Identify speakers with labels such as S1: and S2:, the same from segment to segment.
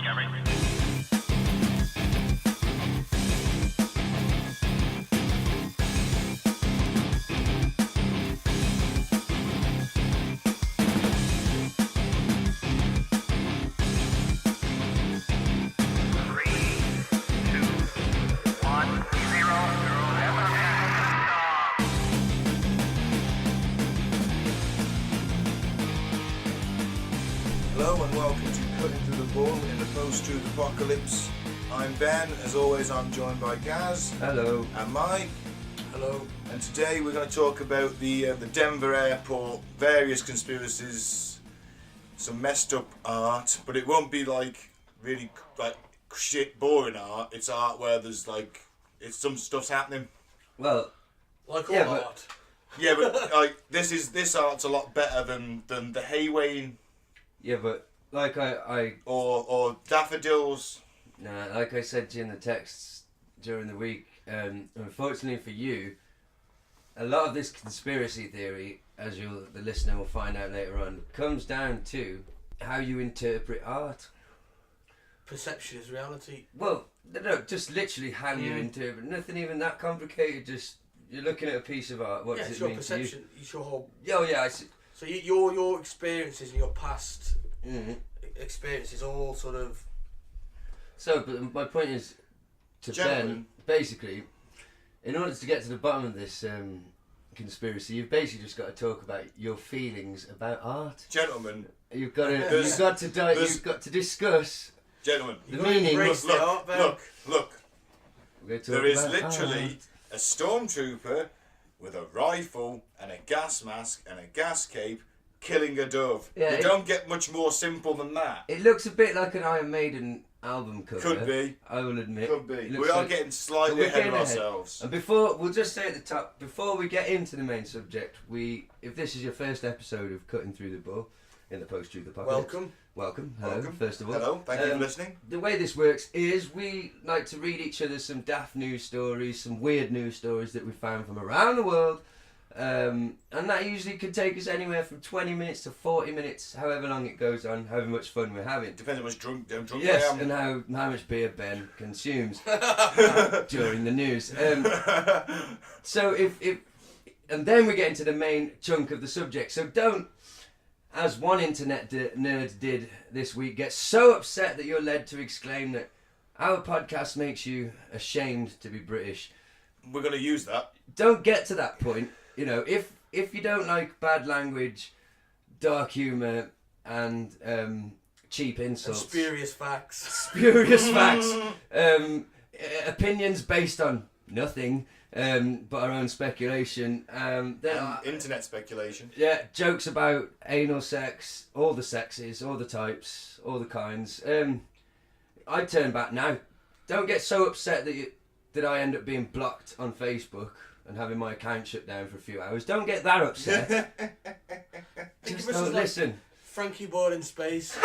S1: Discovery.
S2: Hello and welcome to Cutting Through the Bull in the Post-Truth Apocalypse. I'm Ben, as always I'm joined by Gaz.
S3: Hello.
S2: And Mike.
S4: Hello.
S2: And today we're going to talk about the Denver airport, various conspiracies, some messed up art, but it won't be like really like shit boring art. It's art where there's like, it's some stuff's happening.
S3: Well,
S4: Like all
S3: yeah,
S4: art.
S2: Yeah, but like this art's a lot better than the Hawaiian.
S3: Yeah, but like I
S2: or daffodils.
S3: nah, like I said to you in the texts during the week, unfortunately for you, a lot of this conspiracy theory, as the listener will find out later on, comes down to how you interpret art.
S4: Perception is reality.
S3: Well, no, just literally how you interpret. Nothing even that complicated. Just you're looking at a piece of art. What
S4: Yeah,
S3: does
S4: it's
S3: it
S4: your
S3: mean
S4: perception.
S3: to
S4: It's your whole.
S3: you? Oh yeah, I see.
S4: So your experiences and your past
S3: Mm-hmm.
S4: experiences all sort of.
S3: So, but my point is to
S2: Gentlemen.
S3: Ben, basically, in order to get to the bottom of this conspiracy, you've basically just got to talk about your feelings about art.
S2: Gentlemen,
S3: You've got to,
S2: There's-
S3: you've got to discuss
S2: gentlemen,
S3: the
S4: gotta
S3: meaning.
S4: embrace
S2: look,
S4: the art, Ben.
S2: look.
S3: We're going to
S2: There
S3: talk
S2: is
S3: about
S2: literally
S3: art.
S2: a stormtrooper with a rifle and a gas mask and a gas cape killing a dove.
S3: Yeah,
S2: you don't get much more simple than that.
S3: It looks a bit like an Iron Maiden album cover.
S2: Could be.
S3: I will admit.
S2: Could be.
S3: It
S2: We
S3: looks
S2: are
S3: like-
S2: getting slightly
S3: We're
S2: ahead
S3: getting
S2: of
S3: ahead.
S2: ourselves.
S3: And before, we'll just say at the top, before we get into the main subject, if this is your first episode of Cutting Through the Bull in the Post-Truth Apocalypse.
S4: Welcome.
S3: Hello,
S2: Welcome.
S3: first of all.
S2: Hello, thank you for listening.
S3: The way this works is we like to read each other some daft news stories, some weird news stories that we found from around the world. And that usually can take us anywhere from 20 minutes to 40 minutes, however long it goes on, however much fun we're having.
S2: Depends how much drunk
S3: Yes,
S2: I am.
S3: and how much beer Ben consumes during the news. So if and then we get into the main chunk of the subject. So don't, as one internet nerd did this week, get so upset that you're led to exclaim that our podcast makes you ashamed to be British.
S2: We're going to use that.
S3: Don't get to that point. You know, if you don't like bad language, dark humour, and cheap
S4: And
S3: insults,
S4: spurious facts.
S3: spurious facts, opinions based on nothing but our own speculation, then
S2: Internet speculation.
S3: yeah, jokes about anal sex, all the sexes, all the types, all the kinds. I turn back now. Don't get so upset that I end up being blocked on Facebook and having my account shut down for a few hours. Don't get that upset. Just
S4: of us
S3: don't
S4: as like
S3: listen.
S4: Frankie Board in space.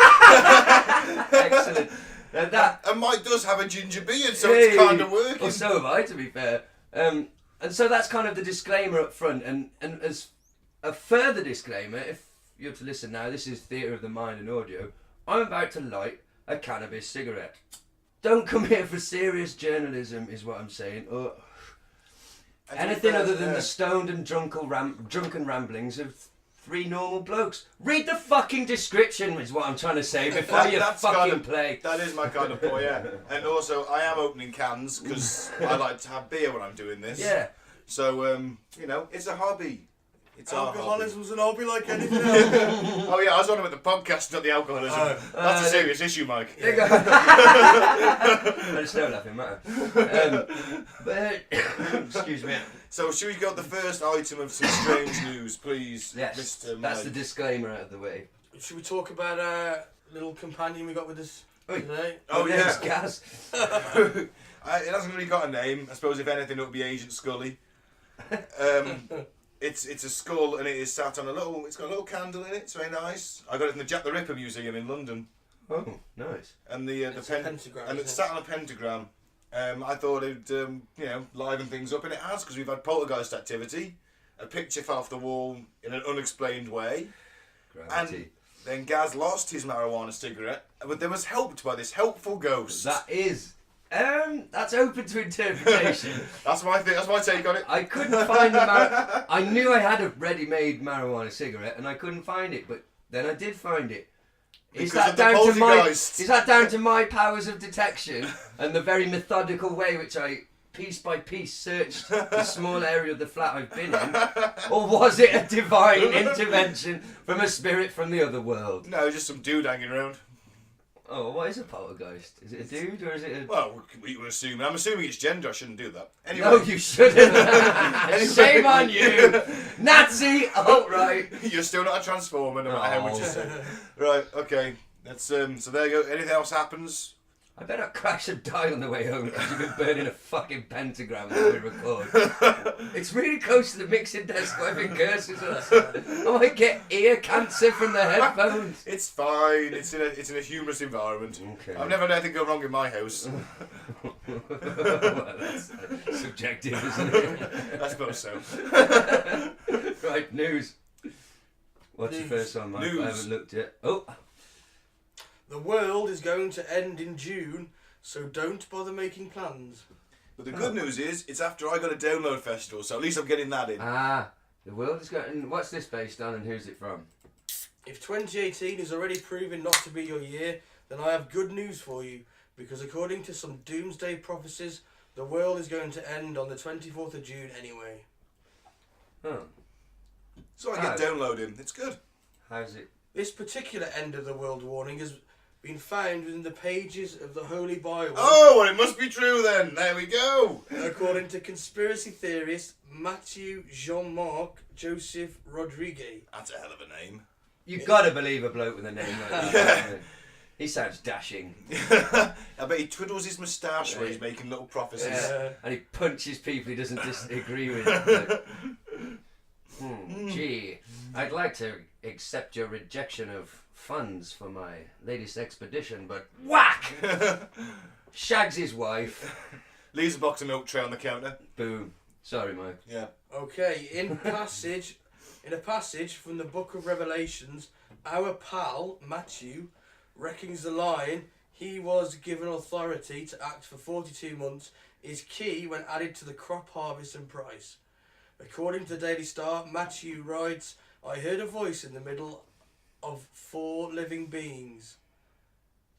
S3: Excellent. That
S2: And Mike does have a ginger beard, so it's kind of working.
S3: Well, so have I, to be fair. And so that's kind of the disclaimer up front. And as a further disclaimer, if you're to listen now, this is Theatre of the Mind and Audio. I'm about to light a cannabis cigarette. Don't come here for serious journalism, is what I'm saying. Or
S2: And to be
S3: anything
S2: fair,
S3: other than
S2: yeah.
S3: the stoned and drunken ramblings of three normal blokes. Read the fucking description, is what I'm trying to say, before you
S2: That's
S3: fucking
S2: kind of-
S3: play.
S2: That is my kind of point, yeah. And also, I am opening cans because I like to have beer when I'm doing this.
S3: Yeah.
S2: So, you know, it's a hobby. It's our hobby.
S4: Alcoholism's an hobby like anything else.
S2: Oh yeah, I was on about the podcast, not the alcoholism. That's a serious issue, Mike.
S3: I just don't laughing matter. But excuse me.
S2: So, should we go to the first item of some strange news, please,
S3: Yes,
S2: Mr. Mike?
S3: that's the disclaimer out of the way.
S4: Should we talk about our little companion we got with us
S3: Oi.
S4: today?
S2: Oh,
S3: There's
S2: yeah.
S3: Gaz.
S2: It hasn't really got a name. I suppose if anything, it would be Agent Scully. It's a skull and it is sat on it's got a little candle in it. It's very nice. I got it from the Jack the Ripper Museum in London.
S3: Oh, nice.
S2: And
S4: It's a pentagram,
S2: and it's
S4: isn't
S2: sat on a pentagram. I thought it'd liven things up, and it has, because we've had poltergeist activity. A picture fell off the wall in an unexplained way.
S3: Gravity.
S2: then Gaz lost his marijuana cigarette, but then was helped by this helpful ghost.
S3: That's open to interpretation.
S2: That's my thing. That's my take on it.
S3: I couldn't find I knew I had a ready-made marijuana cigarette, and I couldn't find it, but then I did find it. Is that down to my powers of detection and the very methodical way which I piece by piece searched the small area of the flat I've been in, or was it a divine intervention from a spirit from the other world?
S2: No, just some dude hanging around.
S3: Oh, what is a poltergeist? Is it a dude or is it a...
S2: Well, we were assuming. I'm assuming it's gender. I shouldn't do that. Anyway.
S3: No, you shouldn't. Shame on you. Nazi alt-right.
S2: You're still not a transformer, no matter how much you say. Right, okay. That's, so there you go. Anything else happens?
S3: I better crash and die on the way home because you've been burning a fucking pentagram while we record. It's really close to the mixing desk where I've been cursing us. I might get ear cancer from the headphones.
S2: It's fine. It's in a humorous environment. Okay. I've never had anything go wrong in my house.
S3: Well, that's subjective, isn't it?
S2: I suppose so.
S3: Right, news. What's your first one, Mike?
S2: News.
S3: I haven't looked yet. Oh.
S4: The world is going to end in June, so don't bother making plans.
S2: But the good news is, it's after I got a download festival, so at least I'm getting that in.
S3: The world is going... What's this based on and who's it from?
S4: If 2018 is already proving not to be your year, then I have good news for you, because according to some doomsday prophecies, the world is going to end on the 24th of June anyway.
S3: Oh.
S2: So I get downloading. It's good.
S3: How's it?
S4: This particular end of the world warning has been found within the pages of the Holy Bible.
S2: Oh, well, it must be true then. There we go.
S4: According to conspiracy theorist Matthew Jean-Marc Joseph Rodriguez.
S2: That's a hell of a name.
S3: You've got to believe a bloke with a name like that. He sounds dashing.
S2: I bet he twiddles his moustache when he's making little prophecies.
S3: And he punches people he doesn't disagree with. Gee, I'd like to accept your rejection of funds for my latest expedition, but whack! Shags his wife.
S2: Leaves a box of milk tray on the counter.
S3: Boom. Sorry, Mike.
S2: Yeah.
S4: Okay, in a passage from the Book of Revelations, our pal Matthew reckons the line "he was given authority to act for 42 months" is key when added to the crop harvest and price. According to the Daily Star, Matthew writes, "I heard a voice in the middle of 4 living beings."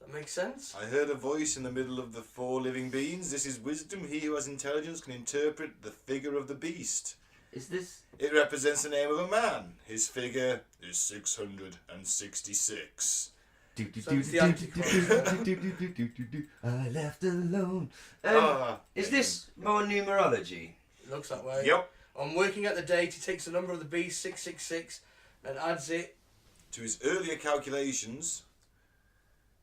S4: That makes sense?
S2: I heard a voice in the middle of the 4 living beings. This is wisdom. He who has intelligence can interpret the figure of the beast.
S3: Is this...
S2: It represents the name of a man. His figure is 666.
S3: I left alone. Is this more numerology?
S4: It looks that way.
S2: Yep.
S4: On working at the date, he takes the number of the beast, 666, and adds it
S2: to his earlier calculations.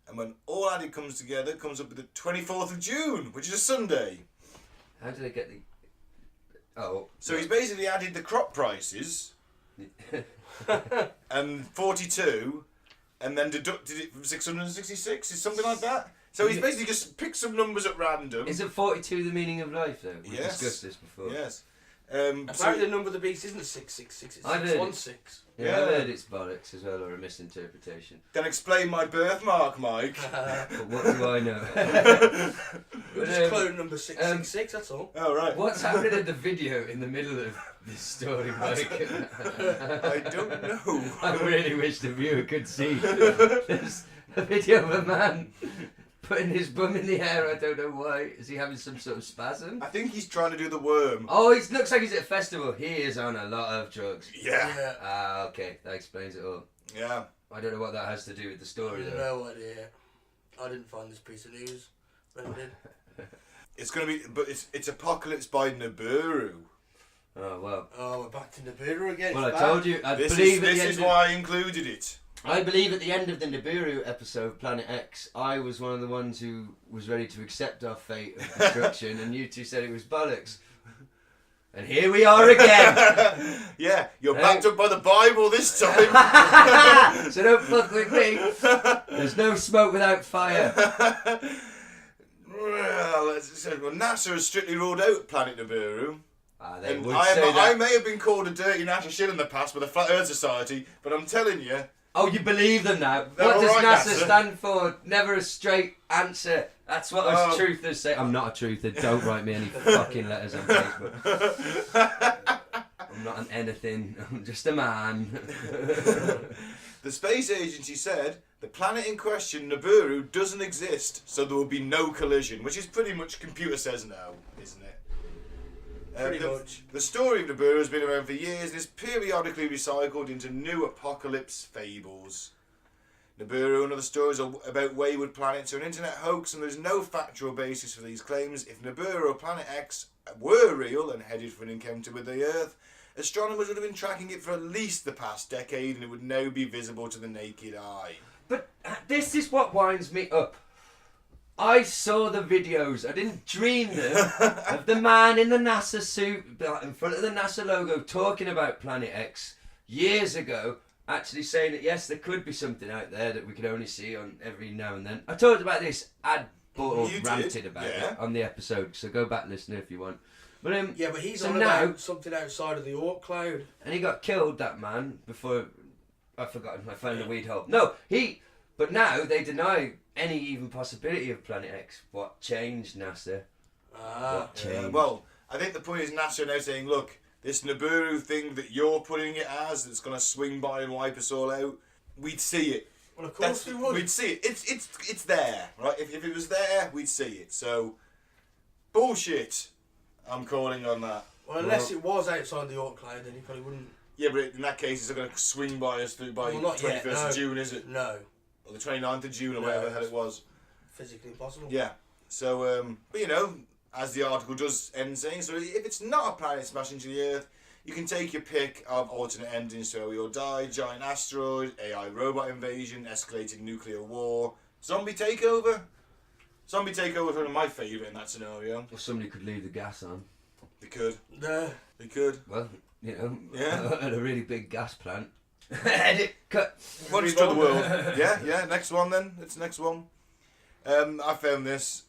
S2: And when all added comes together, comes up with the 24th of June, which is a Sunday.
S3: How did I get the... Oh.
S2: So he's basically added the crop prices and 42 and then deducted it from 666. Is something like that? So he's basically just picked some numbers at random.
S3: Is it 42 the meaning of life, though? We've
S2: Yes.
S3: discussed this before.
S2: Yes.
S4: apparently the number of the beast isn't 666, it's
S3: I've heard
S4: 616.
S3: Yeah, I've heard it's bollocks as well, or a misinterpretation.
S2: Then explain my birthmark, Mike.
S3: But what do I know?
S4: We'll just clone number 666, that's all.
S2: Oh, right.
S3: What's happening in the video in the middle of this story, Mike?
S2: I don't know.
S3: I really wish the viewer could see. There's a video of a man putting his bum in the air. I don't know why. Is he having some sort of spasm?
S2: I think he's trying to do the worm.
S3: Oh, it looks like he's at a festival. He is on a lot of drugs.
S2: Yeah.
S3: Ah, okay. That explains it all.
S2: Yeah.
S3: I don't know what that has to do with the story, though.
S4: No idea. I didn't find this piece of news. But I did.
S2: It's gonna be, but it's Apocalypse by Nibiru.
S3: Oh, well.
S4: Oh, we're back to Nibiru again.
S3: Well,
S4: it's
S3: I
S4: back.
S3: told you.
S2: This is why I included it.
S3: I believe at the end of the Nibiru episode of Planet X, I was one of the ones who was ready to accept our fate of destruction, and you two said it was bollocks. And here we are again.
S2: Yeah, you're backed up by the Bible this time.
S3: So don't fuck with me. There's no smoke without fire.
S2: Well, NASA has strictly ruled out Planet Nibiru.
S3: They
S2: And
S3: would say that.
S2: I may have been called a dirty natter shit in the past by the Flat Earth Society, but I'm telling you,
S3: Oh, you believe them now?
S2: They're
S3: What does
S2: all right,
S3: NASA
S2: NASA.
S3: stand for? Never a straight answer. That's what us
S2: Oh.
S3: truthers say. I'm not a truther. Don't write me any fucking letters on Facebook. I'm not an anything. I'm just a man.
S2: The space agency said the planet in question, Nibiru, doesn't exist, so there will be no collision, which is pretty much computer says now, isn't it?
S4: Pretty much.
S2: The story of Nibiru has been around for years and is periodically recycled into new apocalypse fables. Nibiru and other stories are about wayward planets are an internet hoax, and there's no factual basis for these claims. If Nibiru or Planet X were real and headed for an encounter with the Earth, astronomers would have been tracking it for at least the past decade, and it would now be visible to the naked eye.
S3: But this is what winds me up. I saw the videos. I didn't dream them of the man in the NASA suit in front of the NASA logo talking about Planet X years ago, actually saying that yes, there could be something out there that we could only see on every now and then. I talked about this, ranted about
S2: yeah.
S3: it on the episode, so go back and listen if you want. But
S4: Yeah, but he's
S3: so
S4: on
S3: now,
S4: about something outside of the Oort cloud.
S3: and he got killed, that man, before I've forgotten. I found a weed hole. No, but now they deny any even possibility of Planet X. What changed, NASA? What changed?
S2: Well, I think the point is NASA are now saying, look, this Nibiru thing that you're putting it as, that's going to swing by and wipe us all out, we'd see it.
S4: Well, of course we would.
S2: We'd see it. It's there, right? If it was there, we'd see it. So, bullshit. I'm calling on that.
S4: Well, unless it was outside the Oort cloud, then he probably wouldn't.
S2: Yeah, but in that case, it's not going to swing by us through by
S4: Well, not
S2: 21st
S4: yet, no.
S2: of June, is it?
S4: No,
S2: Or the 29th of June, or
S4: No.
S2: whatever the hell it was.
S4: physically impossible.
S2: Yeah. So, but you know, as the article does end saying, so if it's not a planet smashing to the Earth, you can take your pick of alternate endings to how we all die: giant asteroid, AI robot invasion, escalating nuclear war, zombie takeover. Zombie takeover is one of my favourite in that scenario.
S3: Or somebody could leave the gas on.
S2: They could.
S4: No.
S2: They could.
S3: Well, you know,
S2: Yeah.
S3: at a really big gas plant. Edit, cut.
S2: Once to the world. Yeah. Next one then. It's the next one. I found this.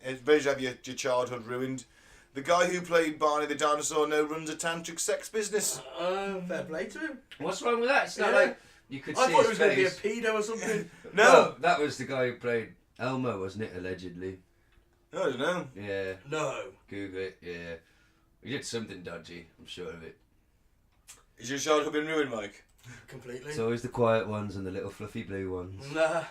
S2: It's better to have your childhood ruined. The guy who played Barney the dinosaur now runs a tantric sex business.
S4: Fair play to him.
S3: What's wrong with that? It's not
S4: Yeah.
S3: like you could see
S4: I thought
S3: his
S4: it was going to be a
S3: face.
S4: pedo or something.
S2: No.
S3: That was the guy who played Elmo, wasn't it? Allegedly.
S2: I don't know.
S3: Yeah.
S4: No.
S3: Google it. Yeah. He did something dodgy. I'm sure of it.
S2: Is your childhood been ruined, Mike?
S4: Completely.
S3: It's always the quiet ones and the little fluffy blue ones.
S4: Nah.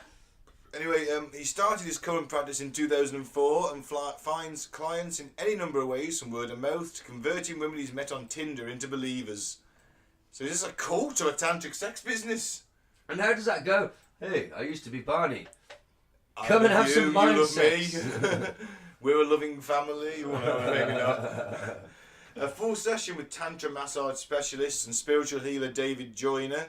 S2: Anyway, he started his current practice in 2004 and finds clients in any number of ways, from word of mouth to converting women he's met on Tinder into believers. So is this a cult or a tantric sex business?
S3: And how does that go? Hey, I used to be Barney.
S2: I
S3: Come and
S2: love
S3: have some
S2: you
S3: mind
S2: love
S3: sex.
S2: me. We're a loving family. Well, no, maybe not. A full session with Tantra massage specialist and spiritual healer David Joyner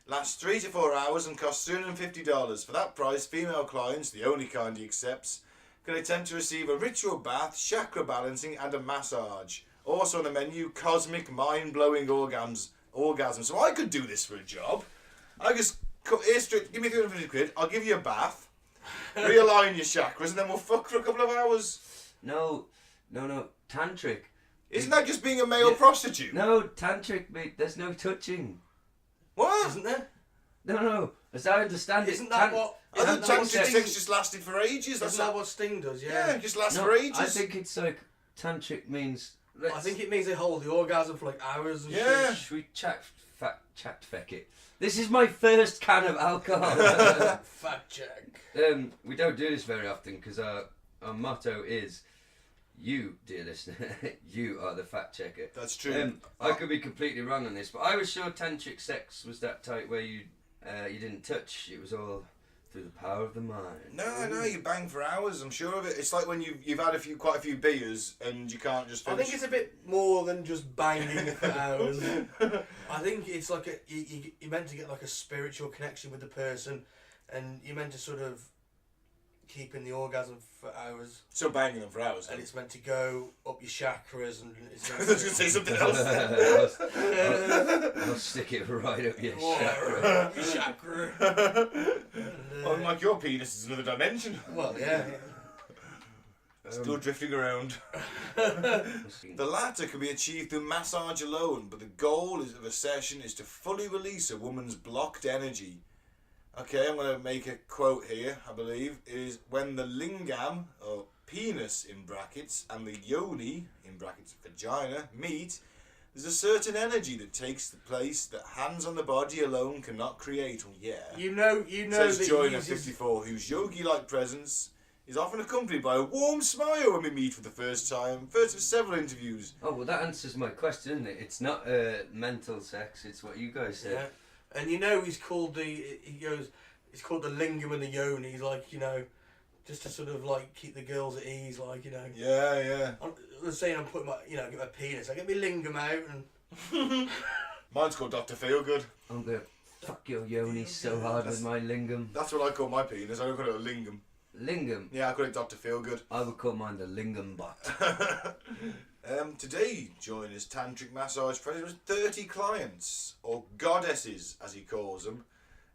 S2: lasts 3 to 4 hours and costs $350. For that price, female clients, the only kind he accepts, can attempt to receive a ritual bath, chakra balancing and a massage. Also on the menu, cosmic, mind-blowing orgasms. So I could do this for a job. I just, here straight, give me 350 quid, I'll give you a bath, realign your chakras, and then we'll fuck for a couple of hours.
S3: No. Tantric.
S2: Isn't that just being a male prostitute?
S3: No, tantric, mate. There's no touching.
S2: What?
S4: Isn't there?
S3: No. As I understand it,
S4: Isn't that what?
S2: I thought
S4: Isn't that what
S2: tantric
S4: Sting-
S2: sex just lasted for ages.
S4: Isn't that what Sting does?
S2: Yeah,
S4: Yeah.
S2: it just lasts
S3: No,
S2: for ages.
S3: I think it's like tantric means.
S4: I think it means they hold the orgasm for like hours and
S2: Yeah.
S4: shit.
S3: Should we chat feck it? This is my first can of alcohol.
S4: Fact check.
S3: We don't do this very often because our motto is, you, dear listener, you are the fact checker.
S2: That's true.
S3: I could be completely wrong on this, but I was sure tantric sex was that type where you didn't touch. It was all through the power of the mind.
S2: No, you bang for hours. I'm sure of it. It's like when you've had quite a few beers and you can't just
S4: I
S2: finish.
S4: think it's a bit more than just banging for hours. I think it's like you're meant to get like a spiritual connection with the person, and you're meant to sort of keep in the orgasm for hours,
S2: So banging them for hours.
S4: and it's meant to go up your chakras, and it's
S2: I
S4: meant
S2: was going to say something else.
S3: I'll stick it right up your
S4: Whatever,
S3: chakra.
S4: your chakra.
S2: Oh, like your penis is another dimension.
S4: Well, yeah.
S2: Still drifting around. The latter can be achieved through massage alone, but the goal of a session is to fully release a woman's blocked energy. Okay, I'm going to make a quote here, I believe. It is when the lingam, or penis in brackets, and the yoni, in brackets vagina, meet, there's a certain energy that takes the place that hands on the body alone cannot create. Oh, yeah.
S4: You know
S2: Says
S4: that
S2: Joiner
S4: uses...
S2: 54, whose yogi-like presence is often accompanied by a warm smile when we meet for the first time. First of several interviews.
S3: Oh, well, that answers my question, isn't it? It's not mental sex, it's what you guys said.
S4: Yeah. And he's called it's called the lingam and the yoni, like, just to sort of like keep the girls at ease, like,
S2: Yeah.
S4: I'm saying I'm putting my, get my penis, I get my lingam out and...
S2: Mine's called Dr. Feelgood.
S3: I'm going to fuck your yoni so hard with my lingam.
S2: That's what I call my penis. I don't call it a lingam.
S3: Lingam?
S2: Yeah, I call it Dr. Feelgood.
S3: I would call mine the lingam bot.
S2: Today, Joiner's tantric massage presents 30 clients, or goddesses as he calls them,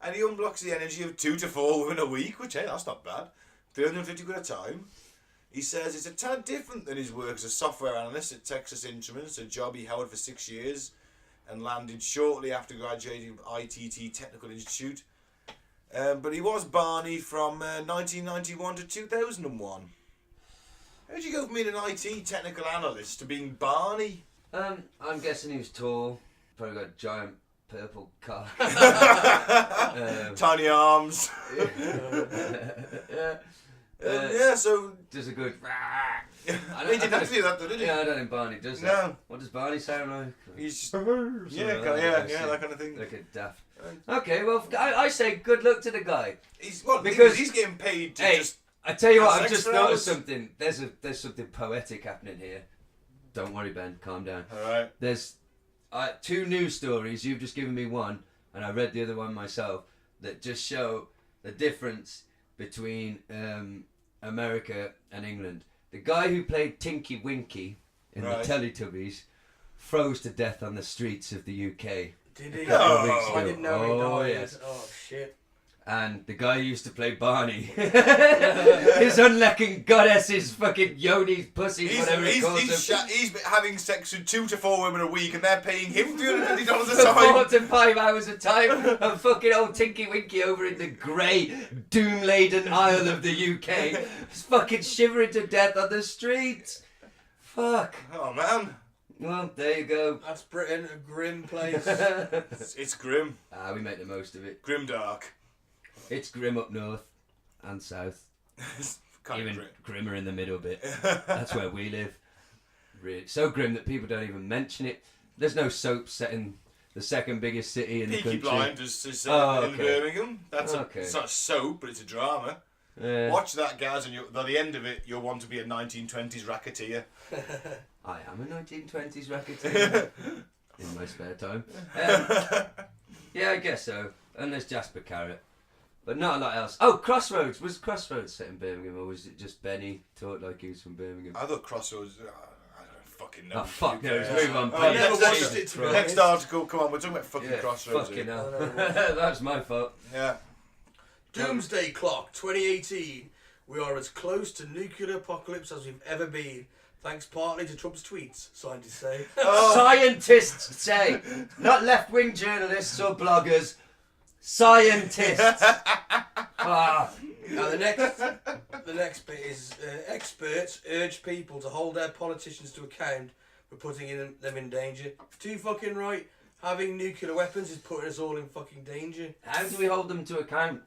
S2: and he unblocks the energy of 2 to 4 women a week, which, hey, that's not bad. 350 quid a time. He says it's a tad different than his work as a software analyst at Texas Instruments, a job he held for 6 years and landed shortly after graduating from ITT Technical Institute. But he was Barney from 1991 to 2001. How'd you go from being an IT technical analyst to being Barney?
S3: I'm guessing he was tall. Probably got a giant purple cock.
S2: Tiny arms. So...
S3: Does a good...
S2: He didn't have to do that though, did he?
S3: Yeah, I don't think Barney does that.
S2: No.
S3: What does Barney sound like?
S2: He's just...
S3: Something
S2: Yeah,
S3: like
S2: that kind of thing.
S3: Like a daft. Okay, well, I say good luck to the guy.
S2: Because he's getting paid to just...
S3: I tell you what, I've
S2: sex
S3: just
S2: for
S3: noticed
S2: hours.
S3: something. There's something poetic happening here. Don't worry, Ben. Calm down.
S2: Alright.
S3: There's 2 news stories. You've just given me one, and I read the other one myself, that just show the difference between America and England. The guy who played Tinky Winky in the Teletubbies froze to death on the streets of the UK.
S4: Did he?
S2: No.
S4: I didn't know he died.
S3: Yes.
S4: Oh, shit.
S3: And the guy who used to play Barney is unlocking goddesses, fucking yonis, pussies, whatever he calls them.
S2: He's having sex with 2 to 4 women a week, and they're paying him $350 a
S3: For
S2: time.
S3: 4 to 5 hours a time, and fucking old Tinky Winky over in the grey, doom-laden Isle of the UK is fucking shivering to death on the streets. Fuck.
S2: Oh man.
S3: Well, there you go.
S4: That's Britain, a grim place.
S2: It's grim.
S3: We make the most of it.
S2: Grim dark.
S3: It's grim up north and south.
S2: It's kind
S3: Even
S2: of grim.
S3: grimmer in the middle bit. That's where we live. Really, so grim that people don't even mention it. There's no soap set in the second biggest city in the
S2: Peaky
S3: country.
S2: Blinders is
S3: Oh,
S2: in
S3: okay.
S2: Birmingham.
S3: Okay.
S2: It's not a soap, but it's a drama. Watch that, Gaz, and by the end of it, you'll want to be a 1920s racketeer.
S3: I am a 1920s racketeer in my spare time. Yeah, I guess so. And there's Jasper Carrot. But not a lot else. Oh, Crossroads. Was Crossroads set in Birmingham, or was it just Benny talked like he was from Birmingham?
S2: I thought Crossroads... I don't fucking know.
S3: Oh, fuck no.
S2: Yeah.
S3: Move on,
S2: Oh,
S3: please.
S4: never
S2: next,
S4: watched it, to be
S2: next
S4: honest.
S2: article, come on, we're talking about fucking
S3: Yeah,
S2: Crossroads
S3: fucking
S2: here.
S3: hell. That was my fault.
S2: Yeah.
S4: Doomsday Clock 2018. We are as close to nuclear apocalypse as we've ever been. Thanks partly to Trump's tweets, scientists say.
S3: Scientists say, not left-wing journalists or bloggers. Scientists.
S4: Now the next bit is experts urge people to hold their politicians to account for putting them in danger. Too fucking right. Having nuclear weapons is putting us all in fucking danger.
S3: How do we hold them to account?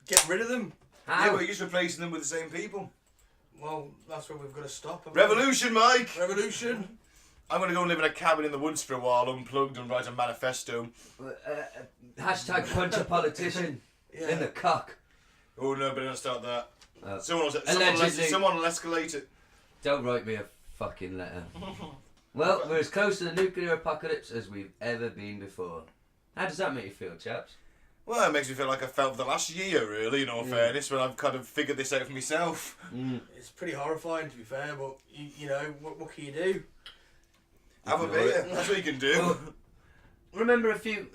S4: Get rid of them.
S3: How?
S2: Yeah, but you're just replacing them with the same people.
S4: Well, that's where we've got to stop.
S2: Revolution, Mike!
S4: Revolution.
S2: I'm going to go and live in a cabin in the woods for a while, unplugged, and write a manifesto.
S3: Hashtag punch a politician in the cock.
S2: Oh no, but don't start that.
S3: Allegedly.
S2: Someone will escalate it.
S3: Don't write me a fucking letter. Well, we're as close to the nuclear apocalypse as we've ever been before. How does that make you feel, chaps?
S2: Well, it makes me feel like I felt for the last year, really, in all fairness, when I've kind of figured this out for myself.
S4: It's pretty horrifying, to be fair, but you know, what can you do?
S2: Have a beer. That's what you can do.
S3: Well, remember a few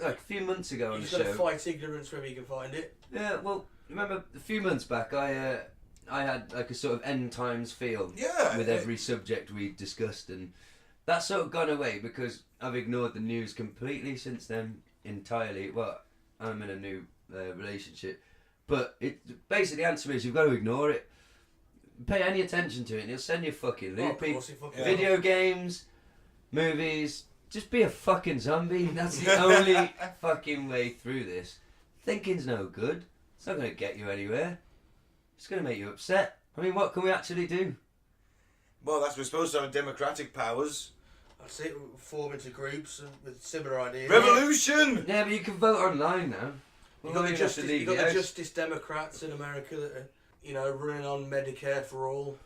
S3: months ago on
S4: You
S3: the
S4: just got to
S3: show.
S4: fight ignorance wherever you can find it.
S3: Yeah, well, remember a few months back, I I had like a sort of end times feel
S2: Yeah.
S3: with every subject we discussed, and that's sort of gone away because I've ignored the news completely since then, entirely. Well, I'm in a new relationship, but it basically the answer is you've got to ignore it. Pay any attention to it, and it'll send you fucking
S4: Well, of
S3: loopy.
S4: course it fucking
S3: Video games, movies. Just be a fucking zombie. That's the only fucking way through this. Thinking's no good. It's not going to get you anywhere. It's going to make you upset. I mean, what can we actually do?
S2: Well, we're supposed to have democratic powers.
S4: That's it. We'll form into groups with similar ideas.
S2: Revolution!
S3: Yeah, but you can vote online now.
S4: You got the Justice Democrats in America that are, you know, running on Medicare for all.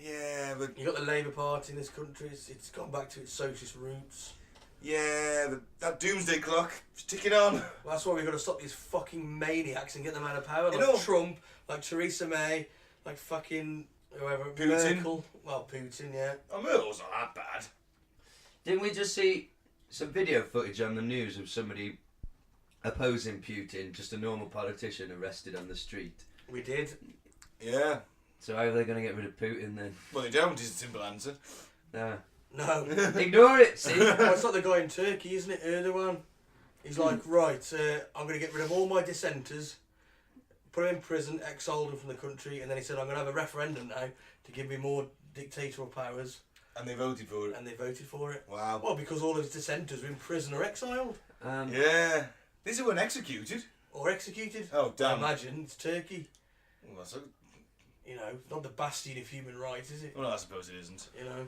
S2: Yeah, but...
S4: You got the Labour Party in this country. It's gone back to its socialist roots.
S2: Yeah, that Doomsday Clock is ticking on.
S4: Well, that's why we've got to stop these fucking maniacs and get them out of power.
S2: You
S4: Like
S2: know-
S4: Trump, like Theresa May, like fucking whoever.
S2: Putin.
S4: Merkel. Well, Putin, yeah.
S2: Oh, murals not that bad.
S3: Didn't we just see some video footage on the news of somebody opposing Putin, just a normal politician arrested on the street?
S4: We did.
S2: Yeah.
S3: So how are they going to get rid of Putin then?
S2: Well, they don't, is the simple answer.
S3: Nah.
S4: No.
S3: Ignore it, see?
S4: Well, it's like the guy in Turkey, isn't it? Erdogan. He's like, right, I'm going to get rid of all my dissenters, put them in prison, exile them from the country, and then he said, I'm going to have a referendum now to give me more dictatorial powers.
S2: And they voted for it.
S4: And they voted for it.
S2: Wow.
S4: Well, because all of his dissenters were in prison or exiled.
S2: Yeah. These weren't executed.
S4: Or executed.
S2: Oh,
S4: I
S2: damn.
S4: imagine. It's Turkey.
S2: Well, that's a...
S4: You know, not the bastion of human rights, is it?
S2: Well, I suppose it isn't.
S4: You know.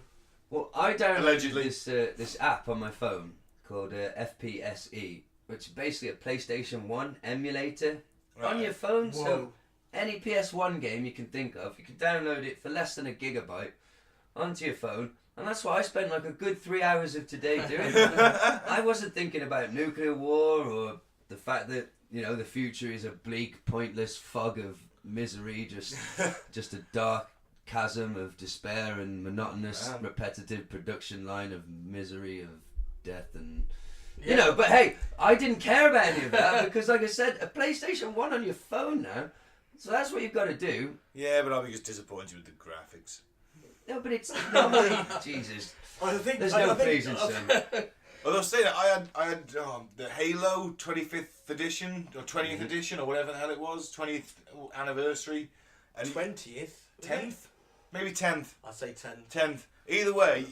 S3: Well, I downloaded
S2: Allegedly.
S3: this app on my phone called FPSE, which is basically a PlayStation 1 emulator on your phone.
S4: Whoa.
S3: So any PS1 game you can think of, you can download it for less than a gigabyte onto your phone. And that's what I spent like a good 3 hours of today doing. I wasn't thinking about nuclear war or the fact that, you know, the future is a bleak, pointless fog of misery, just a dark chasm of despair and monotonous, repetitive production line of misery, of death, and you know. But hey, I didn't care about any of that because, like I said, a PlayStation 1 on your phone now. So that's what you've got to do.
S2: Yeah, but I'll be just disappointed with the graphics.
S3: No, but it's not. Jesus.
S4: I think
S3: There's no pleasing son.
S2: Although saying that, I had the Halo 25th edition or 20th edition or whatever the hell it was, 20th anniversary, and
S4: 20th?
S2: 10th, maybe 10th.
S4: I'd say 10.
S2: 10th. Either way,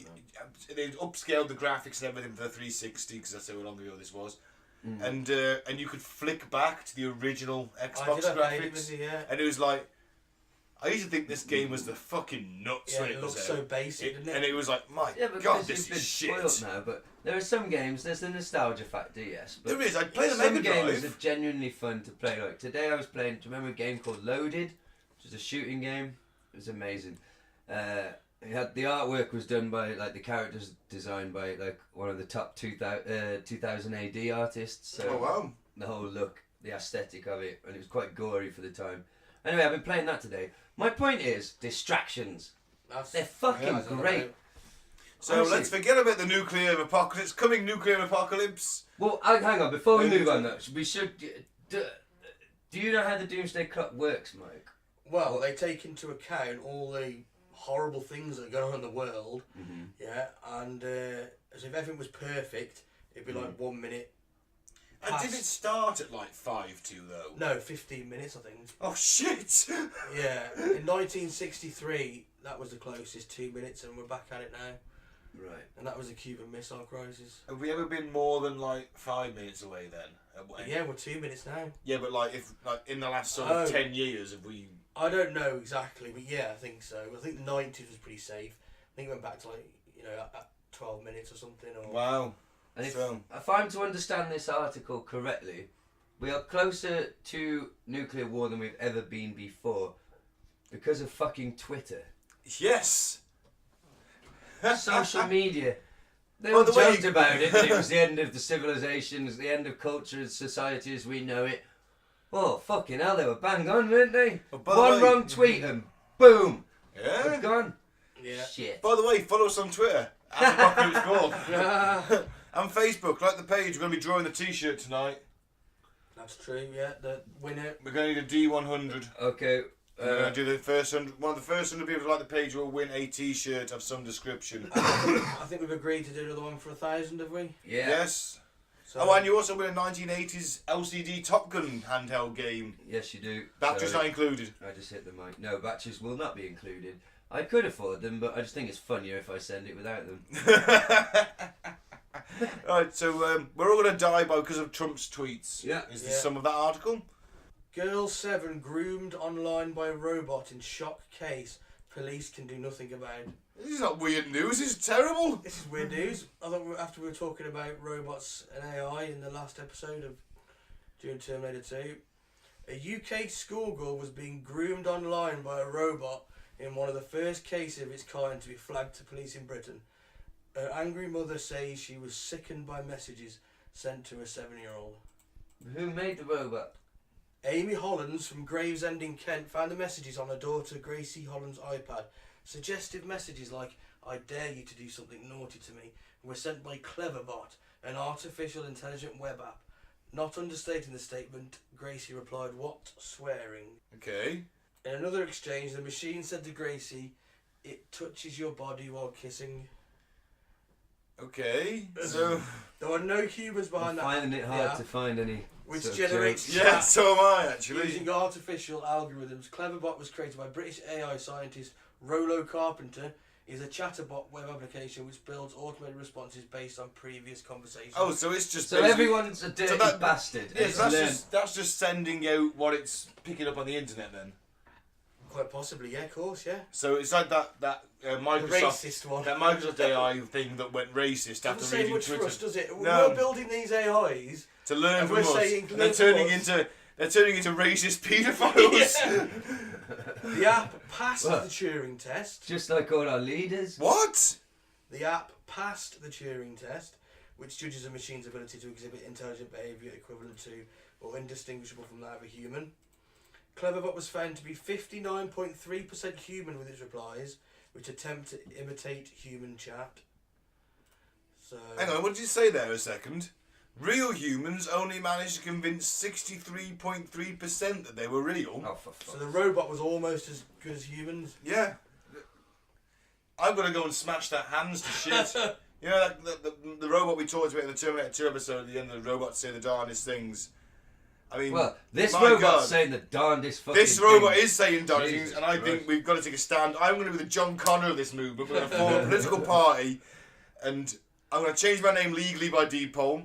S2: they upscaled the graphics and everything for the 360 because that's how long ago this was, and you could flick back to the original Xbox graphics, and it was like. I used to think this game was the fucking nuts when it was
S4: looked
S2: out.
S4: so basic, didn't it?
S2: And it was like, my
S3: Yeah, but
S2: God,
S3: because
S2: this
S3: you've
S2: is
S3: been spoiled
S2: shit.
S3: now. But there are some games. There's the nostalgia factor, yes. But
S2: There is. I play the
S3: some
S2: Mega
S3: games
S2: Drive.
S3: are genuinely fun to play. Like today, I was playing. Do you remember a game called Loaded? Which was a shooting game. It was amazing. It had the artwork was done by like the characters designed by like one of the top 2000 AD artists. So
S2: Oh wow.
S3: the whole look, the aesthetic of it, and it was quite gory for the time. Anyway, I've been playing that today. My point is distractions. They're fucking great.
S2: So
S3: Honestly.
S2: let's forget about the nuclear apocalypse. Coming nuclear apocalypse.
S3: Well, hang on. Before we move on, though, we should. Do you know how the Doomsday Clock works, Mike?
S4: Well, they take into account all the horrible things that are going on in the world. Yeah, and as if everything was perfect, it'd be like 1 minute.
S2: And did it start at like 5-2 though?
S4: No, 15 minutes, I think.
S2: Oh shit!
S4: Yeah, in 1963, that was the closest 2 minutes, and we're back at it now.
S3: Right.
S4: And that was the Cuban Missile Crisis.
S2: Have we ever been more than like 5 minutes away then?
S4: Yeah, we're 2 minutes now.
S2: Yeah, but like if like in the last sort of 10 years have we?
S4: I don't know exactly, but yeah, I think so. I think the 90s was pretty safe. I think it went back to like, you know, at 12 minutes or something. Or...
S2: Wow.
S3: And
S2: So-
S3: if I'm to understand this article correctly, we are closer to nuclear war than we've ever been before because of fucking Twitter.
S2: Yes.
S3: Social media. They
S2: Well,
S3: all
S2: the way
S3: joked about it, that it was the end of the civilizations, the end of culture and society as we know it. Oh, fucking hell, they were bang on, weren't they?
S2: Oh, by the
S3: One
S2: way-
S3: wrong tweet and boom,
S2: Yeah.
S3: it's gone.
S4: Yeah.
S3: Shit.
S2: By the way, follow us on Twitter. And Facebook, like the page. We're going to be drawing the T-shirt tonight.
S4: That's true, yeah. The winner.
S2: We're going to need a D100.
S3: Okay,
S2: We're going to do the first 100. One of the first 100 people to like the page will win a T-shirt of some description.
S4: I think we've agreed to do another one for 1,000, have we?
S3: Yeah.
S2: Yes.
S4: So,
S2: Oh, and you also win a 1980s LCD Top Gun handheld game.
S3: Yes, you do.
S2: Batteries
S3: Sorry.
S2: not included.
S3: I just hit the mic. No, batteries will not be included. I could afford them, but I just think it's funnier if I send it without them.
S2: Right, so we're all going to die because of Trump's tweets.
S3: Yeah.
S2: Is the sum of that article?
S4: Girl 7 groomed online by robot in shock case. Police can do nothing about.
S2: This is not weird news, this is terrible.
S4: This is weird news. I thought after we were talking about robots and AI in the last episode of Dune Terminator 2, a UK schoolgirl was being groomed online by a robot in one of the first cases of its kind to be flagged to police in Britain. Her angry mother says she was sickened by messages sent to a 7-year-old.
S3: Who made the robot?
S4: Amy Hollands from Gravesend in Kent found the messages on her daughter Gracie Hollands' iPad. Suggestive messages like, "I dare you to do something naughty to me," were sent by Cleverbot, an artificial intelligent web app. Not understating the statement, Gracie replied, "What swearing?"
S2: Okay.
S4: In another exchange, the machine said to Gracie, "It touches your body while kissing."
S2: Okay. So.
S4: There are no humans behind
S3: I'm
S4: that.
S3: finding it hard to find any.
S4: Which
S3: sort of
S4: generates
S3: jokes.
S2: Yeah, so am I actually.
S4: using artificial algorithms. Cleverbot was created by British AI scientist Rollo Carpenter. Is a chatterbot web application which builds automated responses based on previous conversations.
S2: Oh, so it's just.
S3: So everyone's a dirty
S2: that-
S3: bastard.
S2: Yes,
S3: It's
S2: that's just sending out what it's picking up on the internet then.
S4: Quite possibly, yeah, of course, yeah.
S2: So it's like that
S4: The
S2: Microsoft
S4: racist one.
S2: that Microsoft AI thing that went racist
S4: Doesn't
S2: after
S4: say
S2: reading
S4: much
S2: Twitter
S4: for us, does it?
S2: No.
S4: We're building these AIs.
S2: to learn
S4: And
S2: from
S4: we're
S2: us.
S4: saying
S2: And they're
S4: learn
S2: turning
S4: from
S2: into racist paedophiles.
S4: Yeah. The app passed
S3: Well.
S4: the Turing test.
S3: just like all our leaders.
S2: What?
S4: The app passed the Turing test, which judges a machine's ability to exhibit intelligent behaviour equivalent to or indistinguishable from that of a human. Cleverbot was found to be 59.3% human with its replies, which attempt to imitate human chat. So
S2: Hang on, what did you say there a second? Real humans only managed to convince 63.3% that they were real.
S3: Oh, for
S4: So
S3: fuck.
S4: the robot was almost as good as humans.
S2: Yeah. I'm gonna go and smash that hands to shit. You know, like the robot we talked about in the Terminator 2 episode at the end of the robot say the darndest things. I mean,
S3: Well, this
S2: my
S3: robot's
S2: God.
S3: saying the darndest fucking
S2: This robot
S3: things.
S2: is saying darndest
S3: Jesus
S2: things, and I think
S3: Christ.
S2: we've got to take a stand. I'm going to be the John Connor of this movement. We're going to form a political party, and I'm going to change my name legally by deed poll,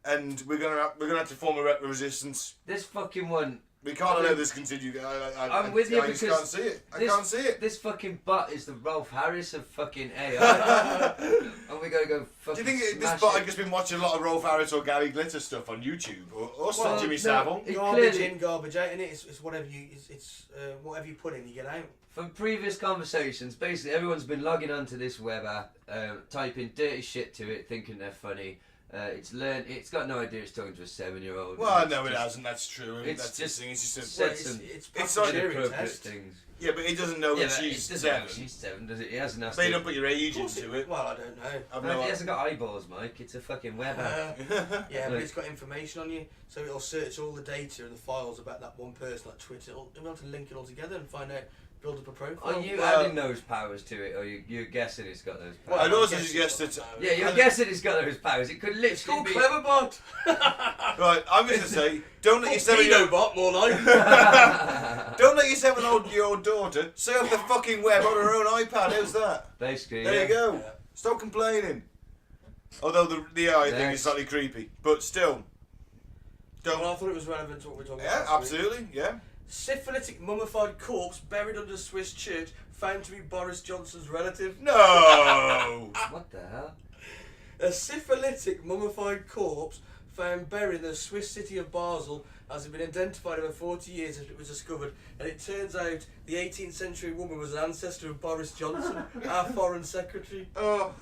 S2: and we're going to have to form a resistance.
S3: This fucking one.
S2: We can't
S3: I
S2: let
S3: mean,
S2: this continue.
S3: I'm with you
S2: I just
S3: because
S2: can't see it. I
S3: this-
S2: can't see it.
S3: This fucking bot is the Rolf Harris of fucking AI. And we gotta go
S2: Do
S3: fucking
S2: you think this
S3: smash
S2: bot
S3: it.
S2: I've just been watching a lot of Rolf Harris or Gary Glitter stuff on YouTube, or
S4: Well,
S2: Jimmy
S3: no,
S2: Savile?
S3: It
S4: Garbage
S3: clearly-
S4: in, garbage out, and it's whatever you whatever you put in, you get out.
S3: From previous conversations, basically everyone's been logging onto this web app, typing dirty shit to it, thinking they're funny. It's learned. It's got no idea it's talking to a 7-year-old.
S2: Well,
S3: It's
S2: no, it
S3: just
S2: hasn't. That's true. I mean,
S3: it's
S2: that's
S3: just
S2: the thing. It's just a,
S3: said
S4: Well,
S3: some
S4: it's
S2: it's
S4: past
S2: like
S4: the Turing
S3: inappropriate
S4: test.
S3: things.
S2: yeah, but it doesn't know
S3: Yeah,
S2: that
S3: but
S2: she's
S3: it doesn't know
S2: 7.
S3: she's 7, does it? He hasn't asked.
S2: They
S3: it.
S2: don't put your age into it.
S4: Well, I don't know.
S2: I've
S3: No,
S2: no
S3: he hasn't got eyeballs, Mike. It's a fucking web app.
S4: Yeah, but
S3: Like-
S4: it's got information on you, so it'll search all the data and the files about that one person, like Twitter. It'll be able to link it all together and find out, build up a profile.
S3: Are you
S2: Well-
S3: adding those powers to it, or you're guessing it's got those
S4: Well,
S3: powers?
S2: I'd also
S4: I guess
S2: suggest
S4: it's
S2: that-
S4: got
S3: Yeah, you're guessing it's got those powers. It could
S4: It's
S3: literally
S4: called
S3: be.
S4: Cleverbot.
S2: Right, I'm going to say, don't let your 7-year-old
S4: Pedobot, more like.
S2: don't let your 7-year-old daughter surf the fucking web on her own iPad. How's that?
S3: Basically,
S2: There
S3: yeah.
S2: you go.
S4: Yeah.
S2: Stop complaining. Although the AI thing is
S3: Next.
S2: slightly creepy, but still.
S4: Well,
S2: Don't.
S4: I thought it was relevant to what we're talking
S2: Yeah,
S4: about. last week.
S2: absolutely. Yeah.
S4: Syphilitic mummified corpse buried under Swiss church found to be Boris Johnson's relative.
S2: No.
S3: What the hell?
S4: A syphilitic mummified corpse found buried in the Swiss city of Basel has been identified over 40 years after it was discovered, and it turns out the 18th century woman was an ancestor of Boris Johnson, our foreign secretary.
S2: Oh,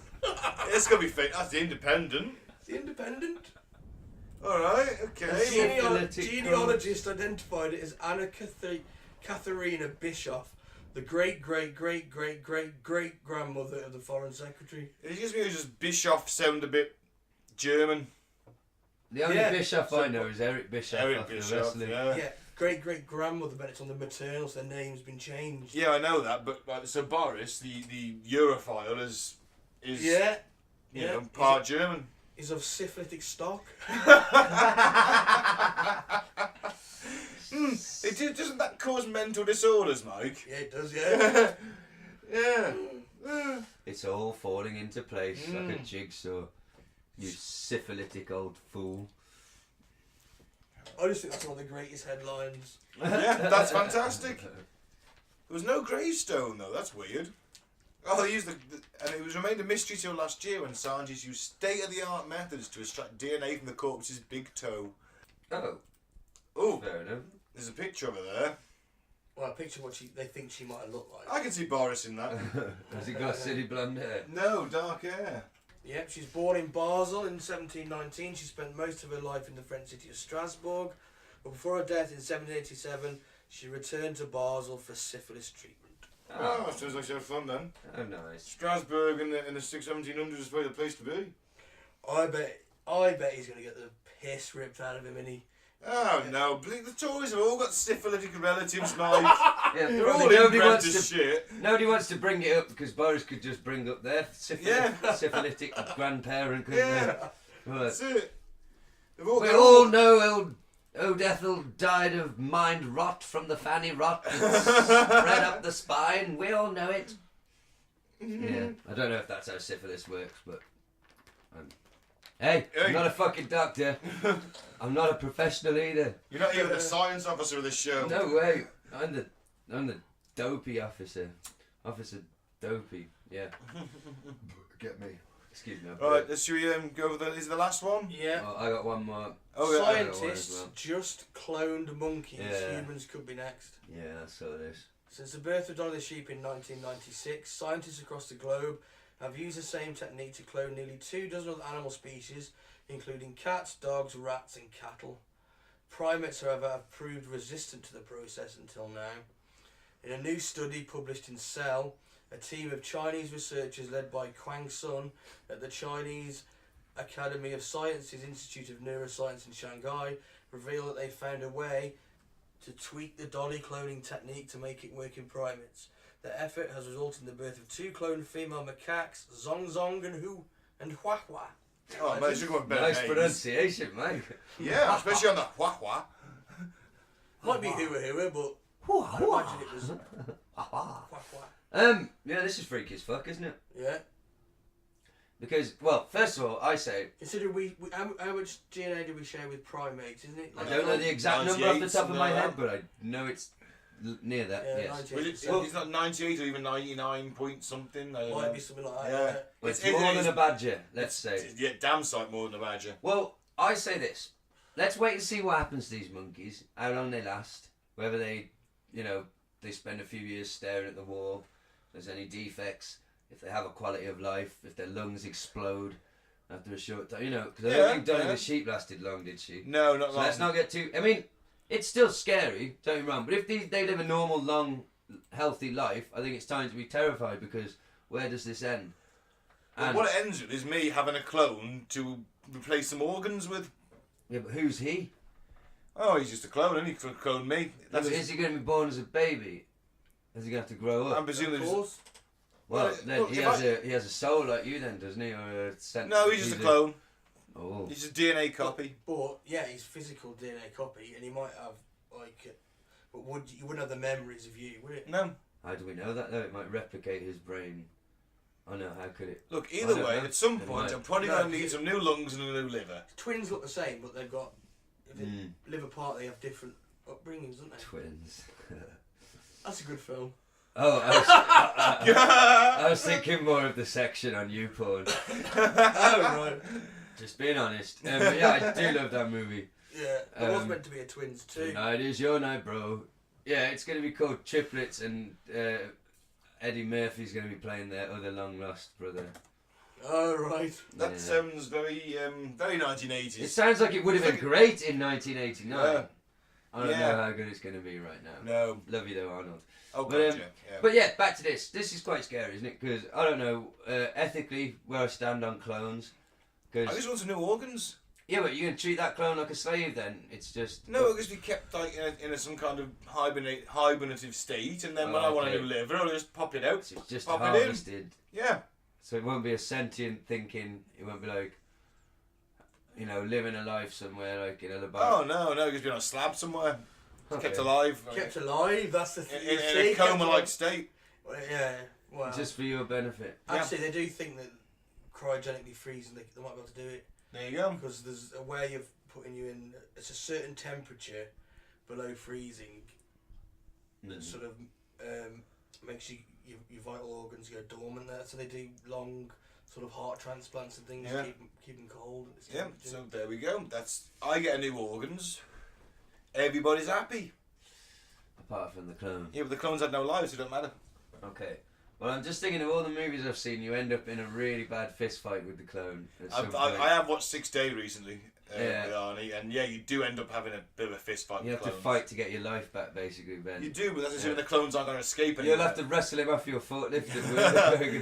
S2: it's gonna be fake. That's the Independent.
S4: The Independent.
S2: All right. Okay.
S3: Syphilitic
S4: Genealogist identified it as Anna Katharina Bischoff, the great-great-great-great-great-great-grandmother of the foreign secretary.
S2: It gives me just Bischoff sound a bit German.
S3: The only
S4: Yeah.
S3: Bischoff I know is Eric Bischoff.
S2: Eric
S3: off the
S2: Bischoff.
S3: wrestling.
S2: Yeah.
S4: Yeah, great-great-grandmother, but it's on the maternal, so their name's been changed.
S2: Yeah, I know that, but so Boris, the Europhile, is
S4: Yeah.
S2: you know, part German.
S4: Is of syphilitic stock.
S2: Doesn't that cause mental disorders, Mike?
S4: Yeah, it does, yeah.
S2: Yeah.
S3: It's all falling into place like a jigsaw. You syphilitic old fool.
S4: I just think that's one of the greatest headlines.
S2: Yeah, that's fantastic. There was no gravestone though. That's weird. Oh, they used and it was remained a mystery till last year when scientists used state-of-the-art methods to extract DNA from the corpse's big toe. Oh,
S3: Fair enough.
S2: there's a picture of her there.
S4: Well, I picture what they think she might have looked like.
S2: I can see Boris in that.
S3: Has he got silly blonde hair?
S2: No, dark hair.
S4: Yep, she's born in Basel in 1719. She spent most of her life in the French city of Strasbourg. But before her death in 1787, she returned to Basel for syphilis treatment.
S2: Oh, sounds like she had fun then.
S3: Oh, nice.
S2: Strasbourg in the 1700s is probably the place to be.
S4: I bet he's going to get the piss ripped out of him, and he...
S2: Oh no, the Tories have all got syphilitic relatives, Mike.
S3: Yeah,
S2: They're all
S3: nobody
S2: inbred
S3: wants
S2: to
S3: to
S2: shit.
S3: Nobody wants to bring it up because Boris could just bring up their syphilitic grandparent, couldn't
S2: Yeah,
S3: they? Right.
S2: that's it. All
S3: We all know old Ethel died of mind rot from the fanny rot that spread up the spine. We all know it. Yeah, I don't know if that's how syphilis works, but... Hey, I'm not a fucking doctor. I'm not a professional either.
S2: You're not even the science officer of the show.
S3: No way. I'm the dopey officer. Officer Dopey. Yeah.
S2: Get me.
S3: Excuse me.
S2: Right, should we go over is it the last one?
S4: Yeah.
S3: Oh, I got one more.
S2: Oh, yeah.
S4: Scientists just cloned monkeys.
S3: Yeah.
S4: Humans could be next.
S3: Yeah, I saw this.
S4: Since the birth of Dolly the sheep in 1996, scientists across the globe have used the same technique to clone nearly 24 other animal species, including cats, dogs, rats and cattle. Primates, however, have proved resistant to the process until now. In a new study published in Cell, a team of Chinese researchers led by Quang Sun at the Chinese Academy of Sciences Institute of Neuroscience in Shanghai revealed that they found a way to tweak the dolly cloning technique to make it work in primates. The effort has resulted in the birth of 2 cloned female macaques, Zong Zong and Hua Hua.
S2: Oh, man, you should go with better
S3: Nice
S2: names.
S3: pronunciation, mate.
S2: Yeah, especially on the Hua Hua.
S4: Might be Hua Hua, but I imagine it was Hua Hua.
S3: Yeah, this is freaky as fuck, isn't it?
S4: Yeah.
S3: Because, well, first of all, I say
S4: Consider how much DNA do we share with primates, isn't it?
S3: I don't know the exact number off the
S2: 98,
S3: top of my
S2: something
S3: head,
S2: like
S3: but I know it's near that.
S4: Yeah,
S3: Yes.
S4: 98%.
S2: Well, it's not 98 or even 99 point something. I don't
S4: Might
S2: know.
S4: be something like that.
S2: Yeah.
S3: Well, it's
S2: It
S3: more
S2: is-
S3: than a badger, let's say.
S2: Yeah, damn sight more than a badger.
S3: Well, I say this. Let's wait and see what happens to these monkeys, how long they last, whether they, they spend a few years staring at the wall, if there's any defects, if they have a quality of life, if their lungs explode after a short time, because I don't think Dolly the sheep lasted long, did she?
S2: No, not
S3: So
S2: long.
S3: let's not get too... I mean, it's still scary, don't get me wrong, but if they live a normal, long, healthy life, I think it's time to be terrified because where does this end?
S2: Well, what it ends with is me having a clone to replace some organs with.
S3: Yeah, but who's he?
S2: Oh, he's just a clone, and he could clone me.
S3: Yeah,
S2: That's
S3: but is he going to be born as a baby? Is he going to have to grow up?
S2: I'm presuming.
S4: Of course.
S3: Well,
S2: Well,
S3: then
S2: look,
S3: he
S2: if
S3: has a soul like you then, doesn't he? Or
S2: No, he's just a clone.
S3: Oh.
S2: He's a DNA copy.
S4: But yeah, he's physical DNA copy, and he might have but you wouldn't have the memories of you, would it?
S2: No.
S3: How do we know that though? It might replicate his brain. Oh no, how could it?
S2: Look,
S3: I
S2: either
S3: don't
S2: way,
S3: know.
S2: at some
S3: It
S2: point,
S3: might.
S2: I'm probably
S4: No,
S2: going to need some new lungs and a new liver.
S4: Twins look the same, but they've got if they live apart, they have different upbringings, don't they?
S3: Twins.
S4: That's a good film.
S3: Oh, I was thinking more of the section on YouPorn.
S4: Oh right.
S3: Just being honest. But yeah, I do love that movie.
S4: Yeah, there was
S3: Um,
S4: meant to be a twins too.
S3: Tonight is your night, bro. Yeah, it's going to be called Triplets, and Eddie Murphy's going to be playing their other long lost brother.
S4: Oh right.
S2: That
S3: Yeah.
S2: sounds very, very 1980s.
S3: It sounds like it would have been great in 1989.
S2: Yeah.
S3: I don't
S2: Yeah.
S3: know how good it's going to be right now.
S2: No.
S3: Love you though, Arnold.
S2: Oh,
S3: But,
S2: gotcha. Yeah.
S3: But yeah, back to this. This is quite scary, isn't it? Because I don't know ethically where I stand on clones.
S2: I
S3: Because
S2: just want some new organs.
S3: Yeah, but you're gonna treat that clone like a slave then? It's just
S2: No, because we kept like in some kind of hibernative state, and then when I want a new liver, I'll just pop it out.
S3: So it's just
S2: pop
S3: harvested.
S2: it in. Yeah.
S3: So it won't be a sentient thinking. It won't be like, living a life somewhere like in a
S2: Oh no, because we're on a slab somewhere.
S3: Okay.
S2: Kept alive.
S4: Kept alive. That's the thing.
S2: In a coma-like state.
S4: Well, yeah. Well,
S3: just for your benefit.
S4: Actually, they do think that cryogenically freezing, they might be able to do it.
S2: There you go.
S4: Because there's a way of putting you in. It's a certain temperature below freezing that sort of makes your vital organs go dormant there. So they do long sort of heart transplants and things to keep them cold.
S2: Yeah. So there we go. I get a new organs. Everybody's happy.
S3: Apart from the clone.
S2: Yeah, but the clones had no lives, so it don't matter.
S3: Okay. Well, I'm just thinking of all the movies I've seen, you end up in a really bad fist fight with the clone.
S2: I have watched 6 Day recently with Arnie, and you do end up having a bit of a fist fight
S3: You
S2: with
S3: have to fight to get your life back, basically, Ben.
S2: You do, but that's assuming the clones aren't going to escape anymore.
S3: You'll have to wrestle him off your forklift and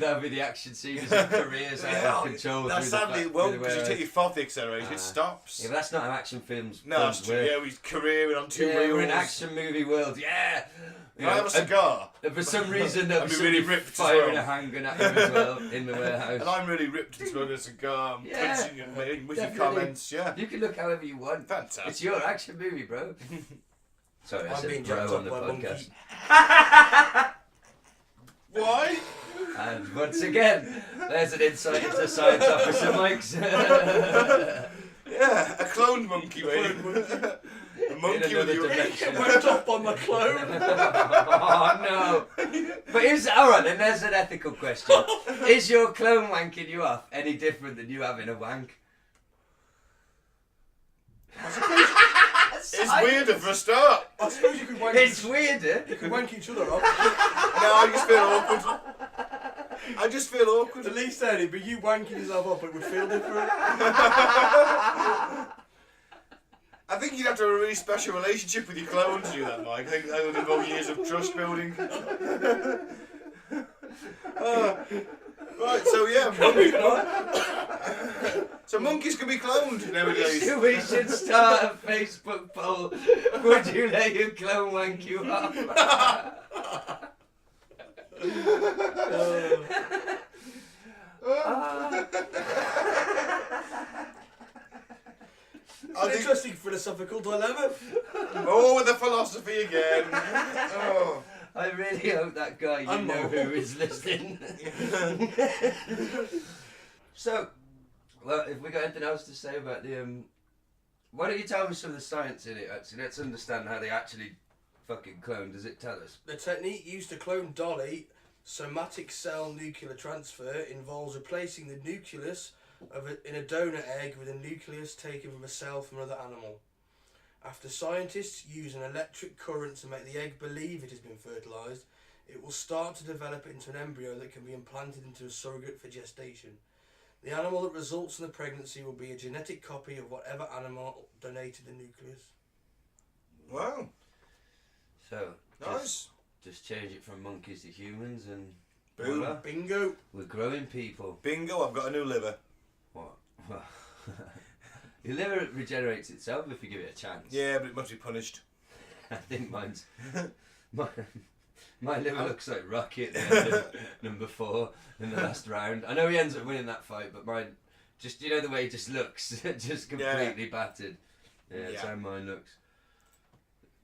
S3: that'll be the action scene as your career's out of control.
S2: No, sadly it won't, because you take your foot off the accelerator, it stops.
S3: Yeah, but that's not how action films
S2: No, it's true. Yeah, he's careering on 2 wheels.
S3: We're in action movie world, yeah!
S2: Can I have a cigar?
S3: And for some reason, there'll be
S2: really ripped
S3: firing a handgun at him as well in the warehouse.
S2: And I'm really ripped to smoking a cigar and punching and making witty comments,
S3: You can look however you want.
S2: Fantastic.
S3: It's your action movie, bro. Sorry, I said bro on the podcast.
S2: Why?
S3: And once again, there's an insight into Science Officer Mike's.
S2: Yeah, a cloned monkey, mate. A monkey with your
S3: dimension.
S4: Went up on my clone.
S3: Oh no! But alright then, there's an ethical question. Is your clone wanking you off any different than you having a wank?
S2: It's weirder for a start.
S4: I suppose you could wank.
S3: It's weirder.
S4: You could wank each other off.
S2: No, I just feel awkward.
S4: At least then, it'd be you wanking yourself up, it would feel different.
S2: I think you'd have to have a really special relationship with your clone to do that, Mike. I think that would involve years of trust building. Right, so yeah, so monkeys can be cloned nowadays.
S3: We should start a Facebook poll. Would you let your clone wank you off?
S4: An interesting philosophical dilemma.
S2: Oh, with the philosophy again. Oh.
S3: I really hope that guy you know who is listening. So, well, if we got anything else to say about the why don't you tell me some of the science in it? Actually, let's understand how they actually fucking clone. Does it tell us?
S4: The technique used to clone Dolly, somatic cell nuclear transfer, involves replacing the nucleus in a donor egg with a nucleus taken from a cell from another animal. After scientists use an electric current to make the egg believe it has been fertilised, it will start to develop into an embryo that can be implanted into a surrogate for gestation. The animal that results in the pregnancy will be a genetic copy of whatever animal donated the nucleus.
S2: Wow.
S3: So,
S2: nice.
S3: Just change it from monkeys to humans and
S2: boom.
S3: Voila.
S4: Bingo.
S3: We're growing people.
S2: Bingo, I've got a new liver.
S3: What? Your liver regenerates itself if you give it a chance.
S2: Yeah, but it must be punished.
S3: I think mine's... My liver looks like Rocky at the end of number 4 in the last round. I know he ends up winning that fight, but mine... Just, you know the way he just looks? Just completely battered. Yeah, that's how mine looks.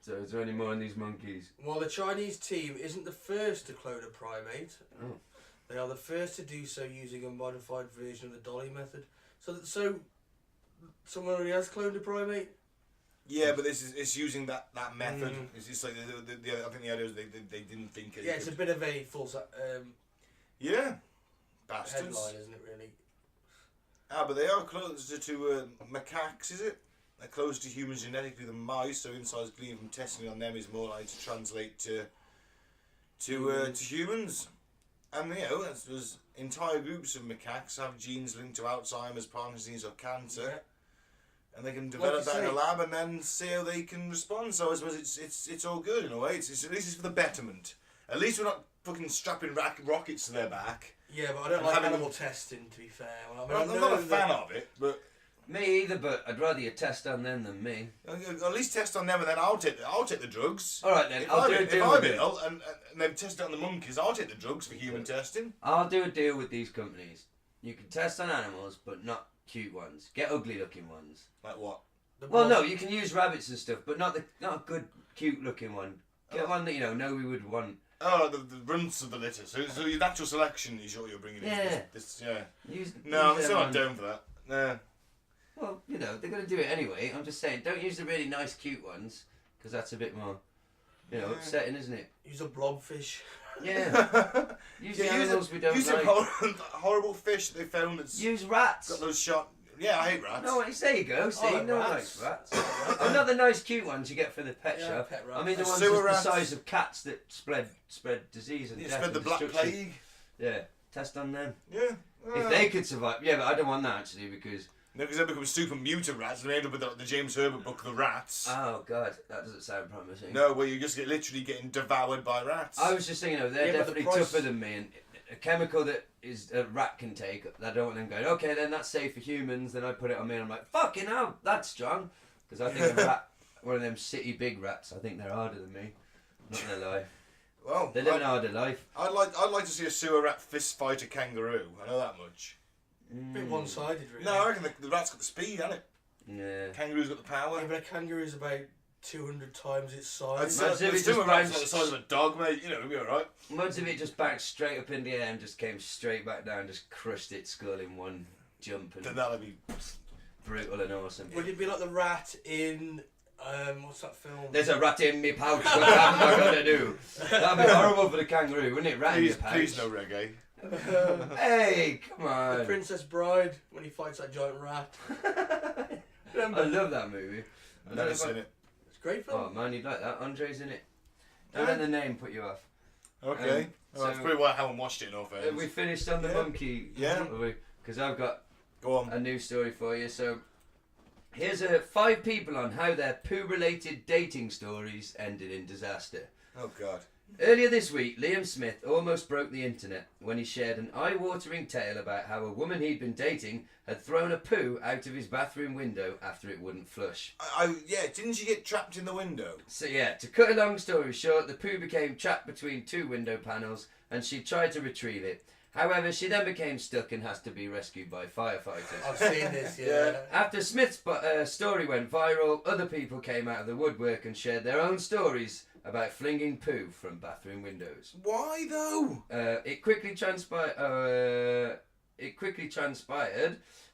S3: So is there any more on these monkeys?
S4: Well, the Chinese team isn't the first to clone a primate.
S3: Oh.
S4: They are the first to do so using a modified version of the Dolly method. So someone already has cloned a primate?
S2: Yeah, but it's using that method. It's just like I think the idea is they didn't think it.
S4: Yeah, it's a bit of a false
S2: yeah, bastards.
S4: headline, isn't it, really?
S2: Ah, but they are closer to macaques, is it? They're closer to humans genetically than mice, so insights gleaned from testing on them is more likely to translate to humans. And there's entire groups of macaques have genes linked to Alzheimer's, Parkinson's, or cancer. Yeah. And they can develop that in a lab and then see how they can respond. So I suppose it's all good in a way. At least it's for the betterment. At least we're not fucking strapping rockets to their back.
S4: Yeah, but I don't like animal testing, to be fair.
S2: I'm not a fan of it, but...
S3: Me either, but I'd rather you test on them than me.
S2: At least test on them, and then I'll take the drugs.
S3: All right then,
S2: If
S3: I'll do a deal with
S2: I'm
S3: it.
S2: ill and they've tested on the monkeys, I'll take the drugs for human testing.
S3: I'll do a deal with these companies. You can test on animals, but not cute ones. Get ugly looking ones.
S2: Like what?
S3: Well, no, you can use rabbits and stuff, but not a good, cute looking one. Get one that nobody would want.
S2: Oh, the runts of the litter. So your natural selection is what you're bringing in.
S3: Yeah.
S2: No, I'm
S3: use
S2: still
S3: them
S2: not down for that. No.
S3: Well, they're going to do it anyway. I'm just saying, don't use the really nice, cute ones, because that's a bit more, upsetting, isn't it?
S4: Use a blobfish.
S3: Yeah. Use the animals we don't
S2: use
S3: like.
S2: horrible fish that they found that's
S3: Use rats.
S2: got those shot. Yeah, I hate rats.
S3: No, there you go. See,
S4: like
S3: no
S4: rats.
S3: nice rats. Oh, not the nice, cute ones you get for the pet shop.
S4: Pet rats.
S3: I mean the
S2: A
S3: ones
S2: sewer
S3: the
S2: rat.
S3: size of cats that spread disease and
S2: You
S3: death
S2: spread the
S3: and
S2: Black
S3: destruction.
S2: Plague.
S3: Yeah, test on them.
S2: Yeah.
S3: If they could survive, yeah, but I don't want that actually because.
S2: No, because they become super mutant rats and they end up with the James Herbert book, The Rats.
S3: Oh god, that doesn't sound promising.
S2: No, where you just literally getting devoured by rats.
S3: I was just thinking, they're
S4: Yeah, but the
S3: definitely
S4: price-
S3: tougher than me, and a chemical that a rat can take, I don't want them going, okay, then that's safe for humans, then I put it on me, and I'm like, fucking hell, that's strong. Because I think a rat, one of them city big rats, I think they're harder than me. Not gonna lie.
S2: Well,
S3: They live a harder life.
S2: I'd like to see a sewer rat fist fight a kangaroo. I know that much.
S4: A bit one-sided, really.
S2: No, I reckon the rat's got the speed, hasn't it?
S3: Yeah.
S2: Kangaroo's got the power.
S4: Yeah, but a kangaroo is about 200 times its
S2: I'd
S4: size.
S2: say
S3: Imagine if
S2: the
S3: it
S2: sewer
S3: just
S2: rat's
S3: bounced-
S2: like the size of a dog, mate. It'll be alright.
S3: Most of it just bounced straight up in the air and just came straight back down, just crushed its skull in one jump,
S2: Then
S3: and
S2: that'll be...
S3: brutal and awesome.
S4: Would it be like the rat in what's that film?
S3: There's a rat in me pouch, what am I gonna do? That'd be horrible for the kangaroo, wouldn't it? Rat in your pouch.
S2: Please no reggae.
S3: Hey, come
S4: The
S3: on.
S4: Princess Bride when he fights that giant rat.
S3: I love that movie.
S2: I've never seen it.
S4: It's a great film.
S3: Oh man, you'd like that. Andre's in it. Don't let the name put you off.
S2: Okay. Well, that's
S3: so-
S2: probably why I haven't watched it in all fairness.
S3: We finished on the
S2: Yeah.
S3: monkey.
S2: Yeah.
S3: Because I've got
S2: Go on.
S3: a new story for you. So here's 5 people on how their poo-related dating stories ended in disaster.
S2: Oh, God.
S3: Earlier this week, Liam Smith almost broke the internet when he shared an eye-watering tale about how a woman he'd been dating had thrown a poo out of his bathroom window after it wouldn't flush.
S2: Yeah, didn't she get trapped in the window?
S3: So yeah, to cut a long story short, the poo became trapped between 2 window panels and she tried to retrieve it. However, she then became stuck and has to be rescued by firefighters.
S4: I've seen this, yeah.
S3: After Smith's story went viral, other people came out of the woodwork and shared their own stories about flinging poo from bathroom windows.
S2: Why, though?
S3: It quickly transpired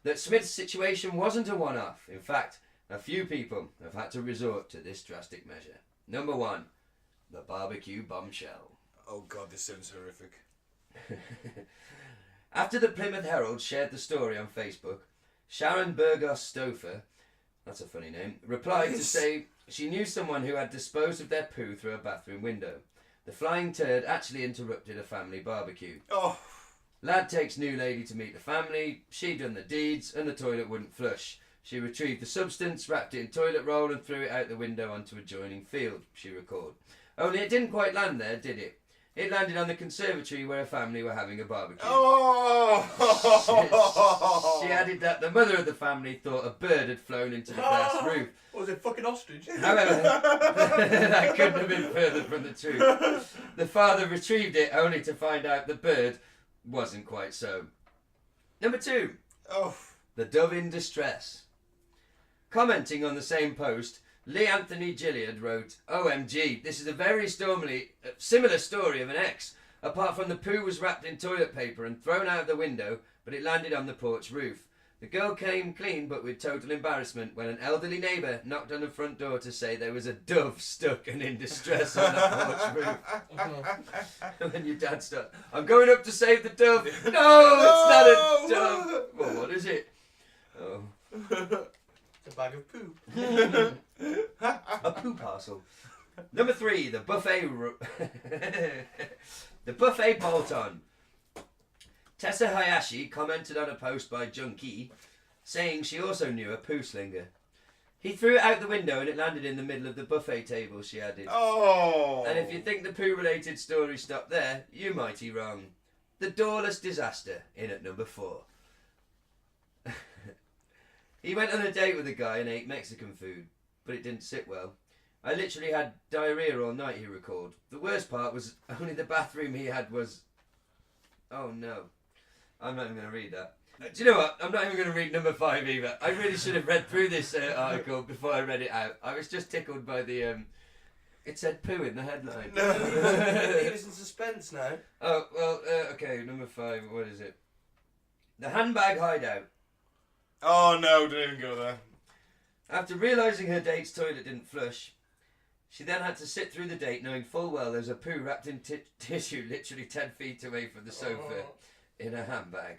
S3: that Smith's situation wasn't a one-off. In fact, a few people have had to resort to this drastic measure. Number 1, the barbecue bombshell.
S2: Oh, God, this sounds horrific.
S3: After the Plymouth Herald shared the story on Facebook, Sharon Burgos Stouffer, that's a funny name, replied to say she knew someone who had disposed of their poo through a bathroom window. The flying turd actually interrupted a family barbecue.
S2: Oh.
S3: Lad takes new lady to meet the family, she done the deeds, and the toilet wouldn't flush. She retrieved the substance, wrapped it in toilet roll and threw it out the window onto adjoining field, she recalled. Only it didn't quite land there, did it? It landed on the conservatory where a family were having a barbecue.
S2: Oh!
S3: She added that the mother of the family thought a bird had flown into the glass roof.
S4: What was it, fucking ostrich?
S3: However, that couldn't have been further from the truth. The father retrieved it only to find out the bird wasn't quite so. Number 2.
S2: Oh.
S3: The dove in distress. Commenting on the same post, Lee Anthony Gilliard wrote, OMG, this is a very similar story of an ex. Apart from the poo was wrapped in toilet paper and thrown out of the window, but it landed on the porch roof. The girl came clean but with total embarrassment when an elderly neighbour knocked on the front door to say there was a dove stuck and in distress on the porch roof. And then your dad started, I'm going up to save the dove. No, it's not a dove. Well, what is it? Oh.
S4: It's a bag of poo.
S3: A poo parcel. Number 3, the buffet. The buffet bolt-on. Tessa Hayashi commented on a post by Junkie, saying she also knew a poo slinger. He threw it out the window and it landed in the middle of the buffet table, she added.
S2: Oh!
S3: And if you think the poo-related story stopped there, you're mighty wrong. The doorless disaster in at number 4. He went on a date with a guy and ate Mexican food, but it didn't sit well. I literally had diarrhea all night, he recalled. The worst part was only the bathroom he had was... Oh no. I'm not even going to read that. Do you know what? I'm not even going to read number 5 either. I really should have read through this article before I read it out. I was just tickled by the... It said poo in the headline.
S4: No, he was in suspense now.
S3: Oh, well, okay, number 5, what is it? The handbag hideout.
S2: Oh no, don't even go there.
S3: After realising her date's toilet didn't flush, she then had to sit through the date knowing full well there's a poo wrapped in tissue literally 10 feet away from the sofa in a handbag.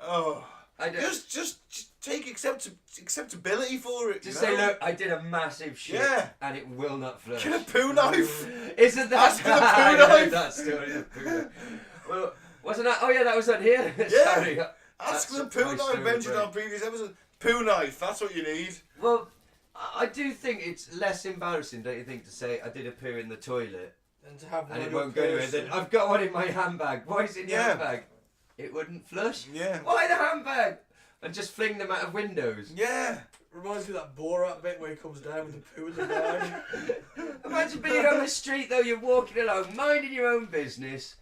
S2: Oh.
S3: I don't...
S2: Just take acceptability for it.
S3: Just say, look, I did a massive shit and it will not flush.
S2: Get a poo knife.
S3: Isn't that...
S2: Ask for the poo knife.
S3: That story, the poo knife. Well, wasn't that... Oh yeah, that was on here.
S2: Yeah.
S3: Sorry.
S2: Ask for the poo knife mentioned on previous episodes. Poo knife, that's what you need.
S3: Well, I do think it's less embarrassing, don't you think, to say I did a poo in the toilet
S4: And to have one
S3: and it
S4: on
S3: won't
S4: your
S3: go anywhere.
S4: person.
S3: Then I've got one in my handbag. Why is it in your handbag? It wouldn't flush.
S2: Yeah.
S3: Why the handbag? And just fling them out of windows.
S2: Yeah.
S4: Reminds me of that Borat bit where he comes down with the poo in the bag.
S3: Imagine being on the street though, you're walking along, minding your own business,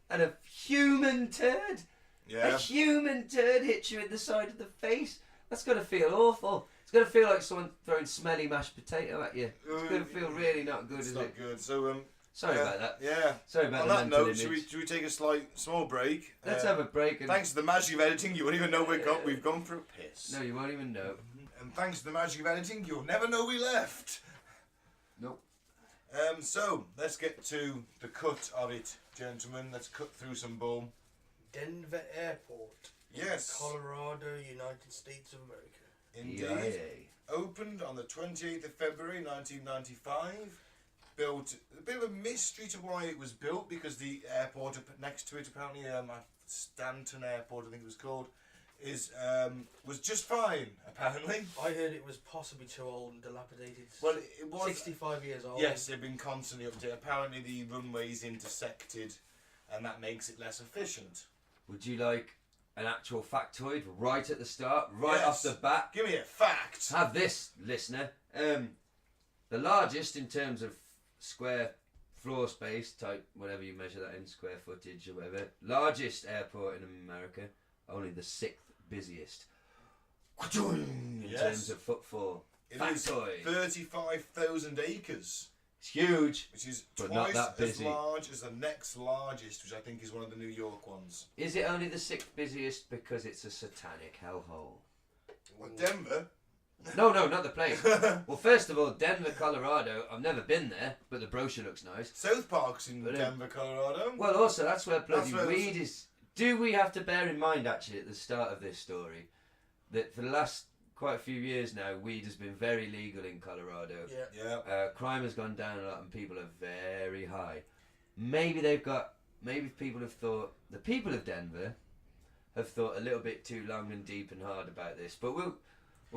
S3: and a human turd.
S2: Yeah.
S3: A human turd hits you in the side of the face. That's got to feel awful. It's going to feel like someone throwing smelly mashed potato at you. It's going to feel really not good,
S2: It's
S3: is
S2: not
S3: it?
S2: good. So
S3: Sorry about that.
S2: Yeah.
S3: Sorry about
S2: On
S3: the
S2: that
S3: mental
S2: note,
S3: image.
S2: should we take a small break?
S3: Let's have a break. And...
S2: Thanks to the magic of editing, you won't even know we've gone for a piss.
S3: No, you won't even know.
S2: And thanks to the magic of editing, you'll never know we left.
S3: Nope.
S2: So let's get to the cut of it, gentlemen. Let's cut through some bull.
S4: Denver Airport.
S2: Yes.
S4: Colorado, United States of America.
S2: Indeed. Opened on the 28th of February 1995. Built, a bit of a mystery to why it was built, because the airport next to it, apparently Stanton Airport I think it was called, was just fine, apparently.
S4: I heard it was possibly too old and dilapidated.
S2: Well, it was
S4: 65 years old.
S2: Yes, they've been constantly updated. Apparently the runway's intersected and that makes it less efficient.
S3: Would you like an actual factoid right at the start, right off the bat?
S2: Give me a fact.
S3: Have this, listener. The largest in terms of square floor space, type whatever you measure that in, square footage or whatever, largest airport in America, only the 6th busiest in terms of footfall.
S2: It is
S3: Factoid.
S2: 35,000 acres.
S3: It's huge,
S2: which is
S3: but
S2: twice
S3: not that
S2: as
S3: busy.
S2: large as the next largest, which I think is one of the New York ones.
S3: Is it only the 6th busiest because it's a satanic hellhole?
S2: What, Denver?
S3: No, not the place. Well, first of all, Denver, Colorado. I've never been there, but the brochure looks nice.
S2: South Park's in Denver, Colorado.
S3: Well, also, that's where bloody
S2: That's where
S3: weed is. Do we have to bear in mind, actually, at the start of this story, that for the last quite a few years now, weed has been very legal in Colorado.
S2: Yeah.
S3: Crime has gone down a lot and people are very high. Maybe people have thought, the people of Denver have thought a little bit too long and deep and hard about this, but we'll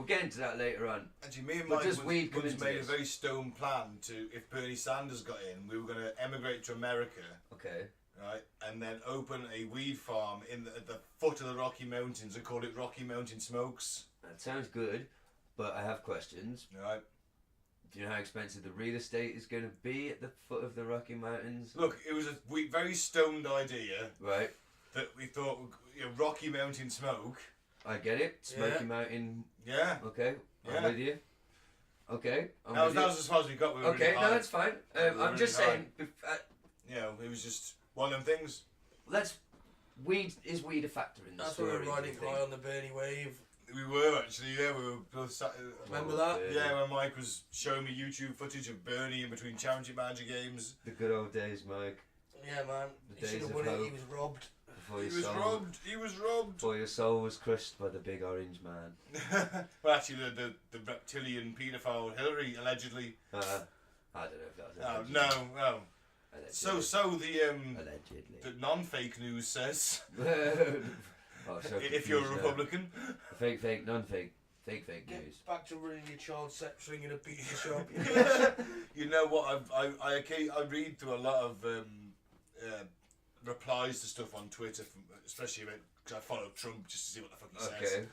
S3: get into that later on.
S2: Actually, me and
S3: But
S2: Mike
S3: does weed come
S2: once
S3: into
S2: made
S3: this?
S2: a very stone plan to, if Bernie Sanders got in, we were going to emigrate to America.
S3: Okay.
S2: Right, and then open a weed farm at the foot of the Rocky Mountains and call it Rocky Mountain Smokes.
S3: That sounds good, but I have questions.
S2: Right.
S3: Do you know how expensive the real estate is going to be at the foot of the Rocky Mountains?
S2: Look, it was a very stoned idea.
S3: Right.
S2: That we thought, Rocky Mountain Smoke.
S3: I get it. Smoky Mountain.
S2: Yeah.
S3: Okay. I'm with you. Okay.
S2: That was as far as we got. We were
S3: okay,
S2: really high.
S3: no, that's fine. I'm just saying.
S2: It was just one of them things.
S3: Is weed a factor in the story?
S4: That's why we're riding high on the Bernie wave.
S2: We were actually, yeah. We were both sat.
S4: Remember that?
S2: Yeah, when Mike was showing me YouTube footage of Bernie in between championship manager games.
S3: The good old days, Mike.
S4: Yeah, man. He should have won it. He was robbed.
S2: He was robbed.
S3: Before your soul was crushed by the big orange man.
S2: Well, actually, the reptilian paedophile Hillary allegedly.
S3: I don't know if that was. Allegedly.
S2: No.
S3: Allegedly.
S2: So the
S3: allegedly.
S2: The non-fake news says.
S3: So
S2: if you're a Republican.
S3: Fake, non-fake, fake news.
S4: Back to running your child sex ring in a pizza shop.
S2: You know what? I read through a lot of replies to stuff on Twitter, especially because I follow Trump just to see what the fuck he says.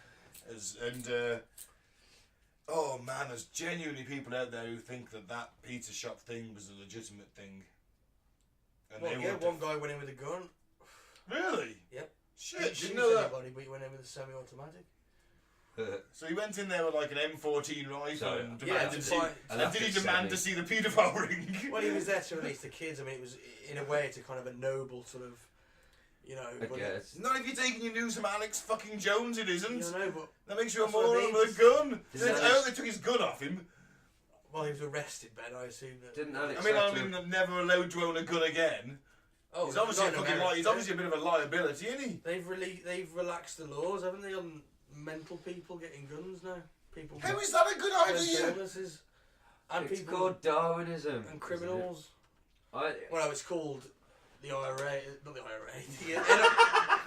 S2: Oh man, there's genuinely people out there who think that pizza shop thing was a legitimate thing. And
S4: Well, yeah, one guy went in with a gun.
S2: Really?
S4: Yep.
S2: Shit,
S4: Didn't
S2: didn't
S4: shoot
S2: know that.
S4: anybody, but he went in with a semi-automatic.
S2: So he went in there with like an M14 rifle
S3: Sorry.
S2: and
S4: Yeah,
S2: demanded did he demand to see the paedophile ring?
S4: Well, he was there to release the kids. I mean, it was, in a way, it's a kind of a noble sort of, you know...
S3: I
S4: but
S3: guess.
S2: Not if you're taking your news from Alex fucking Jones, it isn't.
S4: You know, but...
S2: That makes you a
S4: That's what I
S2: moron
S4: mean.
S2: with a gun.
S3: Didn't
S2: I
S3: Alex-
S2: hope they took his gun off him.
S4: Well, he was arrested, Ben, I assume that...
S3: Didn't Alex
S2: I
S3: have
S2: mean,
S3: to-
S2: never allowed to own a gun again.
S4: Oh,
S2: He's obviously
S4: not
S2: a
S4: in
S2: fucking
S4: America.
S2: he's obviously a bit of a liability, isn't he?
S4: They've relaxed the laws, haven't they, on mental people getting guns now? People
S2: How
S4: with
S2: is that a good
S4: mental
S2: idea?
S4: illnesses. And
S3: It's
S4: people
S3: called Darwinism.
S4: and
S3: isn't
S4: criminals.
S3: it? I,
S4: Well, no, it's called the IRA, not the IRA,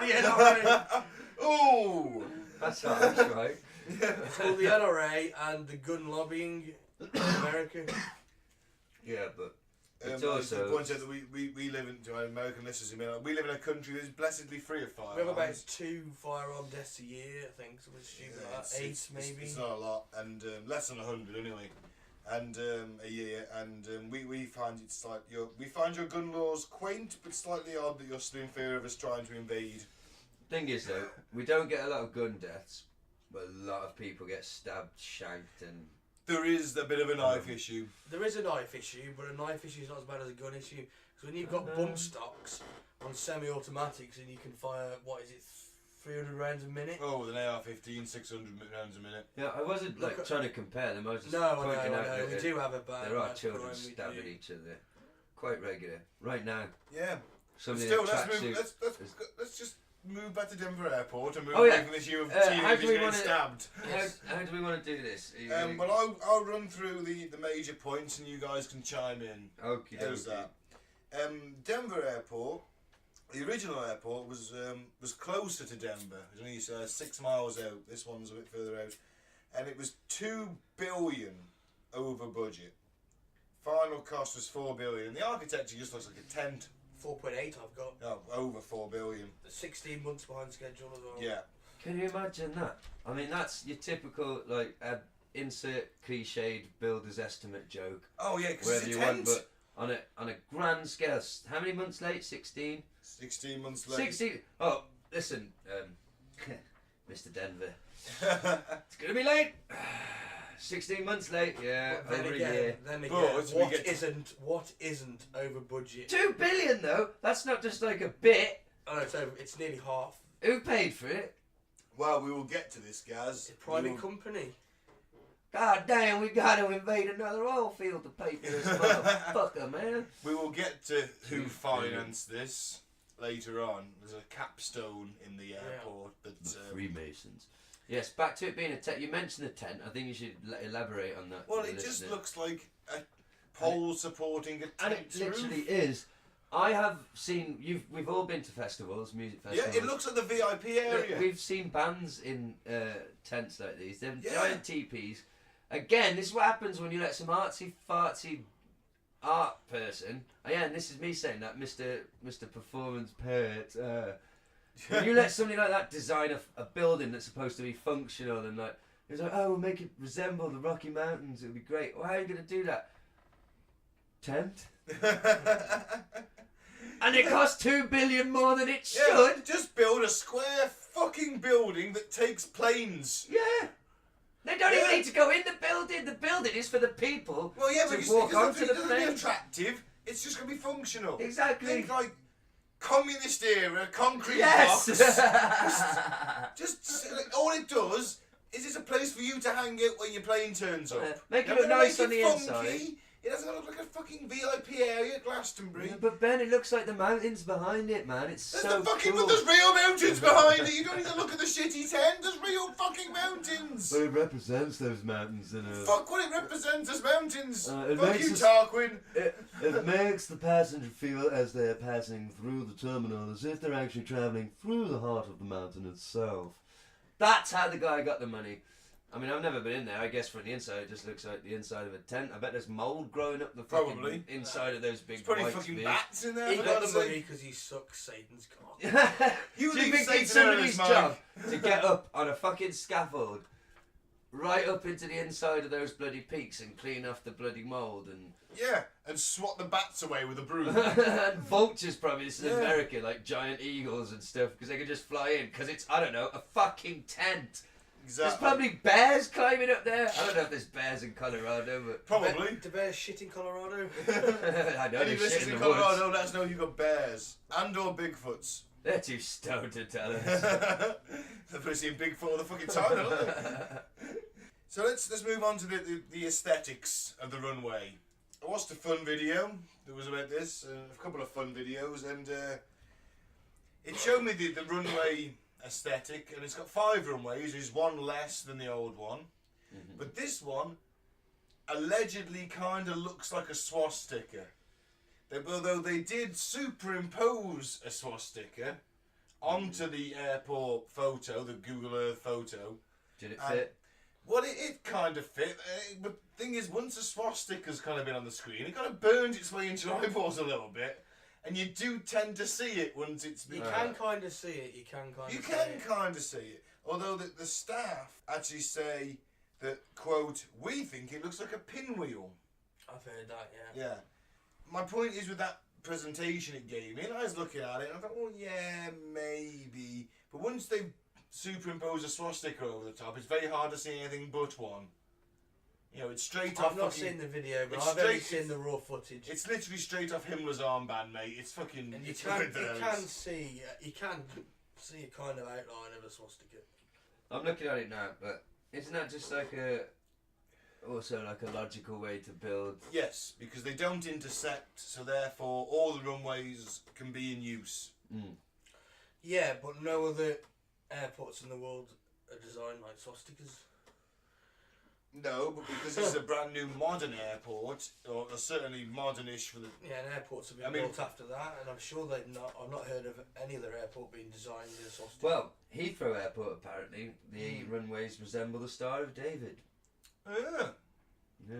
S4: the NRA.
S2: Oh,
S3: that's right.
S4: It's called the NRA and the gun lobbying in America.
S3: Yeah, but it's
S2: I
S3: also...
S2: point out that we live in, to our American listeners, we live in a country that's blessedly free of firearms.
S4: We have about 2 firearm deaths a year, I think, something stupid like that. 8 maybe.
S2: It's not a lot, and less than 100 anyway, and a year. And we find it's like we find your gun laws quaint, but slightly odd that you're still in fear of us trying to invade.
S3: Thing is though, we don't get a lot of gun deaths, but a lot of people get stabbed, shanked, and
S2: There is a bit of a knife issue.
S4: There is a knife issue, but a knife issue is not as bad as a gun issue. Because when you've got bump stocks on semi-automatics and you can fire, 300 rounds a minute?
S2: Oh, with an AR-15, 600 rounds a minute.
S3: yeah, I wasn't like trying to compare them. I was just
S4: No, I
S3: pointing out
S4: know.
S3: that
S4: We do have a bad.
S3: there are
S4: knife
S3: children
S4: crime, we
S3: stabbing
S4: do.
S3: each other quite regular. Right now,
S2: Yeah.
S3: somebody
S2: Still,
S3: in a tracksuit.
S2: let's just move back to Denver Airport and move
S3: Oh, yeah.
S2: away from this issue of
S3: How do
S2: teenagers
S3: we
S2: getting
S3: wanna-
S2: stabbed.
S3: How do we want to do this?
S2: Well, I'll run through the major points and you guys can chime in.
S3: Okay.
S2: How's that? Denver Airport, the original airport was closer to Denver. It was only 6 miles out. This one's a bit further out, and it was $2 billion over budget. Final cost was $4 billion. The architecture just looks like a tent.
S4: 4.8 I've got.
S2: No, over $4 billion.
S4: 16 months behind schedule as well.
S2: Yeah.
S3: Can you imagine that? I mean, that's your typical like insert cliched builder's estimate joke.
S2: Oh yeah, because
S3: Wherever
S2: it's a
S3: you
S2: tent.
S3: want, but on a grand scale, how many months late? 16.
S2: 16 months late.
S3: 16. Oh, listen, Mr. Denver, it's gonna be late. 16 months late, yeah,
S4: But then
S3: over
S4: again,
S3: a year.
S4: what isn't over budget?
S3: 2 billion though. That's not just like a bit.
S4: Oh no, it's nearly half.
S3: Who paid for it?
S2: Well, we will get to this, Gaz.
S4: It's a private
S2: We will-
S4: company.
S3: God damn, we got to invade another oil field to pay for this motherfucker, man.
S2: We will get to who
S3: 2
S2: financed this later on. There's a capstone in the airport, but
S3: Freemasons. Yes, back to it being a tent. You mentioned the tent. I think you should elaborate on that.
S2: well,
S3: for the
S2: it just
S3: listener.
S2: looks like a pole supporting a
S3: And
S2: tent
S3: it literally
S2: roof.
S3: is. I have seen. We've all been to festivals, music
S2: Yeah,
S3: festivals.
S2: it looks like the VIP area.
S3: We've seen bands in tents like these. They're
S2: Yeah.
S3: giant teepees. Again, this is what happens when you let some artsy fartsy art person. Yeah, and this is me saying that, Mr. Performance Parrot. When you let somebody like that design a building that's supposed to be functional and like, it's like, oh, we'll make it resemble the Rocky Mountains. It'll be great. Well, how are you going to do that? Tent. And it costs 2 billion more than it should.
S2: Yeah, just build a square fucking building that takes planes.
S3: Yeah. They don't even need to go in the building. The building is for the people
S2: Well, yeah, but
S3: to
S2: it's
S3: walk
S2: because
S3: onto
S2: it
S3: the
S2: doesn't be
S3: plane.
S2: attractive. It's just going to be functional.
S3: Exactly.
S2: Think like communist era concrete
S3: Yes.
S2: blocks. just like, all it does is it's a place for you to hang out when your plane turns up.
S3: Make
S2: Now,
S3: it look
S2: they're
S3: nice on
S2: making
S3: the
S2: funky.
S3: inside.
S2: It doesn't look like a fucking VIP area at Glastonbury.
S3: Yeah, but Ben, it looks like the mountains behind it, man. It's
S2: There's
S3: so
S2: the fucking,
S3: cool.
S2: but there's real mountains behind it. You don't need to look at the shitty tent. There's real fucking mountains.
S3: But it represents those mountains in a...
S2: Fuck what it represents as mountains.
S3: It
S2: Fuck
S3: makes
S2: you,
S3: us-
S2: Tarquin.
S3: It makes the passenger feel as they're passing through the terminal as if they're actually travelling through the heart of the mountain itself. That's how the guy got the money. I mean, I've never been in there. I guess from the inside, it just looks like the inside of a tent. I bet there's mould growing up the fucking
S2: Probably.
S3: inside of those big
S2: There's probably
S3: white
S2: fucking
S3: spheres.
S2: bats in there.
S4: He
S2: for
S4: got
S2: God's
S4: the money
S2: sake.
S4: because he sucks Satan's cock.
S3: Do
S2: You
S3: you
S2: leave
S3: think
S2: Satan
S3: it's somebody's
S2: Mike.
S3: job to get up on a fucking scaffold, right up into the inside of those bloody peaks and clean off the bloody mould and
S2: Yeah, and swat the bats away with a broom.
S3: and vultures probably, this is
S2: Yeah.
S3: America, like giant eagles and stuff, because they can just fly in, because it's, I don't know, a fucking tent.
S2: Exactly.
S3: There's probably bears climbing up there. I don't know if there's bears in Colorado, but
S2: Probably.
S4: The bears shit in Colorado.
S3: I know
S2: Any
S3: there's shit
S2: listeners
S3: in
S2: in
S3: the
S2: Colorado,
S3: woods.
S2: let us know you've got bears. And or Bigfoots.
S3: They're too stoned to tell us.
S2: They've probably seen Bigfoot all the fucking time, haven't they? So let's move on to the aesthetics of the runway. I watched a fun video that was about this, a couple of fun videos, and it showed me the runway aesthetic, and it's got 5 runways. There's one less than the old one, but this one allegedly kind of looks like a swastika. Although they did superimpose a swastika onto the airport photo, the Google Earth photo.
S3: Did it fit?
S2: Well, it kind of fit, but the thing is, once a swastika's kind of been on the screen, it kind of burns its way into your eyeballs a little bit, and you do tend to see it once it's been...
S4: You can kind of see it. You can kind of.
S2: You
S4: see
S2: can
S4: it.
S2: kind of see it, although the staff actually say that, quote, we think it looks like a pinwheel.
S4: I've heard that. Yeah.
S2: Yeah. My point is with that presentation it gave me, and I was looking at it, and I thought, well, yeah, maybe. But once they superimpose a swastika over the top, it's very hard to see anything but one. You know, it's straight off.
S4: I've not
S2: fucking-
S4: seen the video, but
S2: it's
S4: I've only
S2: straight-
S4: seen the raw footage.
S2: It's literally straight off Himmler's armband, mate. It's fucking.
S4: And you
S2: it's
S4: can
S2: right there.
S4: you can see a kind of outline of a swastika.
S3: I'm looking at it now, but isn't that just like also like a logical way to build?
S2: Yes, because they don't intersect, so therefore all the runways can be in use.
S4: Yeah, but no other airports in the world are designed like swastikas.
S2: No, but because it's a brand new modern airport, or certainly modernish for the.
S4: Yeah, and airports have been
S2: I mean-
S4: built after that, and I'm sure they've not. I've not heard of any other airport being designed as a swastika.
S3: Well, Heathrow Airport apparently, the runways resemble the Star of David.
S2: Yeah.
S3: Yeah,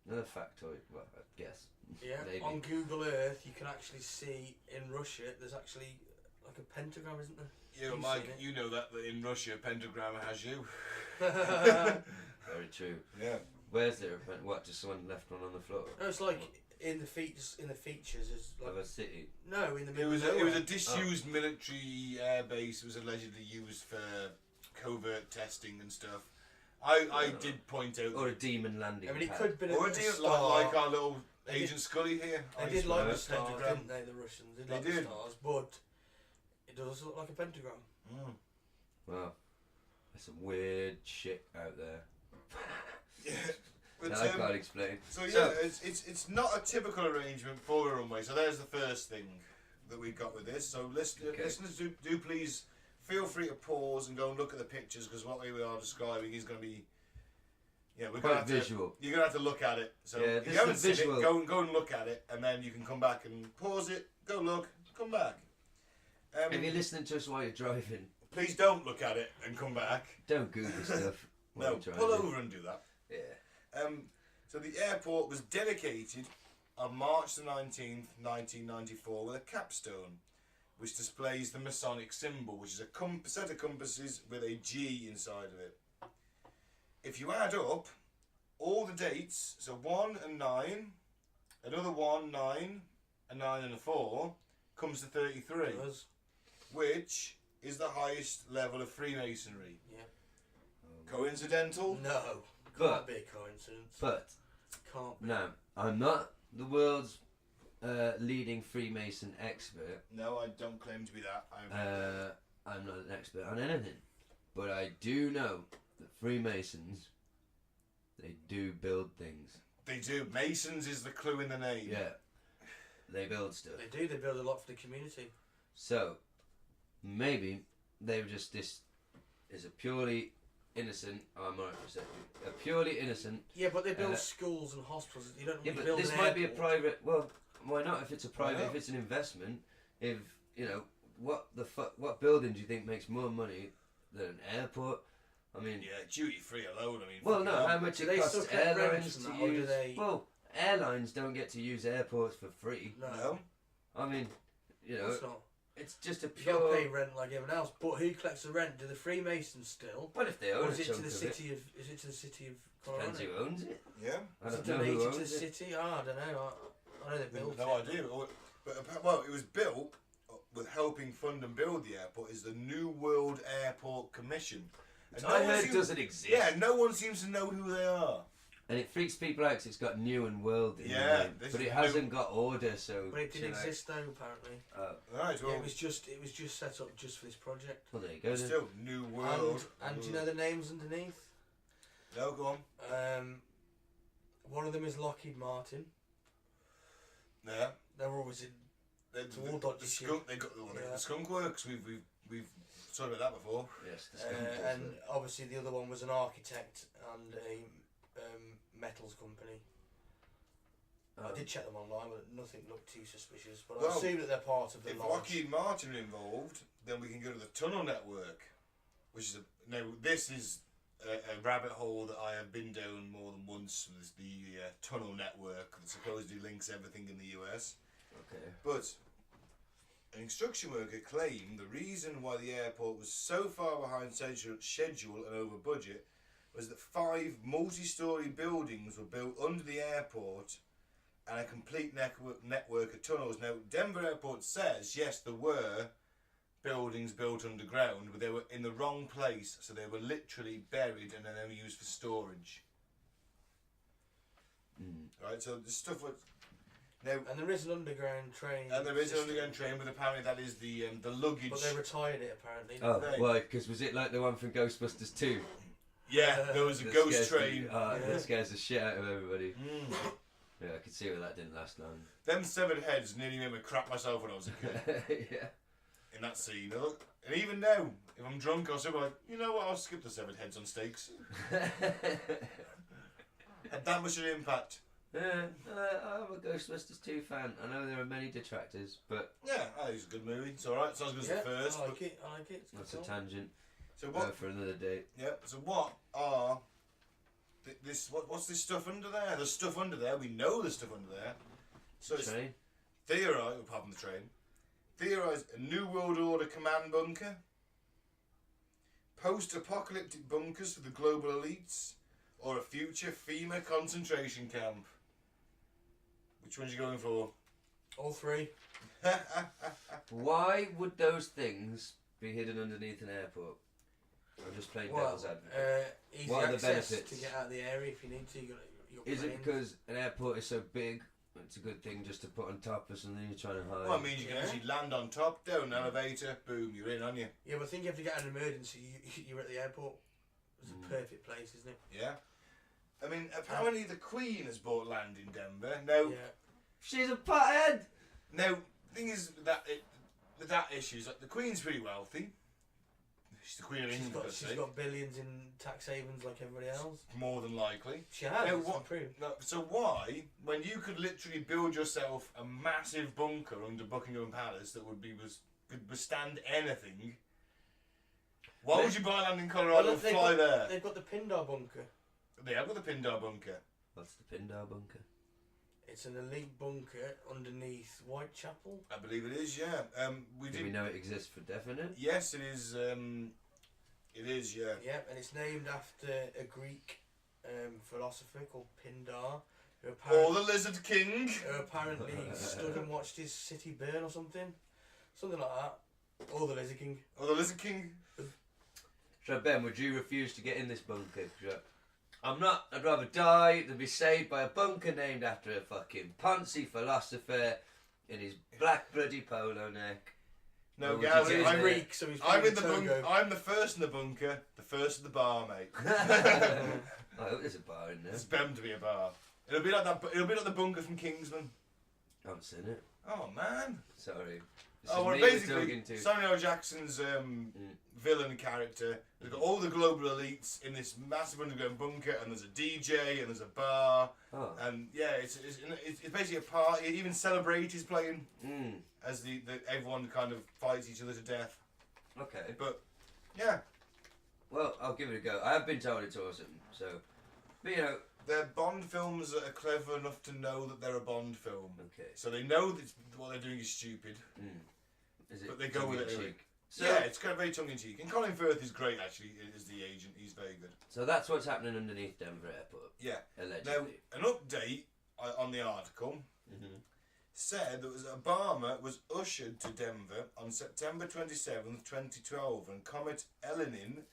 S3: another factoid. Well, I guess.
S4: yeah,
S3: maybe.
S4: on Google Earth you can actually see in Russia there's actually like a pentagram, isn't there?
S2: Yeah,
S4: You've
S2: Mike,
S4: seen it.
S2: you know that in Russia, pentagram has you.
S3: Very true.
S2: Yeah.
S3: Where's there? What? Just someone left one on the floor
S4: No, it's like in the features. Is
S3: of
S4: like
S3: a city.
S4: no in the
S2: It
S4: middle.
S2: was
S4: of
S2: it was a
S4: nowhere.
S2: disused military air base. It was allegedly used for covert testing and stuff. I did point out.
S3: Or a demon landing
S4: I mean, it
S3: pad.
S4: could have been
S2: Or
S4: a
S2: a deal
S4: star.
S2: like our little
S4: They
S2: Agent
S4: did-
S2: Scully here.
S4: They
S2: I
S4: did like the
S2: used to
S4: stars,
S2: pentagram.
S4: didn't they? The Russians did
S2: They
S4: like
S2: did.
S4: the stars, but it does look like a pentagram.
S2: Mm.
S3: Wow. There's some weird shit out there.
S2: Yeah. But,
S3: That I can't explain.
S2: so yeah, it's not a typical arrangement for a runway. So there's the first thing that we got with this. So
S3: Okay.
S2: listeners, do please feel free to pause and go and look at the pictures, because what we are describing is going to be. Yeah, we're
S3: Quite
S2: going to
S3: visual.
S2: You're going to have to look at it. So
S3: Yeah,
S2: if
S3: this
S2: you haven't
S3: is
S2: seen
S3: visual.
S2: it, go and look at it, and then you can come back and pause it. Go look, come back.
S3: If you're listening to us while you're driving,
S2: Please don't look at it and come back.
S3: don't Google stuff. while
S2: No,
S3: you're driving.
S2: pull over and do that.
S3: Yeah.
S2: So the airport was dedicated on March the 19th, 1994, with a capstone, which displays the Masonic symbol, which is a set of compasses with a G inside of it. If you add up all the dates, so 1 and 9, another 1, 9, a 9 and a 4, comes to 33,
S4: It does.
S2: which is the highest level of Freemasonry.
S4: Yeah.
S2: Coincidental?
S4: No,
S3: But-
S4: can't be a coincidence.
S3: But
S4: Can't be.
S3: no, I'm not the world's leading Freemason expert.
S2: No, I don't claim to be that.
S3: I'm not an expert on anything, but I do know that Freemasons, they do build things.
S2: They do. Masons is the clue in the name.
S3: Yeah, they build stuff.
S4: They do. They build a lot for the community.
S3: So maybe they were just this is a purely innocent. Oh, I'm not a purely innocent.
S4: Yeah, but they build
S3: Uh,
S4: schools and hospitals. You don't
S3: Yeah,
S4: really
S3: but
S4: build
S3: this
S4: an
S3: might be a
S4: airport.
S3: private. Well, why not? If it's a private,
S2: not?
S3: if it's an investment, if you know what the fuck, what building do you think makes more money than an airport, I mean,
S2: Yeah, duty free alone. I mean,
S3: well, no,
S2: fucking
S3: how much
S4: Do
S3: it
S4: they
S3: costs
S4: still get rent
S3: airlines
S4: from
S3: to
S4: that, or do
S3: use.
S4: they-
S3: Well, airlines don't get to use airports for free.
S2: No.
S3: I mean, you know,
S4: It's not.
S3: it's just a
S4: You gotta
S3: pure.
S4: pay rent like everyone else. But who collects the rent? Do the Freemasons still?
S3: Well, if they
S4: Or
S3: own
S4: is
S3: a
S4: it to
S3: chunk
S4: the
S3: of
S4: city of? Is it to the city of
S3: Depends
S4: Colorado?
S3: who owns it.
S2: Yeah.
S3: I
S4: Is it
S3: don't know who
S4: donated to the
S3: owns it.
S4: city? I don't know. I know they built
S2: No
S4: it.
S2: idea. But well, it was built with helping fund and build the airport. Is the New World Airport Commission. And
S3: I
S2: one
S3: heard
S2: seems-
S3: doesn't exist.
S2: Yeah, no one seems to know who they are.
S3: And it freaks people out 'cause it's got new and world in
S2: Yeah,
S3: the name.
S2: this
S3: But
S2: is
S3: it
S2: new.
S3: hasn't got order, so.
S4: But it didn't
S3: chill out.
S4: exist though, apparently.
S2: Right. Well,
S4: Yeah, it was just set up just for this project.
S3: Well, there you go. then.
S2: still New World.
S4: And do you know the names underneath?
S2: No, go on.
S4: One of them is Lockheed Martin.
S2: Yeah.
S4: They're always in. It's all dodgy shit.
S2: skunk. They got the skunk works. We've talked about that before.
S3: Yes, the skunk does
S4: And
S3: that.
S4: obviously the other one was an architect and a metals company. I did check them online, but nothing looked too suspicious. But I
S2: Well,
S4: assume that they're part of the
S2: If
S4: lodge.
S2: Lockheed Martin are involved, then we can go to the tunnel network, which is this is a rabbit hole that I have been down more than once. There's the tunnel network that supposedly links everything in the US.
S3: Okay.
S2: But an construction worker claimed the reason why the airport was so far behind schedule and over budget was that 5 multi-storey buildings were built under the airport and a complete network of tunnels. Now, Denver Airport says, yes, there were buildings built underground, but they were in the wrong place, so they were literally buried and then they were used for storage. Right, so the stuff was... Now,
S4: And there is an underground train.
S2: and there is an
S4: system,
S2: underground train, but apparently that is the luggage.
S4: But they retired it apparently.
S3: Oh,
S2: Right.
S3: why? Because was it like the one from Ghostbusters 2?
S2: Yeah, there was a
S3: That
S2: ghost
S3: scares
S2: train.
S3: the-
S4: Yeah.
S3: That scares the shit out of everybody. Yeah, I could see why that didn't last long.
S2: Them severed heads nearly made me crap myself when I was a kid.
S3: Yeah.
S2: In that scene. And even now, if I'm drunk, I'll still be like, you know what, I'll skip the severed heads on steaks. Had that much of an impact.
S3: Yeah, I'm a Ghostbusters 2 fan. I know there are many detractors, but
S2: Yeah, I think it's a good movie. It's alright. It's not as good as the first.
S4: I like
S2: But,
S4: it. I like it. It's a good
S3: that's a
S4: film.
S3: tangent
S2: so what?
S3: for another day.
S2: Yeah. So what are what's this stuff under there? There's stuff under there. We know there's stuff under there. So it's
S3: Train?
S2: theorised, apart from the train, theorised a New World Order command bunker, post-apocalyptic bunkers for the global elites, or a future FEMA concentration camp. Which one's you going for?
S4: All three.
S3: Why would those things be hidden underneath an airport? I'm just playing devil's advocate.
S4: Easy
S3: What are the
S4: access
S3: benefits?
S4: to get out of the area if you need to. You got
S3: Is it
S4: planes.
S3: because an airport is so big, it's a good thing just to put on top of something you're trying to hide?
S2: Well, I mean, you can
S4: Yeah.
S2: actually land on top, down an elevator, boom, you're in, aren't you?
S4: Yeah, but I think you have to get an emergency. You're at the airport. It's a perfect place, isn't it?
S2: Yeah. I mean, apparently the Queen has bought land in Denver. Now,
S4: Yeah.
S3: She's a pothead!
S2: now, thing is with that issue is like the Queen's pretty wealthy. She's the Queen of England, per
S4: She's
S2: se.
S4: got billions in tax havens like everybody else.
S2: More than likely.
S4: She has.
S2: Now,
S4: It's
S2: what-
S4: improved.
S2: No, so why, when you could literally build yourself a massive bunker under Buckingham Palace that could withstand anything, why would you buy land in Colorado and fly there?
S4: They've got the Pindar bunker.
S2: They have got the Pindar bunker.
S3: What's the Pindar bunker?
S4: It's an elite bunker underneath Whitechapel.
S2: I believe it is, yeah.
S3: Do we know it exists for definite?
S2: Yes, it is. It is, yeah.
S4: Yeah, and it's named after a Greek philosopher called Pindar, who
S2: Or the Lizard King.
S4: apparently stood and watched his city burn or something. Something like that. Or the Lizard King.
S2: Or the Lizard King.
S3: So Ben, would you refuse to get in this bunker? 'Cause I'm not. I'd rather die than be saved by a bunker named after a fucking poncy philosopher in his black bloody polo neck.
S2: No,
S3: Or
S2: Gaz,
S3: would you
S4: He's
S3: get
S2: I'm,
S3: in there?
S4: Greek, so he's
S2: I'm in the
S4: Togo.
S2: bunker. I'm the first in the bunker, the first at the bar, mate.
S3: I hope there's a bar in there.
S2: It's bound to be a bar. It'll be like that. It'll be like the bunker from Kingsman.
S3: I haven't seen it.
S2: Oh man.
S3: Sorry. This
S2: Oh,
S3: is
S2: well,
S3: me we're
S2: basically,
S3: talking to.
S2: Samuel L. Jackson's villain character. They've got all the global elites in this massive underground bunker, and there's a DJ, and there's a bar,
S3: Oh.
S2: and yeah, it's basically a party. Even Celebrate playing
S3: Mm.
S2: as the everyone kind of fights each other to death.
S3: Okay.
S2: But yeah,
S3: Well, I'll give it a go. I have been told it's awesome, so... But, you know...
S2: They're Bond films that are clever enough to know that they're a Bond film.
S3: Okay.
S2: So they know that what they're doing is stupid.
S3: Is it
S2: but they go with it anyway.
S3: So,
S2: yeah, it's kind of very tongue-in-cheek. And Colin Firth is great, actually, as the agent. He's very good.
S3: So that's what's happening underneath Denver Airport.
S2: Yeah.
S3: Allegedly.
S2: Now, an update on the article said that Obama was ushered to Denver on September 27th, 2012, and Comet Elenin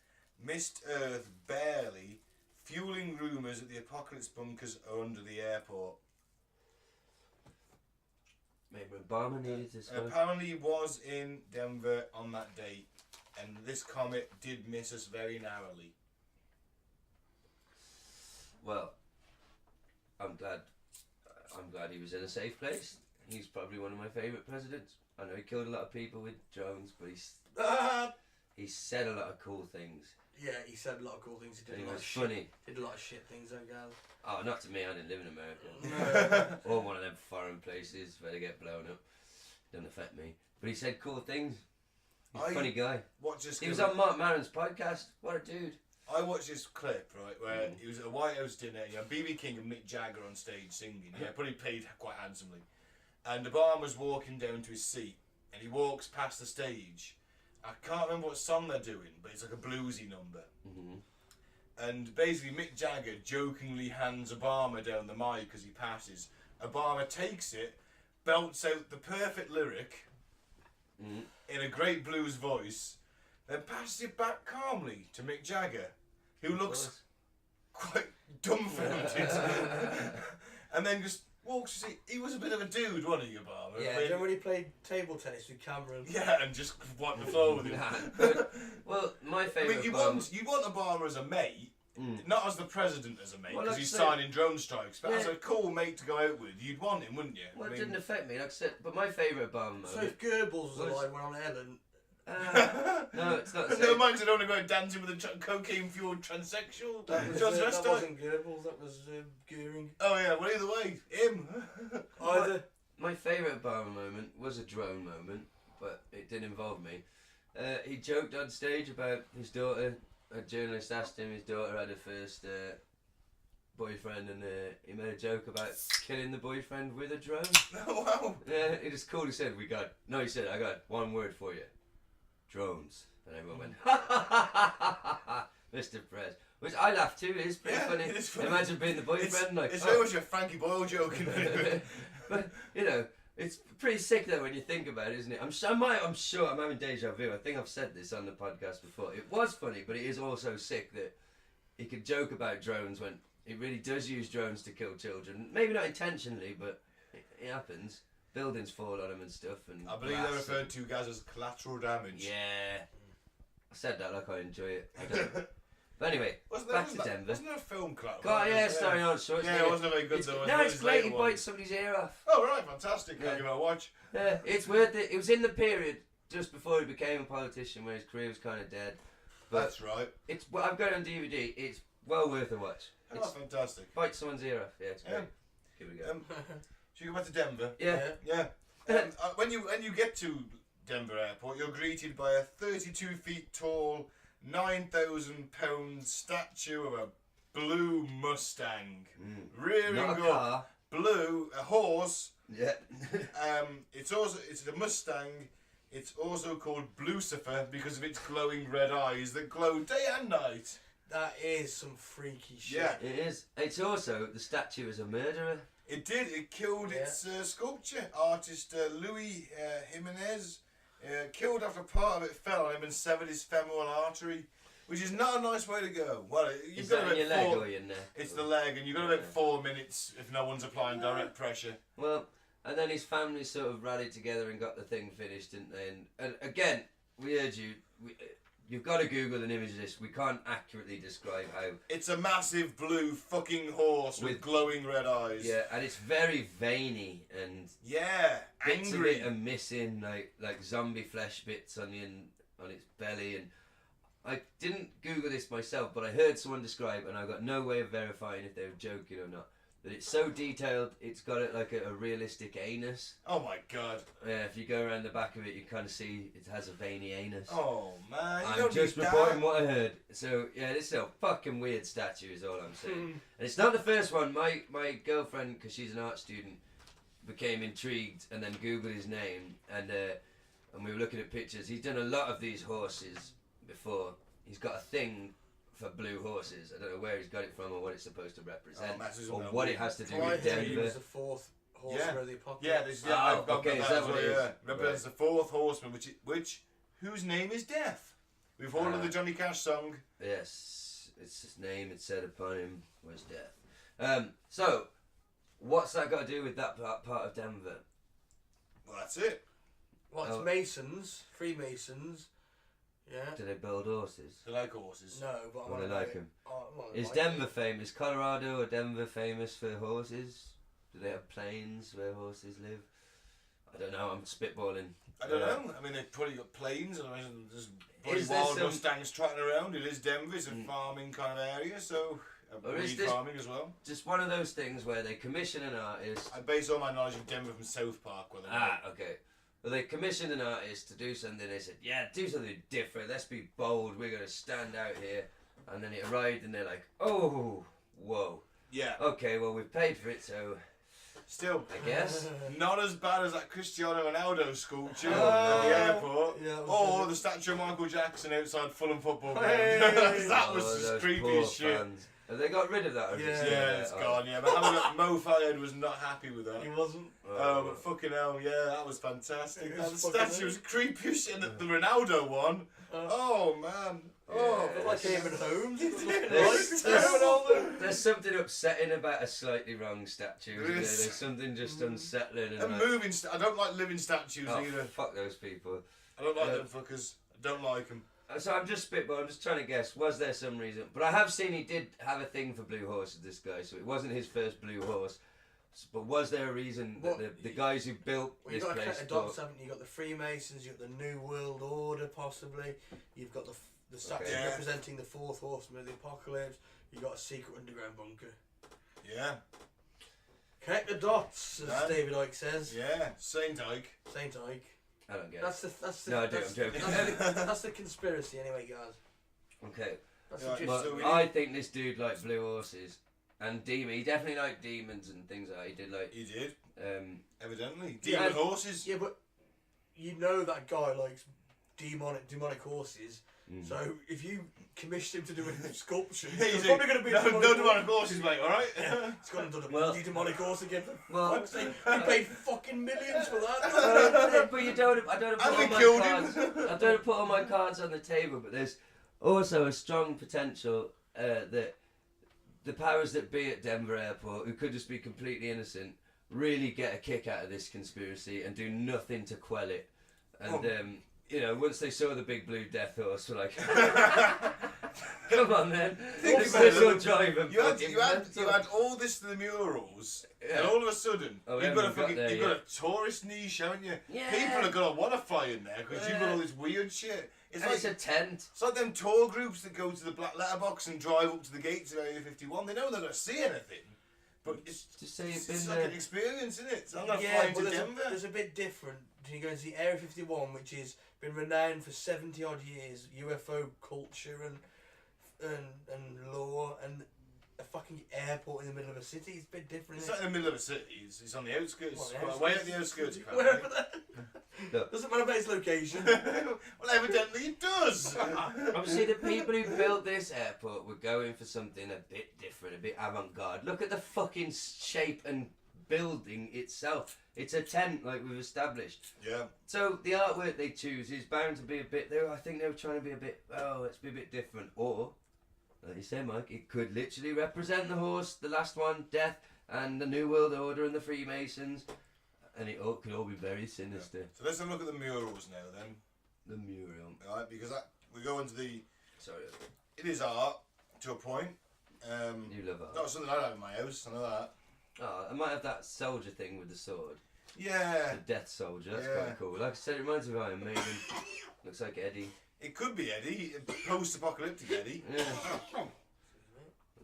S2: missed Earth barely, fueling rumours that the apocalypse bunkers are under the airport.
S3: Maybe Obama needed to smoke.
S2: Apparently he was in Denver on that date, and this comet did miss us very narrowly.
S3: Well, I'm glad he was in a safe place. He's probably one of my favourite presidents. I know he killed a lot of people with drones, but he said a lot of cool things.
S4: Yeah, he said a lot of cool things. He did
S3: And
S4: a
S3: he
S4: lot
S3: was
S4: of
S3: funny.
S4: shit. Did a lot of shit things, though, Gaz.
S3: Oh, not to me. I didn't live in America.
S4: No.
S3: Or one of them foreign places where they get blown up. Doesn't affect me. But he said cool things. He's a funny guy. He was on Mark Maron's podcast. What a dude.
S2: I watched this clip, right, where he was at a White House dinner, you know, B.B. King and Mick Jagger on stage singing. Yeah, probably paid quite handsomely. And Obama's walking down to his seat, and he walks past the stage. I can't remember what song they're doing, but it's like a bluesy number. And basically Mick Jagger jokingly hands Obama down the mic as he passes. Obama takes it, belts out the perfect lyric in a great blues voice, then passes it back calmly to Mick Jagger, who looks quite dumbfounded, and then just walks to see. He was a bit of a dude, wasn't he, Obama?
S3: Yeah.
S2: I mean,
S4: You know when he played table tennis with Cameron?
S2: yeah, and just wiped the floor with him.
S3: Well, my
S2: I
S3: favourite
S2: mean, you
S3: Obama...
S2: want Obama as a mate, not as the president as a mate,
S3: Well,
S2: because
S3: like
S2: he's
S3: I said-
S2: signing drone strikes, but
S3: Yeah.
S2: as a cool mate to go out with, you'd want him, wouldn't you?
S3: Well,
S2: I
S3: it
S2: mean,
S3: didn't affect me, like I said. But my favourite Obama moment...
S4: So if Goebbels was
S3: Was-
S4: alive when on Ellen,
S3: no, it's not the
S2: Never
S3: same.
S2: mind, I don't want to go out dancing with a cocaine-fueled transsexual.
S4: that
S2: Transvestite.
S4: wasn't Goebbels, that was Goering.
S2: Oh yeah, well either way, him.
S4: Either.
S3: My favourite Obama moment was a drone moment, but it didn't involve me. He joked on stage about his daughter. A journalist asked him his daughter had her first boyfriend, and he made a joke about killing the boyfriend with a drone.
S2: Oh, wow.
S3: Yeah, it was cool. He said, he said, I got one word for you. Drones. And everyone went, ha ha ha ha ha, Mr. Prez. Which I laughed too, it's pretty
S2: Yeah,
S3: funny.
S2: it is funny.
S3: Imagine being the boyfriend,
S2: It's very much a Frankie Boyle joke.
S3: But, you know, it's pretty sick though when you think about it, isn't it? I'm sure I'm having deja vu. I think I've said this on the podcast before. It was funny, but it is also sick that he could joke about drones when it really does use drones to kill children. Maybe not intentionally, but it happens. Buildings fall on them and stuff. And
S2: I believe they're referred to Gaz as collateral damage.
S3: Yeah. I said that like I enjoy it. I don't. But anyway, back to Denver.
S2: Wasn't there a film collateral?
S3: God, yeah, sorry, on short.
S2: Yeah, it wasn't very good though.
S3: No, it's great. He bites somebody's ear off.
S2: Oh right, fantastic.
S3: Yeah.
S2: I'll give it a watch.
S3: Yeah, it's worth it. It was in the period just before he became a politician, where his career was kind of dead. But
S2: That's right.
S3: I've got it on DVD. It's well worth a watch.
S2: Oh,
S3: It's
S2: fantastic.
S3: bite someone's ear off. Yeah, it's great.
S2: Yeah.
S3: Here we go.
S2: Should we go back to Denver?
S3: Yeah.
S2: Yeah. When you get to Denver Airport, you're greeted by a 32 feet tall, 9,000 pound statue of a blue Mustang, rearing
S3: Not a
S2: up.
S3: car.
S2: Blue, a horse.
S3: Yeah.
S2: It's a Mustang. It's also called Blucifer because of its glowing red eyes that glow day and night.
S4: That is some freaky shit.
S2: Yeah.
S3: It is. It's also the statue is a murderer.
S2: It did. It killed its sculpture artist Louis Jimenez. Killed after part of it fell on him and severed his femoral artery, which is not a nice way to go. Well, you've
S3: Is
S2: got
S3: that in your leg
S2: about
S3: or your neck?
S2: It's the leg, and you've got about 4 minutes if no one's applying direct pressure.
S3: Well, and then his family sort of rallied together and got the thing finished, didn't they? And again, we urge you, you've got to Google an image of this. We can't accurately describe how.
S2: It's a massive blue fucking horse with glowing red eyes.
S3: Yeah, and it's very veiny and
S2: Yeah,
S3: bits
S2: angry.
S3: of it are missing, like zombie flesh bits on its belly. And I didn't Google this myself, but I heard someone describe, and I got no way of verifying if they were joking or not. that it's so detailed. It's got it like a realistic anus.
S2: Oh my god.
S3: Yeah, if you go around the back of it, you kind of see it has a veiny anus.
S2: Oh man, you
S3: I'm
S2: don't
S3: just
S2: need
S3: reporting
S2: that.
S3: what I heard. So yeah, this is a fucking weird statue, is all I'm saying. And it's not the first one. My girlfriend, because she's an art student, became intrigued and then Googled his name, and we were looking at pictures. He's done a lot of these horses before. He's got a thing for blue horses. I don't know where he's got it from or what it's supposed to represent, or what it has to do
S4: I
S3: with
S4: heard he
S3: Denver.
S4: was the fourth horseman of the apocalypse.
S2: Yeah, this,
S3: Oh,
S2: I've got
S3: okay,
S2: that
S3: is that
S2: as
S3: what
S2: well,
S3: it is?
S2: yeah. Represents the fourth horseman, which whose name is Death. We've all of the Johnny Cash song.
S3: Yes, it's his name. It's said upon him was death. So, what's that got to do with that part of Denver?
S2: Well, that's it.
S4: Well, it's Masons, Freemasons. Yeah.
S3: Do they build horses?
S2: They like horses.
S4: No, but I
S3: Well, they
S4: want to
S3: like him. Is
S4: like
S3: Denver famous? Colorado or Denver famous for horses? Do they have plains where horses live? I don't know. I'm spitballing.
S2: I don't know. I mean, they've probably got planes. I mean, there's probably
S3: Is there
S2: wild
S3: some-
S2: Mustangs trotting around. It is Denver. It's a farming kind of area, so
S3: Or is
S2: weed
S3: this-
S2: farming as well.
S3: Just one of those things where they commission an artist.
S2: I base all my knowledge of Denver from South Park. Where
S3: Okay. Well, they commissioned an artist to do something. They said, yeah, do something different. Let's be bold. We're going to stand out here. And then it arrived and they're like, oh, whoa.
S2: Yeah.
S3: Okay, well, we've paid for it, so
S2: Still,
S3: I guess.
S2: not as bad as that Cristiano Ronaldo sculpture
S4: Oh,
S2: at the airport.
S4: yeah, it was
S2: or
S4: good.
S2: the statue of Michael Jackson outside Fulham football ground.
S4: Hey.
S2: That was
S3: Oh,
S2: just
S3: those
S2: creepy
S3: poor
S2: as shit.
S3: fans. Have they got rid of that? Or
S4: Yeah.
S3: just leave
S2: Yeah,
S3: it
S2: it's
S3: there?
S2: gone, yeah. But Mo Fayed was not happy with that.
S4: He wasn't.
S2: But fucking hell, yeah, that was fantastic.
S4: It
S2: That
S4: was
S2: statue
S4: fucking-
S2: was creepy as shit. And the Ronaldo one, oh man. Oh,
S3: Yeah.
S4: Like him at home.
S3: There's something upsetting about a slightly wrong statue. Isn't there?
S2: is.
S3: There's something just unsettling. And
S2: And
S3: like,
S2: moving, I don't like living statues
S3: oh,
S2: either.
S3: fuck those people.
S2: I don't like them fuckers. I don't like them.
S3: So I'm just spitballing, I'm just trying to guess, was there some reason? But I have seen he did have a thing for blue horses, this guy, so it wasn't his first blue horse. But was there a reason that
S4: Well,
S3: the guys who built
S4: Well, you've
S3: this
S4: got a
S3: place
S4: couple of dots,
S3: thought...
S4: haven't you? You've got the Freemasons, you've got the New World Order, possibly. You've got the statue
S3: Okay.
S2: Yeah.
S4: representing the fourth horseman of the apocalypse. You've got a secret underground bunker.
S2: Yeah,
S4: Connect the dots, as
S2: Yeah.
S4: David Icke says.
S2: yeah. Saint Ike.
S4: Saint Ike.
S3: I don't get
S4: That's
S3: it.
S4: the
S3: No, I do,
S4: that's,
S3: I'm joking.
S4: That's the conspiracy, anyway, guys.
S3: Okay.
S4: That's
S2: Yeah,
S4: the gist
S2: but-
S4: of
S2: so
S4: it.
S3: I think this dude liked blue horses. And demon. He definitely liked demons and things like that. He did like...
S2: He did, evidently.
S4: Yeah,
S2: Demon horses.
S4: Yeah, but you know that guy likes demonic horses. So if you commissioned him to do a sculpture,
S2: He's
S4: it's probably going to be a
S2: no
S4: demonic
S2: demonic horses, mate, alright?
S4: It's gone and done a
S3: Well-
S4: bloody demonic horse again. For
S3: Well-
S4: fuck's sake. He paid fucking millions for that.
S3: But you don't. I don't put
S2: And
S3: all
S2: we
S3: my
S2: killed
S3: cards.
S2: him.
S3: I don't put all my cards on the table. But there's also a strong potential that the powers that be at Denver Airport, who could just be completely innocent, really get a kick out of this conspiracy and do nothing to quell it. And you know, once they saw the big blue death horse, we're like, come on then, this
S2: about it.
S3: will drive 'em
S2: You
S3: fucking
S2: had
S3: mental.
S2: all this to the murals,
S3: Yeah.
S2: and all of a sudden
S3: Oh, we
S2: you've got a
S3: haven't got
S2: fucking
S3: there
S2: you've got
S3: yet.
S2: a tourist niche, haven't you?
S3: Yeah.
S2: People are gonna want to fly in there because you've got
S3: Yeah.
S2: all this weird shit. It's
S3: And
S2: like
S3: it's a tent.
S2: it's like them tour groups that go to the Black Letterbox and drive up to the gates of Area 51. They know they're gonna see anything, but it's
S3: Just say you've
S2: it's
S3: been
S2: like
S3: there.
S2: an experience, isn't it? So I'm gonna fly
S4: Yeah,
S2: into
S4: but
S2: Denver.
S4: there's a bit different. You go into the Area 51, which has been renowned for 70 odd years, UFO culture and law, and a fucking airport in the middle of a city. It's a bit different.
S2: It's
S4: Isn't
S2: not in the middle of a city. It's on the outskirts.
S4: Well, the
S2: Quite
S4: outskirts.
S2: way at the outskirts.
S4: it?
S2: apparently.
S4: Wherever that.
S3: Look.
S4: Doesn't matter about its location.
S2: Well, evidently it does.
S3: Obviously, the people who built this airport were going for something a bit different, a bit avant-garde. Look at the fucking shape and building itself. It's a tent, like we've established.
S2: Yeah.
S3: So the artwork they choose is bound to be a bit. I think they were trying to be a bit. Oh, let's be a bit different. Or, like you say, Mike, it could literally represent the horse, the last one, death, and the New World Order and the Freemasons, and it all could all be very sinister.
S2: So let's have a look at the murals now, then.
S3: The mural.
S2: All right, because we go into the.
S3: Sorry,
S2: It is art to a point.
S3: you love art.
S2: Not something I have in my house. I know that.
S3: Oh, I might have that soldier thing with the sword.
S2: Yeah.
S3: The Death Soldier, that's
S2: Yeah.
S3: quite cool. Like I said, it reminds me of Iron Maiden. Looks like Eddie.
S2: It could be Eddie, post-apocalyptic Eddie.
S3: Yeah.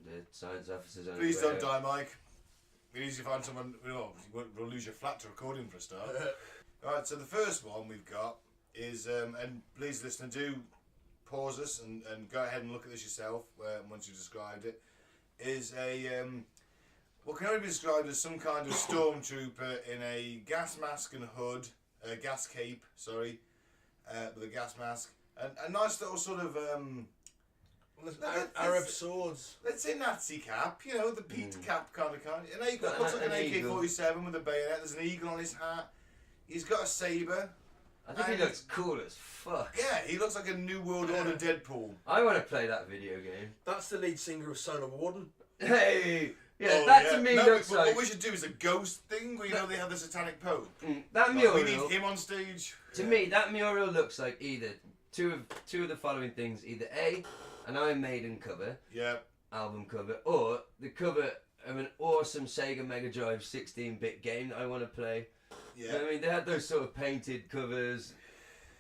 S3: The science officers on
S2: Please
S3: his way
S2: don't
S3: out.
S2: die, Mike. We need to find someone. We'll lose your flat to recording for a start. Alright, so the first one we've got is, and please listener, do pause us and go ahead and look at this yourself once you've described it, is a, what can only be described as some kind of stormtrooper in a gas mask and hood, gas cape, sorry, with a gas mask, and a nice little sort of,
S4: Arab swords.
S2: let's say Nazi cap, you know, the peaked cap kind. It looks like an AK-47 with a bayonet. There's an eagle on his hat. He's got a saber.
S3: I think he looks cool as fuck.
S2: Yeah, he looks like a New World Order Deadpool.
S3: I want to play that video game.
S4: That's the lead singer of Solar Warden.
S3: Hey! Yeah, to me looks like...
S2: What we should do is a ghost thing where, you know, they have the Satanic Pope.
S3: That mural...
S2: We need him on stage.
S3: To me, that mural looks like either two of the following things. Either A, an Iron Maiden cover.
S2: Yeah.
S3: Album cover. Or the cover of an awesome Sega Mega Drive 16-bit game that I want to play.
S2: Yeah.
S3: I mean, they had those sort of painted covers,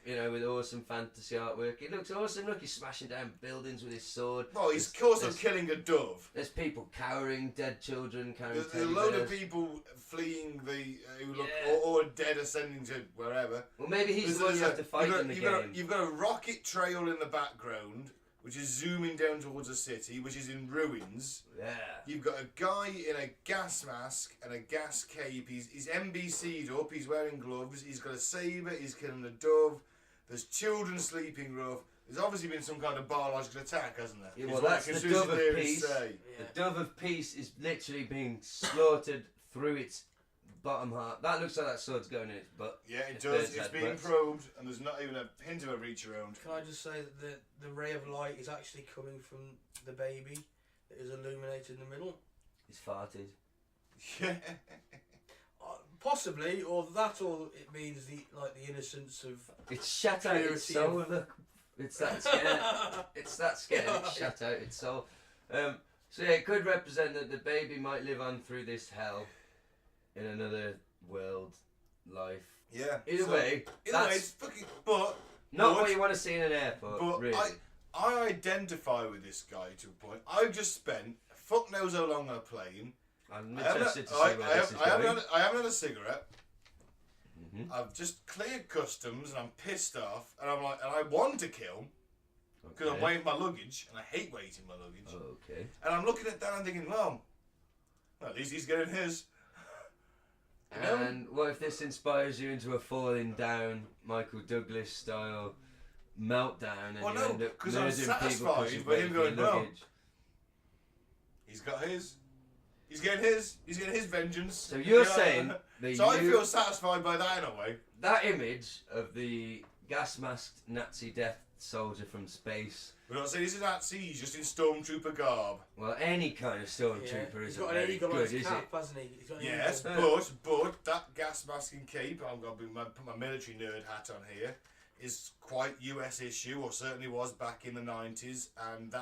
S3: you know, with awesome fantasy artwork. It looks awesome. Look, he's smashing down buildings with his sword.
S2: Well, he's also killing a dove.
S3: There's people cowering, dead children carrying
S2: There's a load of people fleeing who look or dead ascending to wherever.
S3: Well, maybe he's the one you have to fight in the game.
S2: You've got a rocket trail in the background, which is zooming down towards a city, which is in ruins.
S3: Yeah.
S2: You've got a guy in a gas mask and a gas cape. He's NBC'd up. He's wearing gloves. He's got a saber. He's killing a dove. There's children sleeping rough. There's obviously been some kind of biological attack, hasn't there?
S3: Yeah, well, that's the dove of peace. The dove of peace is literally being slaughtered through its bottom half. That looks like that sword's going in its butt.
S2: Yeah, it does. It's being probed, and there's not even a hint of a reach around.
S4: Can I just say that the ray of light is actually coming from the baby that is illuminated in the middle?
S3: He's farted.
S2: Yeah.
S4: Possibly, or it means the innocence of.
S3: It's shut out its soul. Look, it's that scared. It's that scared. It's shut out its soul. So yeah, it could represent that the baby might live on through this hell in another world life.
S2: Yeah.
S3: Either way,
S2: it's fucking. But
S3: not what you want to see in an airport.
S2: But
S3: really.
S2: I identify with this guy to a point. I've just spent fuck knows how long on a plane.
S3: I'm interested to see where this is going.
S2: I haven't had a cigarette.
S3: Mm-hmm.
S2: I've just cleared customs and I'm pissed off and I'm like, and I want to kill because I'm weighing my luggage and I hate weighting my luggage.
S3: Okay.
S2: And I'm looking at that and thinking, well, at least he's getting his.
S3: And what if this inspires you into a falling down Michael Douglas style meltdown and you end up
S2: because I'm
S3: murdering people
S2: satisfied
S3: because
S2: by him going, well,
S3: luggage?
S2: He's got his. He's getting his. He's getting his vengeance.
S3: So you're saying that
S2: I feel satisfied by that in a way.
S3: That image of the gas-masked Nazi death soldier from space.
S2: We're not saying he's a Nazi. He's just in stormtrooper garb.
S3: Well, any kind of stormtrooper
S4: He's
S3: isn't
S4: got an
S3: very
S4: eagle on
S3: good,
S4: his
S3: is
S4: cap,
S3: it?
S4: hasn't he? He's got an
S2: Yes,
S4: eagle.
S2: but that gas mask and cape, I've got to put my military nerd hat on here, is quite US issue, or certainly was back in the 90s, and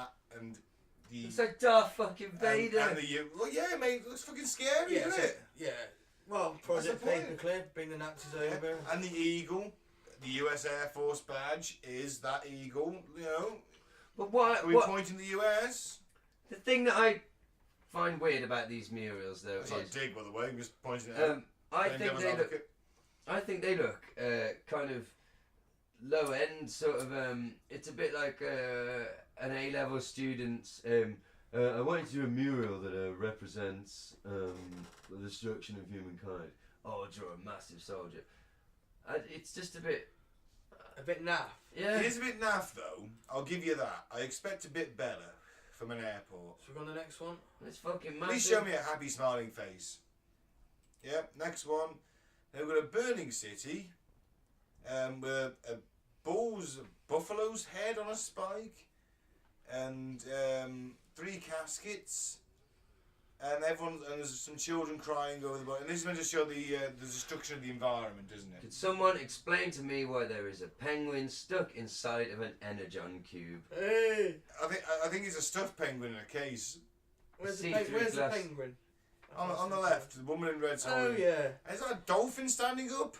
S3: It's like Darth fucking Vader.
S2: Well, yeah, mate, it looks fucking scary,
S4: Yeah,
S2: isn't it?
S4: Yeah. Well, Project Paperclip, bring the Nazis over.
S2: And the eagle, the US Air Force badge is that eagle, you know.
S3: But what?
S2: Are we pointing the US?
S3: The thing that I find weird about these murals, though,
S2: It's
S3: is
S2: like dig, by the way, I'm just pointing it out.
S3: I think they look kind of low end, sort of. It's a bit like an A-level student's. I want you to do a mural that represents the destruction of humankind. Oh, draw a massive soldier. It's just a bit
S4: naff.
S3: Yeah.
S2: It is a bit naff, though. I'll give you that. I expect a bit better from an airport.
S4: Should we go on the next one?
S3: It's fucking massive.
S2: Please show me a happy, smiling face. Yep, next one. Then we've got a burning city with a buffalo's head on a spike and 3 caskets. And there's some children crying over the body. And this is meant to show the destruction of the environment, isn't it?
S3: Could someone explain to me why there is a penguin stuck inside of an energon cube?
S4: Hey!
S2: I think it's a stuffed penguin in a case.
S4: Where's
S3: See-through
S4: the
S3: glass.
S4: penguin?
S2: On the left, the woman in red's
S4: Oh,
S2: holding.
S4: yeah.
S2: Is that a dolphin standing up?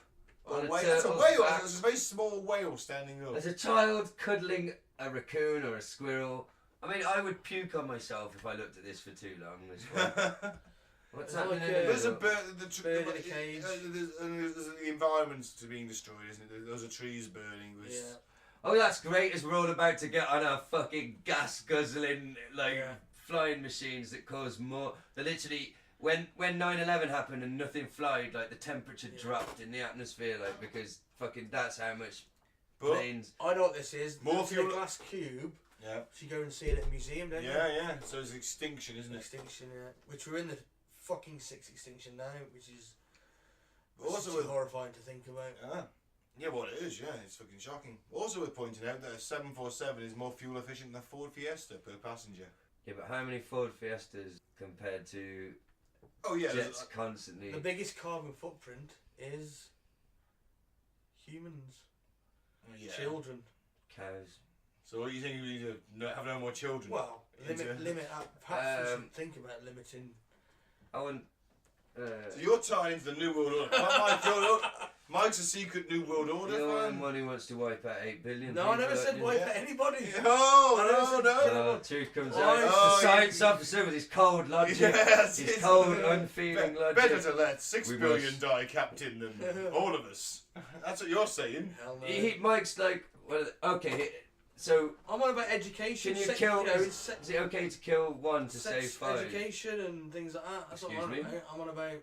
S3: On a
S2: That's a
S3: turtle's
S2: whale.
S3: back.
S2: It's a very small whale standing up.
S3: As a child cuddling a raccoon or a squirrel. I mean, I would puke on myself if I looked at this for too long. This one. What's
S4: It's
S3: happening?
S4: like,
S3: in the
S2: There's a
S3: middle?
S2: bird
S4: in a cage.
S2: There's the environment's being destroyed, isn't it? Those are trees burning.
S4: Yeah.
S3: Oh, that's great as we're all about to get on our fucking gas guzzling, like,
S4: Yeah.
S3: flying machines that cause more. They literally, when 9/11 happened and nothing flied, like, the temperature dropped in the atmosphere, like, because fucking that's how much
S2: But
S3: planes.
S4: I know what this is.
S2: More
S4: It's in a
S2: fuel-
S4: glass cube.
S2: yeah,
S4: So you go and see it at a museum, don't you?
S2: yeah. So it's extinction, isn't it?
S4: Extinction, yeah. Which we're in the fucking sixth extinction now, which is
S2: Also
S4: too
S2: with
S4: horrifying to think about.
S2: yeah, well it is. Yeah, it's fucking shocking. Also worth pointing out that a 747 is more fuel efficient than a Ford Fiesta per passenger.
S3: Yeah, but how many Ford Fiestas compared to
S2: Oh yeah,
S3: jets constantly?
S4: The biggest carbon footprint is humans,
S2: yeah.
S4: children.
S3: Cows.
S2: So what do you think we need to have no more children?
S4: Well, limit. Perhaps we should think about limiting.
S3: I want.
S2: So you're tying into the New World Order. Mike's a secret New World Order
S3: Your
S2: fan.
S3: money wants to wipe out 8 billion.
S4: No, I never
S3: people,
S4: said
S3: like,
S4: wipe at anybody.
S2: Oh, no.
S3: Truth comes
S4: Oh,
S3: out.
S4: it's
S3: It's
S2: the
S3: the science officer with his cold logic.
S2: Yes,
S3: his
S2: it's-
S3: cold, unfeeling logic.
S2: Better to let 6
S3: We
S2: billion
S3: must.
S2: die, Captain, than all of us. That's what you're saying.
S4: Hell no.
S3: Mike's like, well, okay, so
S4: I'm on about education.
S3: can you
S4: sex,
S3: kill?
S4: You know,
S3: Is it okay to kill one to save
S4: sex
S3: 5?
S4: education and things like that. That's what
S3: Excuse
S4: I'm
S3: me?
S4: on about. I'm on about,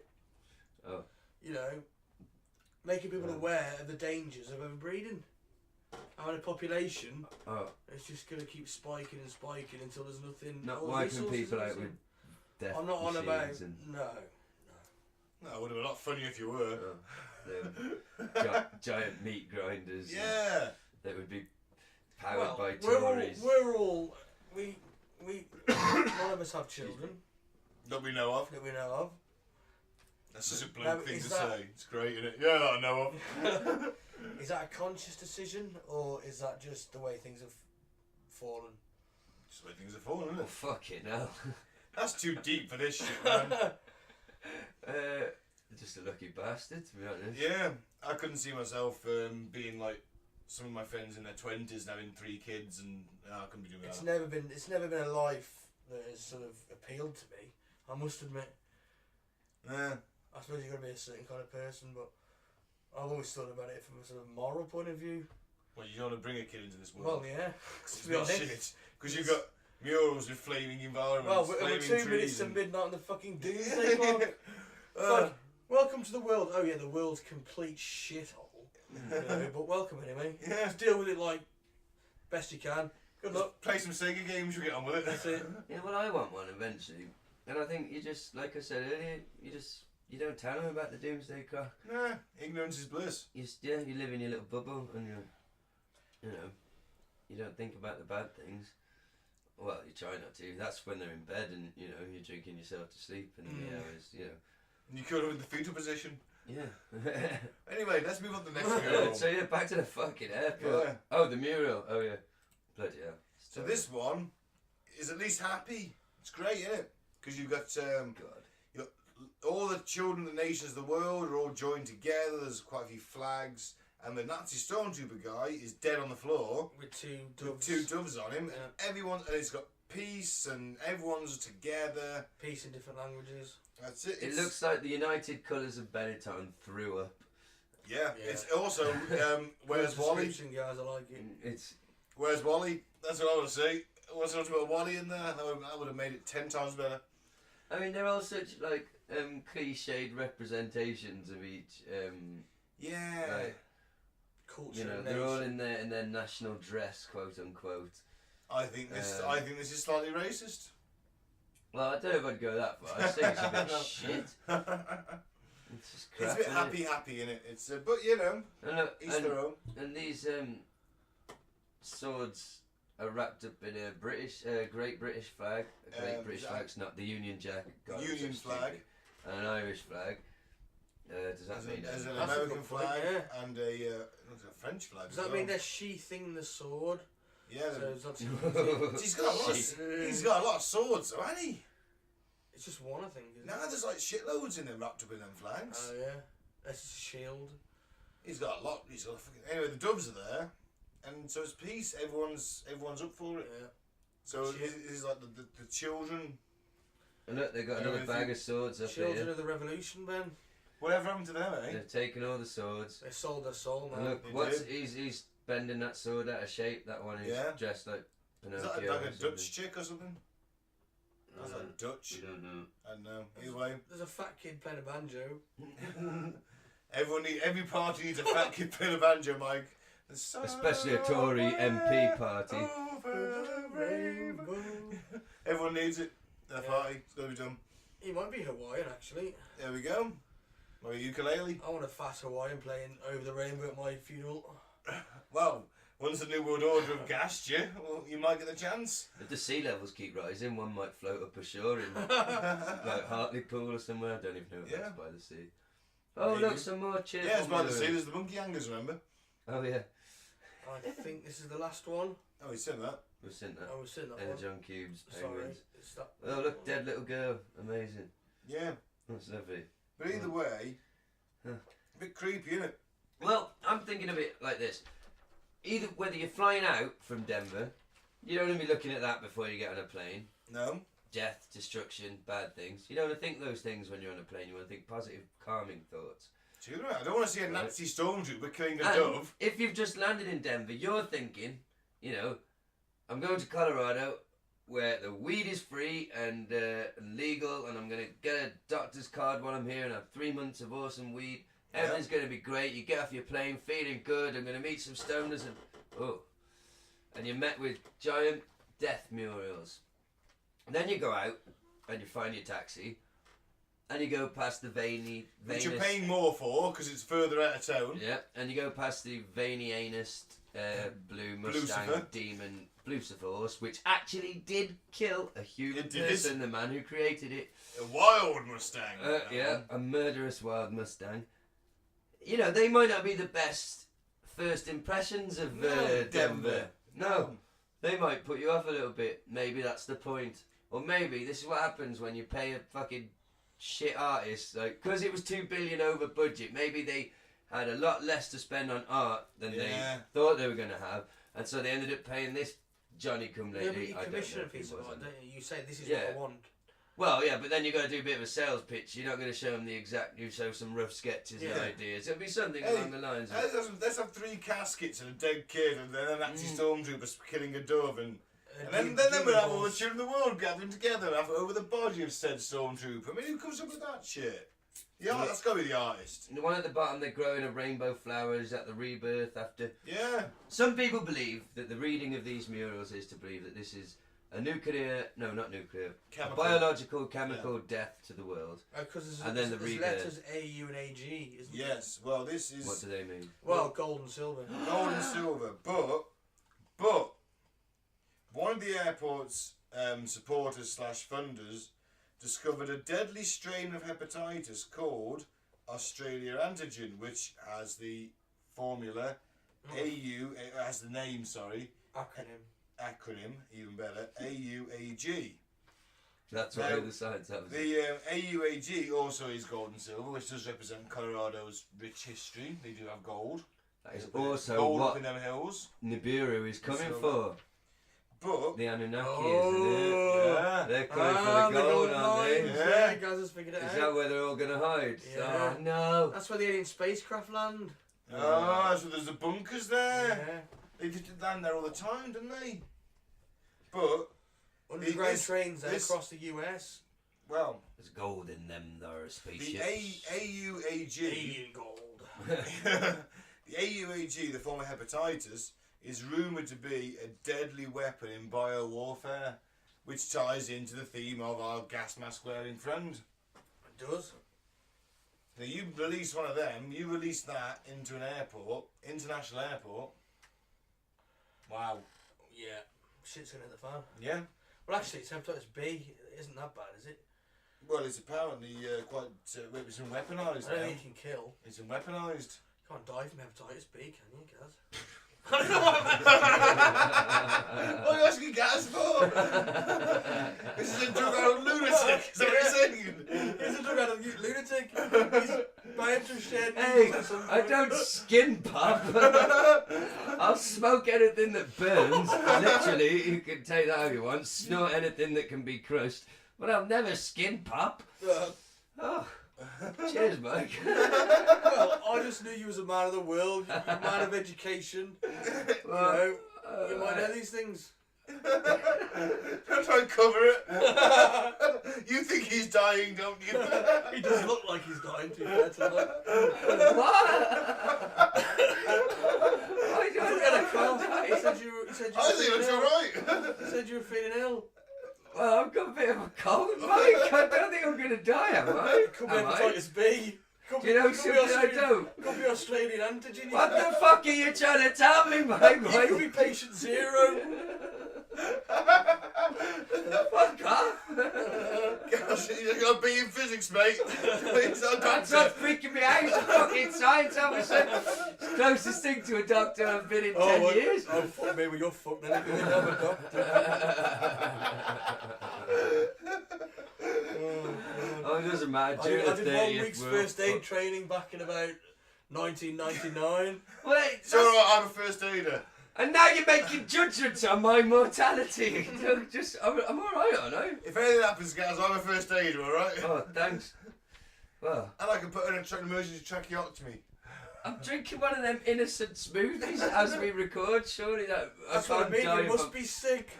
S3: Oh.
S4: you know, making people aware of the dangers of overbreeding. Having a population,
S3: Oh,
S4: it's just going to keep spiking and spiking until there's nothing.
S3: not
S4: all the
S3: wiping
S4: resources
S3: people
S4: are
S3: out
S4: missing.
S3: with death
S4: I'm not on about.
S3: machines and
S4: No.
S2: No, it would have been a lot funnier if you were.
S3: giant meat grinders.
S2: Yeah.
S3: That would be powered by
S4: we're
S3: Tories.
S4: we none of us have children
S2: That we know of.
S4: that we know of.
S2: That's just a
S4: Now,
S2: bloke thing
S4: is
S2: to
S4: that-
S2: say. It's great, isn't it? Yeah, that I know of.
S4: Is that a conscious decision or is that just the way things have fallen?
S2: Just the way things are falling, isn't
S3: Oh,
S2: it?
S3: fucking hell.
S2: That's too deep for this shit, man.
S3: Just a lucky bastard, to be honest.
S2: Yeah, I couldn't see myself being like some of my friends in their 20s and having 3 kids, and I couldn't be doing
S4: It's
S2: that.
S4: never been a life that has sort of appealed to me. I must admit.
S2: Yeah.
S4: I suppose you've got to be a certain kind of person, but I've always thought about it from a sort of moral point of view.
S2: Well, you don't want to bring a kid into this world.
S4: Well, yeah.
S2: It's
S4: To be
S2: not
S4: honest.
S2: shit. Because you've got murals with flaming
S4: Well,
S2: environments,
S4: we're
S2: flaming
S4: 2
S2: trees.
S4: minutes to
S2: and-
S4: midnight on the fucking Doomsday Clock. It's like, welcome to the world. Oh yeah, the world's complete shithole. You know, but welcome anyway.
S2: Yeah.
S4: Just deal with it like best you can. Good luck.
S2: Play some Sega games, you get on with it.
S4: That's it.
S3: Yeah, well, I want one eventually. And I think you just, like I said earlier, you don't tell them about the Doomsday Clock.
S2: Nah, ignorance is bliss.
S3: You live in your little bubble and you know, you don't think about the bad things. Well, you try not to. That's when they're in bed and, you know, you're drinking yourself to sleep and the hours, you know.
S2: And you curl up in the fetal position.
S3: Yeah.
S2: Anyway, let's move on to the next mural.
S3: So yeah, back to the fucking airport.
S2: Yeah.
S3: Oh, the mural. Oh yeah. Bloody hell.
S2: So this one is at least happy. It's great, isn't it? Because you've got
S3: God.
S2: all the children of the nations of the world are all joined together. There's quite a few flags. And the Nazi stormtrooper guy is dead on the floor
S4: With 2
S2: with
S4: doves.
S2: 2 doves on him.
S4: Yeah.
S2: And it's got peace and everyone's together.
S4: Peace in different languages.
S2: That's it.
S3: It looks like the United Colours of Benetton threw up.
S2: Yeah.
S4: Yeah.
S2: It's also where's
S4: Good
S2: Wally?
S4: description, guys, I like it.
S3: It's
S2: Where's Wally? That's what I want to say. What's something about Wally in there? That would have made it 10 times better.
S3: I mean, they're all such like cliched representations of each.
S2: Yeah.
S3: Like,
S4: Culture
S3: you know,
S4: and
S3: they're all
S4: nation.
S3: in their national dress, quote unquote.
S2: I think this is slightly racist.
S3: Well, I don't know if I'd go that far. I think it's a bit shit. It's just crap.
S2: It's a bit
S3: isn't it?
S2: happy in it. It's but you know,
S3: And look,
S2: each their own.
S3: and these swords are wrapped up in a Great British flag. A Great British flag's not the Union Jack. God, I'm
S2: Union
S3: so
S2: flag.
S3: stupid. And an Irish flag. Does that mean?
S2: There's an
S4: That's a
S2: American
S4: good point,
S2: flag
S4: yeah.
S2: and a French flag.
S4: Does that mean they're sheathing the sword?
S2: Yeah.
S4: So it's not
S2: He's got a lot. He's got a lot of swords, though, hasn't he?
S4: It's just one, I think. Isn't
S2: Nah,
S4: it?
S2: there's like shitloads in them wrapped up in them flags.
S4: Oh yeah. That's just a shield.
S2: He's got a lot. He's got a fucking. Anyway, the doves are there, and so it's peace. Everyone's up for it.
S4: Yeah.
S2: So
S4: Shit.
S2: it's like the children.
S3: And look, they've got another bag of swords up
S4: Children
S3: here.
S4: of the Revolution, Ben.
S2: Whatever happened to them, eh?
S3: They've taken all the swords.
S4: They sold their soul,
S3: And
S4: man.
S3: look,
S2: They
S3: he's bending that sword out of shape. That one is dressed like
S2: Is
S3: Pinocchio.
S2: that like
S3: or
S2: a
S3: something.
S2: Dutch chick or something? That's like Dutch.
S3: We don't know.
S2: I don't know. Either way.
S4: There's a fat kid playing a banjo.
S2: Every party needs a fat kid playing a banjo, Mike.
S3: Especially a Tory MP party.
S2: Over the rainbow. Everyone needs it. Their party. It's got to be done.
S4: He might be Hawaiian, actually.
S2: There we go. Maybe ukulele.
S4: I want a fat Hawaiian playing Over the Rainbow at my funeral.
S2: Well, once the New World Order have gassed you, well, you might get the chance.
S3: If the sea levels keep rising, one might float up ashore in like Hartlepool or somewhere. I don't even know if that's by the sea. Oh,
S2: Maybe.
S3: look, some more cheerful.
S2: Yeah, it's by the
S3: murals.
S2: sea. There's the monkey hangers, remember?
S3: Oh yeah,
S4: I think this is the last one.
S2: Oh, you said that.
S3: we've seen that.
S4: Oh, we've seen that one.
S3: Energon cubes,
S4: Sorry.
S3: penguins.
S4: It's that.
S3: Oh look, dead little girl. Amazing.
S2: Yeah.
S3: That's lovely.
S2: But either way, a bit creepy, isn't it?
S3: Well, I'm thinking of it like this. Either whether you're flying out from Denver, you don't want to be looking at that before you get on a plane.
S2: No.
S3: Death, destruction, bad things. You don't want to think those things when you're on a plane. You want to think positive, calming thoughts.
S2: Too right. I don't want to see a Nazi stormtrooper killing a
S3: And
S2: dove.
S3: if you've just landed in Denver, you're thinking, you know, I'm going to Colorado where the weed is free and legal, and I'm going to get a doctor's card while I'm here and have 3 months of awesome weed. Everything's going to be great. You get off your plane feeling good. I'm going to meet some stoners and you're met with giant death murals. And then you go out and you find your taxi and you go past the
S2: Which you're paying more for because it's further out of town.
S3: Yeah, and you go past the veiny anus blue Mustang
S2: Blucifer.
S3: demon Blucifer horse, which actually did kill a human
S2: It did.
S3: person, the man who created it.
S2: A wild Mustang.
S3: Yeah, a murderous wild Mustang. You know, they might not be the best first impressions of Denver. No, they might put you off a little bit. Maybe that's the point. Or maybe this is what happens when you pay a fucking shit artist. Like, because it was $2 billion over budget, maybe they had a lot less to spend on art than they thought they were going to have. And so they ended up paying this Johnny come
S4: Yeah,
S3: lately.
S4: but you
S3: I don't
S4: commission
S3: know
S4: a
S3: if he
S4: piece of
S3: was or
S4: art,
S3: not.
S4: don't you? You say, this is
S3: Yeah.
S4: what I want.
S3: Well, yeah, but then you've got to do a bit of a sales pitch. You're not going to show them the exact. You show some rough sketches and ideas. It'll be something along the lines of.
S2: Let's have 3 caskets and a dead kid, and then a Nazi stormtrooper killing a dove, and then we'll have all the children of the world gathering together over the body of said stormtrooper. I mean, who comes up with that shit? Yeah, that's got to be the artist.
S3: The one at the bottom, they're growing a rainbow flowers at the rebirth after.
S2: Yeah.
S3: Some people believe that the reading of these murals is to believe that this is a nuclear, no, not nuclear, a biological, chemical death to the world.
S4: Because
S3: And then the
S4: there's
S3: rebirth.
S4: letters A, U and AG, isn't there?
S2: Yes. Well, this is
S3: What do they mean?
S4: Well, gold and silver.
S2: gold and silver, but one of the airport's supporters / funders discovered a deadly strain of hepatitis called Australia antigen, which has the formula AU, it has the name, acronym, even better, AUAG.
S3: That's what the science has.
S2: The AUAG also is gold and silver, which does represent Colorado's rich history. They do have gold.
S3: That is also
S2: gold
S3: what
S2: up in them hills.
S3: Nibiru is coming
S2: Silver.
S3: for.
S2: But
S3: The Anunnaki,
S4: Oh.
S3: isn't it?
S2: yeah,
S3: They're coming for the gold, aren't they?
S4: Mines.
S2: Yeah.
S4: Yeah, Gaz has figured it
S3: Is
S4: out.
S3: that where they're all going to hide?
S4: Yeah.
S3: Oh, no.
S4: That's where the alien spacecraft land.
S2: so there's the bunkers there.
S4: Yeah.
S2: They just land there all the time, didn't they? But
S4: Underground
S2: this-
S4: trains there
S2: this-
S4: across the US.
S2: well,
S3: There's gold in them, there are
S2: the
S3: spaceships.
S2: AUAG,
S4: Alien gold.
S2: the AUAG, the form of hepatitis, is rumoured to be a deadly weapon in biowarfare, which ties into the theme of our gas mask wearing friend.
S4: It does.
S2: Now you release one of them, you release that into an airport, international airport. Wow.
S4: Yeah. Shit's gonna hit the fan.
S2: Yeah.
S4: Well, actually, it's hepatitis B. It isn't that bad, is it?
S2: Well, it's apparently quite. It's been weaponised
S4: I don't
S2: now.
S4: think you can kill.
S2: It's been weaponised.
S4: You can't die from hepatitis B, can you, Gaz?
S2: What are you asking Gaz for? This is a drug-addled lunatic. Is that what you're saying?
S4: He's a drug-addled lunatic. He's buying to shed.
S3: Hey, I don't skin pop. I'll smoke anything that burns. Literally, you can take that how you want. Snort anything that can be crushed. But I'll never skin pop. Oh, cheers, Mike.
S4: Well, I just knew you was a man of the world, you're a man of education.
S3: Well,
S4: You might know these things.
S2: Don't try and cover it. You think he's dying, don't you?
S4: He does look like he's dying, to be fair to him.
S3: What?
S4: He said you were
S2: I think that's alright.
S4: He said you were feeling ill.
S3: Well, I've got a bit of a cold, Mike. I don't think I'm going to die, am I?
S4: Could be
S3: Am I?
S4: hepatitis B. Could
S3: Do you know something I don't?
S4: Could be Australian antigen.
S3: What the fuck are you trying to tell me, Mike?
S4: You could be patient zero.
S3: Fuck off.
S2: Gosh, you're going to be in physics, mate. Please, I'm
S3: That's not freaking me out. It's a fucking science officer. It's the closest thing to a doctor I've been in 10 years.
S4: Oh, fuck me, well, you're fucked then. If you're a doctor.
S3: Oh, it doesn't matter.
S4: I did 1 week's first aid training back in about 1999.
S3: Wait,
S2: It's alright, I'm a first aider.
S3: and now you're making judgments on my mortality. I'm alright, aren't I?
S2: If anything happens, guys, I'm a first aider, alright?
S3: Oh, thanks. Well,
S2: And I can put in an emergency tracheotomy.
S3: I'm drinking one of them innocent smoothies as we record. Surely that
S4: That's what I mean, you must be sick.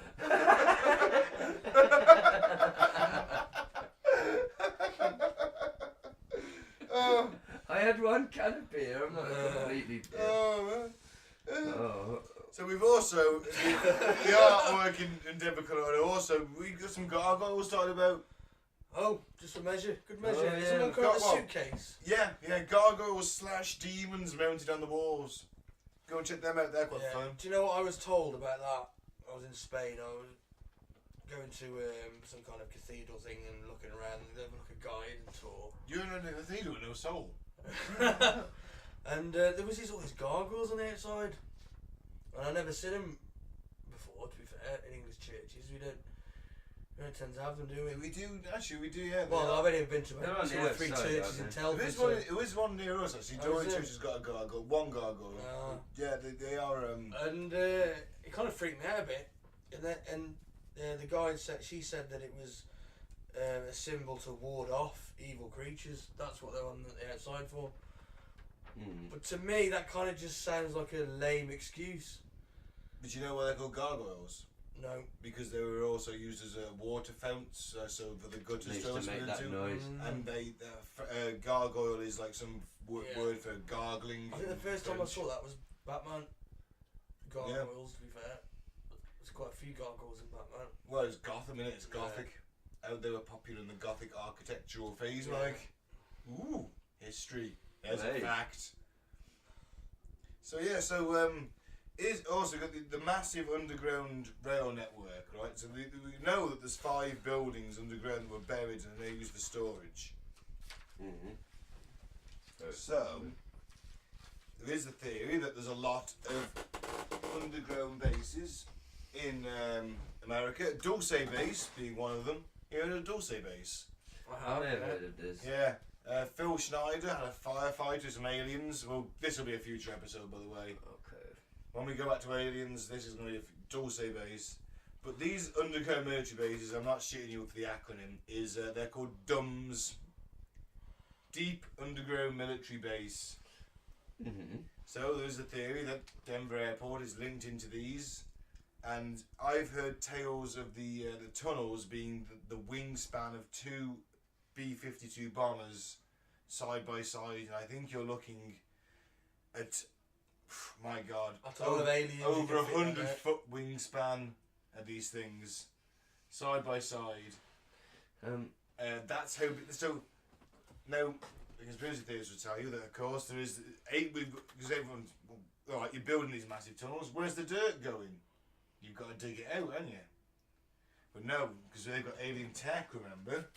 S2: Oh,
S3: I had one can of beer. I'm not completely.
S2: oh,
S3: Oh.
S2: So we've also, the artwork in Denver, Colorado, also, we've got some gargoyles talking about.
S4: Oh, just a measure. Good measure.
S3: Oh, yeah.
S4: Someone got a suitcase.
S2: Yeah, gargoyles / demons mounted on the walls. Go and check them out, they're quite
S4: Yeah.
S2: fun.
S4: Do you know what I was told about that? I was in Spain. I was going to some kind of cathedral thing and looking around. They have like a guide and tour.
S2: You're in a cathedral with no soul.
S4: And there was all these gargoyles on the outside. And I never seen them before, to be fair, in English churches. We don't tend to have them, do we?
S2: We do, actually, we do, yeah.
S4: Well, I've only been to
S3: They're
S4: about
S3: on
S4: 2
S3: the
S4: or 3
S3: outside,
S4: churches in
S3: aren't
S4: Telford.
S2: There is one near us, actually.
S4: Oh,
S2: Doran
S4: is it?
S2: Church has got a gargoyle, one gargoyle. Yeah, they are.
S4: And it kind of freaked me out a bit. And the guide said, she said that it was a symbol to ward off evil creatures. That's what they're on the outside for.
S3: Mm.
S4: But to me, that kind of just sounds like a lame excuse.
S2: But you know why they're called gargoyles?
S4: No.
S2: Because they were also used as water founts, so for the gutters
S3: They used
S2: to
S3: to
S2: spill
S3: make that
S2: into.
S3: noise.
S2: And gargoyle is like some word for gargling.
S4: I think the first time I
S2: French.
S4: saw that was Batman. Gargoyles, to be fair. There's quite a few gargoyles in Batman.
S2: Well, it's Gotham, innit? It's Gothic. How they were popular in the Gothic architectural phase,
S4: Yeah.
S2: like. Ooh, history. There's
S3: Hey.
S2: a fact. So yeah, is also got the massive underground rail network, right? So we know that there's 5 buildings underground that were buried and they used for storage.
S3: Mm-hmm.
S2: So there is a theory that there's a lot of underground bases in America. Dulce Base being one of them. You heard of Dulce Base?
S3: I've never heard of this.
S2: Yeah. Phil Schneider had a firefighter with some aliens. Well, this will be a future episode, by the way.
S3: Okay.
S2: When we go back to aliens, this is going to be a Dulce Base. But these underground military bases, I'm not shitting you for the acronym, is they're called DUMBs. Deep Underground Military Base.
S3: Mm-hmm.
S2: So there's a theory that Denver Airport is linked into these. And I've heard tales of the tunnels being the wingspan of 2 B-52 bombers side by side. And I think you're looking at, my God,
S4: A ton of aliens
S2: over
S4: you can fit in
S2: 100
S4: there.
S2: foot wingspan of these things side by side. That's how. So now the conspiracy theorists will tell you that, of course, there is because everyone's all right. You're building these massive tunnels. Where's the dirt going? You've got to dig it out, haven't you? But no, because they've got alien tech. Remember,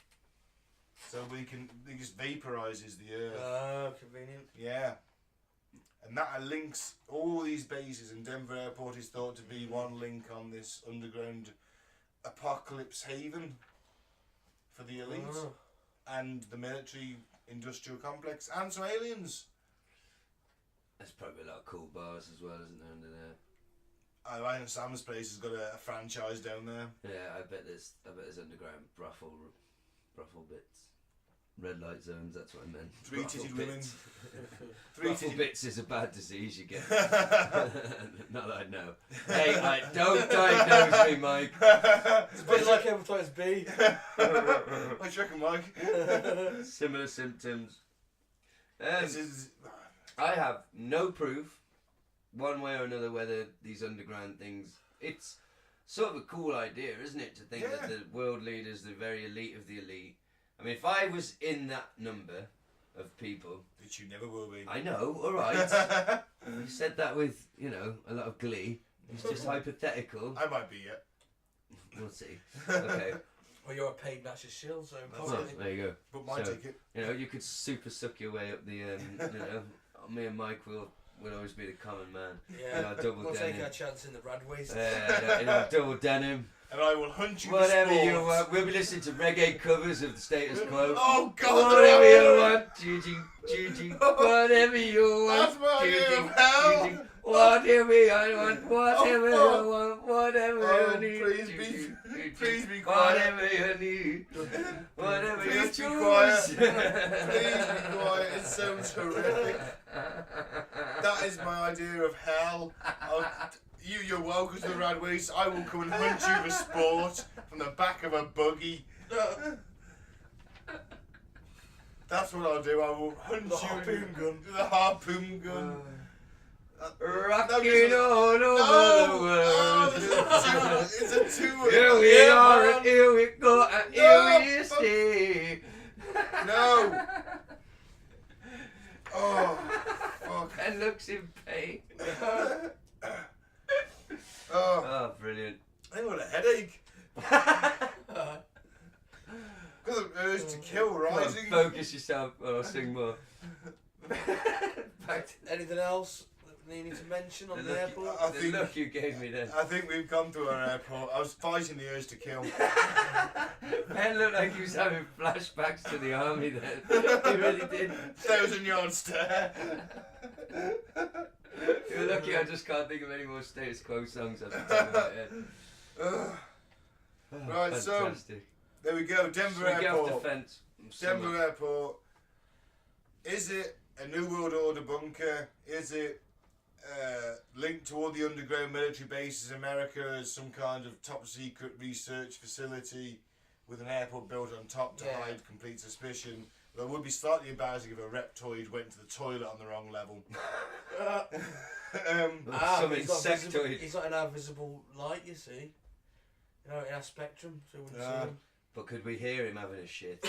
S2: so it just vaporizes the earth.
S4: Oh, convenient.
S2: Yeah. And that links all these bases, and Denver Airport is thought to be one link on this underground apocalypse haven for the elite
S4: Oh.
S2: and the military industrial complex and some aliens.
S3: There's probably a lot of cool bars as well, isn't there, under there?
S2: I imagine Sam's place has got a franchise down there.
S3: Yeah, I bet there's underground brothel bits. Red light zones, that's what I meant.
S2: Three-titted women.
S3: Brothel bits is a bad disease you get. Not that I know. Hey, don't diagnose me, Mike.
S4: It's a bit like hepatitis B.
S2: What do you reckon, Mike?
S3: Similar symptoms. I have no proof, one way or another, whether these underground things... It's sort of a cool idea, isn't it, to think that the world leaders, the very elite of the elite... I mean, if I was in that number of people...
S2: Which you never will be.
S3: I know, alright. You said that with, a lot of glee. It's just hypothetical.
S2: I might be, yeah.
S3: We'll see. Okay.
S4: Well, you're a paid Natchez shield, so
S3: There you go.
S2: But my ticket.
S3: You could super suck your way up the, me and Mike will always be the common man.
S4: Yeah,
S3: double
S4: we'll
S3: denim.
S4: take our chance in the rad waste.
S3: Double denim.
S2: And I will hunt you
S3: Whatever
S2: for sport.
S3: you want. We'll be listening to reggae covers of the status quo.
S2: Oh, God.
S3: Whatever you want, Gigi. Whatever you want,
S2: That's my idea
S3: Gigi.
S2: of hell.
S3: Whatever I want, whatever you want, whatever you need.
S2: Please be quiet.
S3: Whatever you need. Whatever you
S2: Please be
S3: choose.
S2: quiet. Please be quiet. It sounds horrific. That is my idea of hell. You're welcome to the Rad Waste. I will come and hunt you for sport from the back of a buggy. That's what I'll do. I will hunt
S4: The
S2: you
S4: harpoon gun.
S2: with a harpoon gun.
S3: Rocking all over the world.
S2: It's a two.
S3: Here we are and here we go and here we stay.
S2: No. Oh, fuck.
S3: And looks in pain.
S2: Oh,
S3: brilliant.
S2: I got a headache. Because of urge to kill
S3: Come on,
S2: rising.
S3: focus yourself. I'll sing more. Back to
S4: Anything else that we need to mention on the airport?
S3: the look you gave me then.
S2: I think we've come to our airport. I was fighting the urge to kill.
S3: Ben looked like he was having flashbacks to the army then. He really did.
S2: 1,000-yard stare.
S3: You're lucky I just can't think of any more status quo songs off the top of my head.
S2: Right, so
S3: fantastic.
S2: there we go. Denver
S3: Get off
S2: Airport.
S3: the fence.
S2: Denver Airport. Is it a New World Order bunker? Is it linked to all the underground military bases in America as some kind of top secret research facility with an airport built on top to hide complete suspicion? Well, it would be slightly embarrassing if a reptoid went to the toilet on the wrong level.
S3: Some insectoid.
S4: He's not in our visible light, you see. In our spectrum, so we wouldn't see him.
S3: But could we hear him having a shit?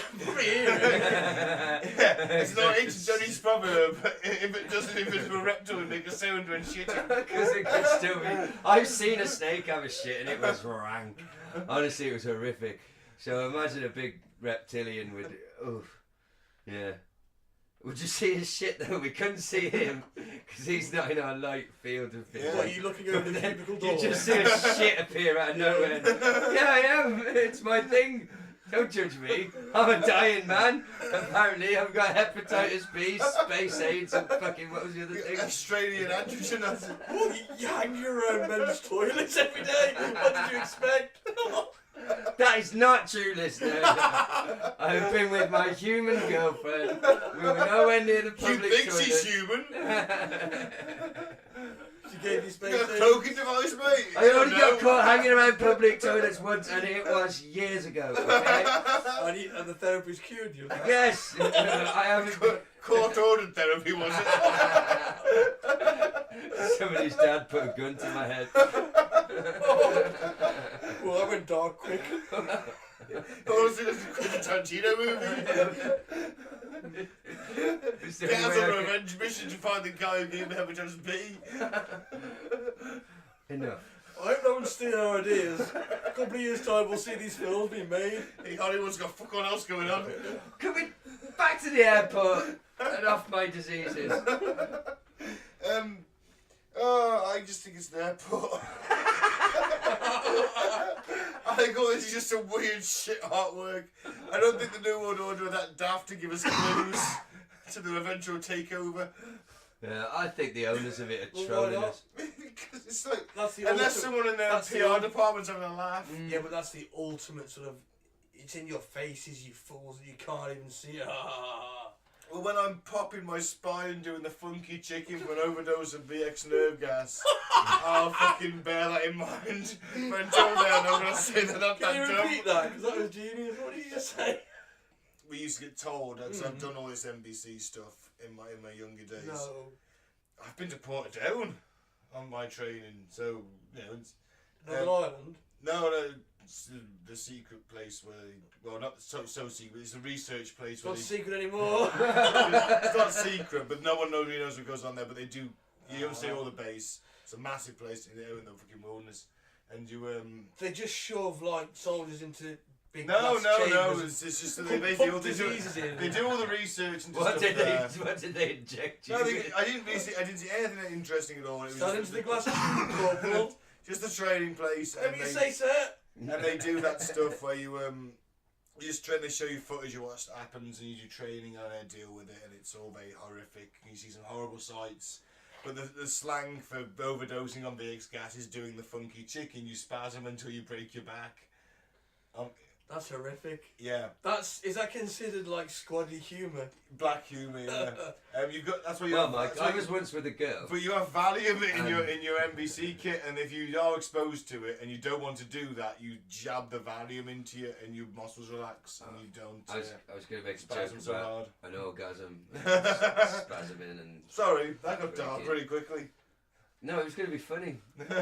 S2: It's not ancient Johnny's proverb. If it doesn't, if it's a reptile, make a sound when shitting.
S3: Because it could still be. I've seen a snake have a shit and it was rank. Honestly, it was horrific. So imagine a big reptilian with. Oof. Yeah. Would you see his shit though? We couldn't see him because he's not in our light field of vision.
S4: What, are you looking over the cubicle door?
S3: You just see a shit appear out of nowhere. Yeah, I am. It's my thing. Don't judge me. I'm a dying man. Apparently, I've got hepatitis B, space AIDS, and fucking what was the other thing?
S2: Australian androgen.
S4: Well, you hang around men's toilets every day. What did you expect?
S3: That is not true, listeners. I've been with my human girlfriend. We were nowhere near the
S2: You
S3: public
S2: think
S3: toilet.
S2: she's human?
S4: She gave you space.
S2: You got a cloaking device, mate?
S3: I only got caught hanging around public toilets once, and it was years ago. Okay?
S4: And the therapist cured you.
S3: Yes, I haven't.
S2: Court-ordered therapy, was it?
S3: Somebody's dad put a gun to my head.
S4: Well, that went dark quick.
S2: Or was it a Quentin Tarantino movie? Get us on a revenge mission to find the guy who gave me hepatitis B.
S3: Enough.
S4: I hope no one's stealing our ideas. A couple of years' time, we'll see these films being made.
S2: Hey, Hollywood's got fuck all else going on.
S3: Can we back to the airport and off my diseases?
S2: I just think it's an airport. I think all this is just some weird shit artwork. I don't think the New World Order are that daft to give us clues to their eventual takeover.
S3: Yeah, I think the owners of it are
S4: Well, why
S3: trolling
S4: not?
S3: us.
S2: Because it's like,
S4: That's the
S2: unless
S4: ultimate-
S2: someone in their
S4: that's the
S2: PR
S4: ult-
S2: department's having a laugh.
S4: Yeah, but that's the ultimate sort of. It's in your faces, you fools, that you can't even see it.
S2: Well, when I'm popping my spine doing the funky chicken for an overdose of VX nerve gas, I'll fucking bear that in mind. But until then, I'm going to say that I'm
S4: Can you
S2: that
S4: repeat
S2: dumb.
S4: that? Because that was genius. What did you just say?
S2: We used to get told, because I've done all this NBC stuff in my younger days.
S4: No.
S2: I've been to Portadown on my training, so, you know, it's...
S4: Northern Ireland?
S2: No, it's the secret place where, well, not so secret. It's a research place
S4: It's
S2: where
S4: not
S2: they,
S4: secret anymore.
S2: it's not secret, but no one really knows what goes on there. But they do. You don't see all the base. It's a massive place in the fucking wilderness, and you
S4: They just shove like soldiers into big
S2: No.
S4: glass chambers.
S2: It's just that they
S4: Pump
S2: basically all,
S4: diseases in.
S2: they do all the research and
S3: What
S2: stuff
S3: did
S2: there.
S3: what did they inject you
S2: No,
S3: with?
S2: I didn't see anything interesting at all. It was
S4: Stand
S2: just
S4: into the glass corporal.
S2: just a training place.
S4: Let
S2: And
S4: me
S2: they,
S4: say, sir.
S2: and they do that stuff where you just train. They show you footage of what happens, and you do training on how to deal with it, and it's all very horrific. You see some horrible sights. But the slang for overdosing on VX gas is doing the funky chicken. You spasm until you break your back.
S4: That's horrific.
S2: Yeah,
S4: Is that considered like squaddy humour?
S2: black humour. Yeah, you've got that's what you.
S3: Well,
S2: have,
S3: Mike,
S2: that's
S3: I
S2: what
S3: was
S2: you-
S3: once with a girl.
S2: But you have Valium in your NBC kit, and if you are exposed to it and you don't want to do that, you jab the Valium into you, and your muscles relax, and you don't.
S3: I was going to make a
S2: spasm
S3: joke
S2: so
S3: about
S2: hard.
S3: an orgasm, spasming and...
S2: Sorry, that got dark pretty quickly.
S3: No, it was going to be funny. I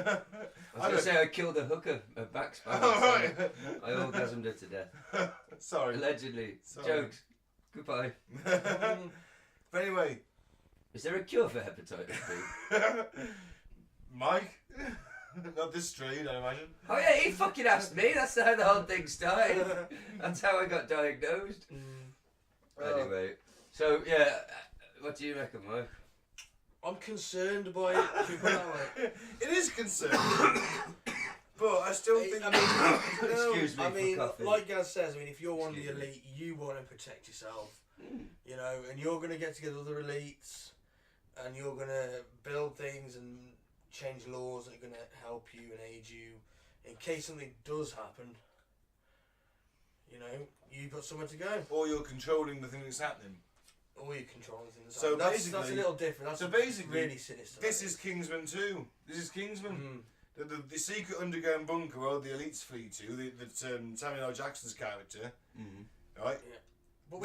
S3: was going to say I killed a hooker, a back spasm.
S2: Oh, right.
S3: I orgasmed her to death.
S2: Sorry.
S3: Allegedly.
S2: Sorry.
S3: Jokes. Goodbye.
S2: But anyway,
S3: Is there a cure for hepatitis B?
S2: Mike, not this strain, I imagine.
S3: Oh yeah, he fucking asked me. That's how the whole thing started. That's how I got diagnosed. Anyway, so yeah, what do you reckon, Mike?
S4: I'm concerned by it. Should we put it that way?
S2: It is concerning, but I still think.
S3: Excuse me
S4: I mean,
S3: for coughing.
S4: like Gaz says, I mean, if you're one of the
S3: Excuse me.
S4: elite, you want to protect yourself. You know, and you're going to get together with other elites, and you're going to build things and change laws that are going to help you and aid you in case something does happen. You know, you've got somewhere to go.
S2: Or you're controlling the thing that's happening.
S4: Or you're controlling things.
S2: So
S4: that's a
S2: basically-
S4: little different. That's
S2: so basically,
S4: really sinister.
S2: This
S4: that
S2: is Kingsman 2. This is Kingsman.
S4: Mm.
S2: The secret underground bunker where all the elites flee to, that Samuel L. Jackson's character, right?
S4: Yeah. But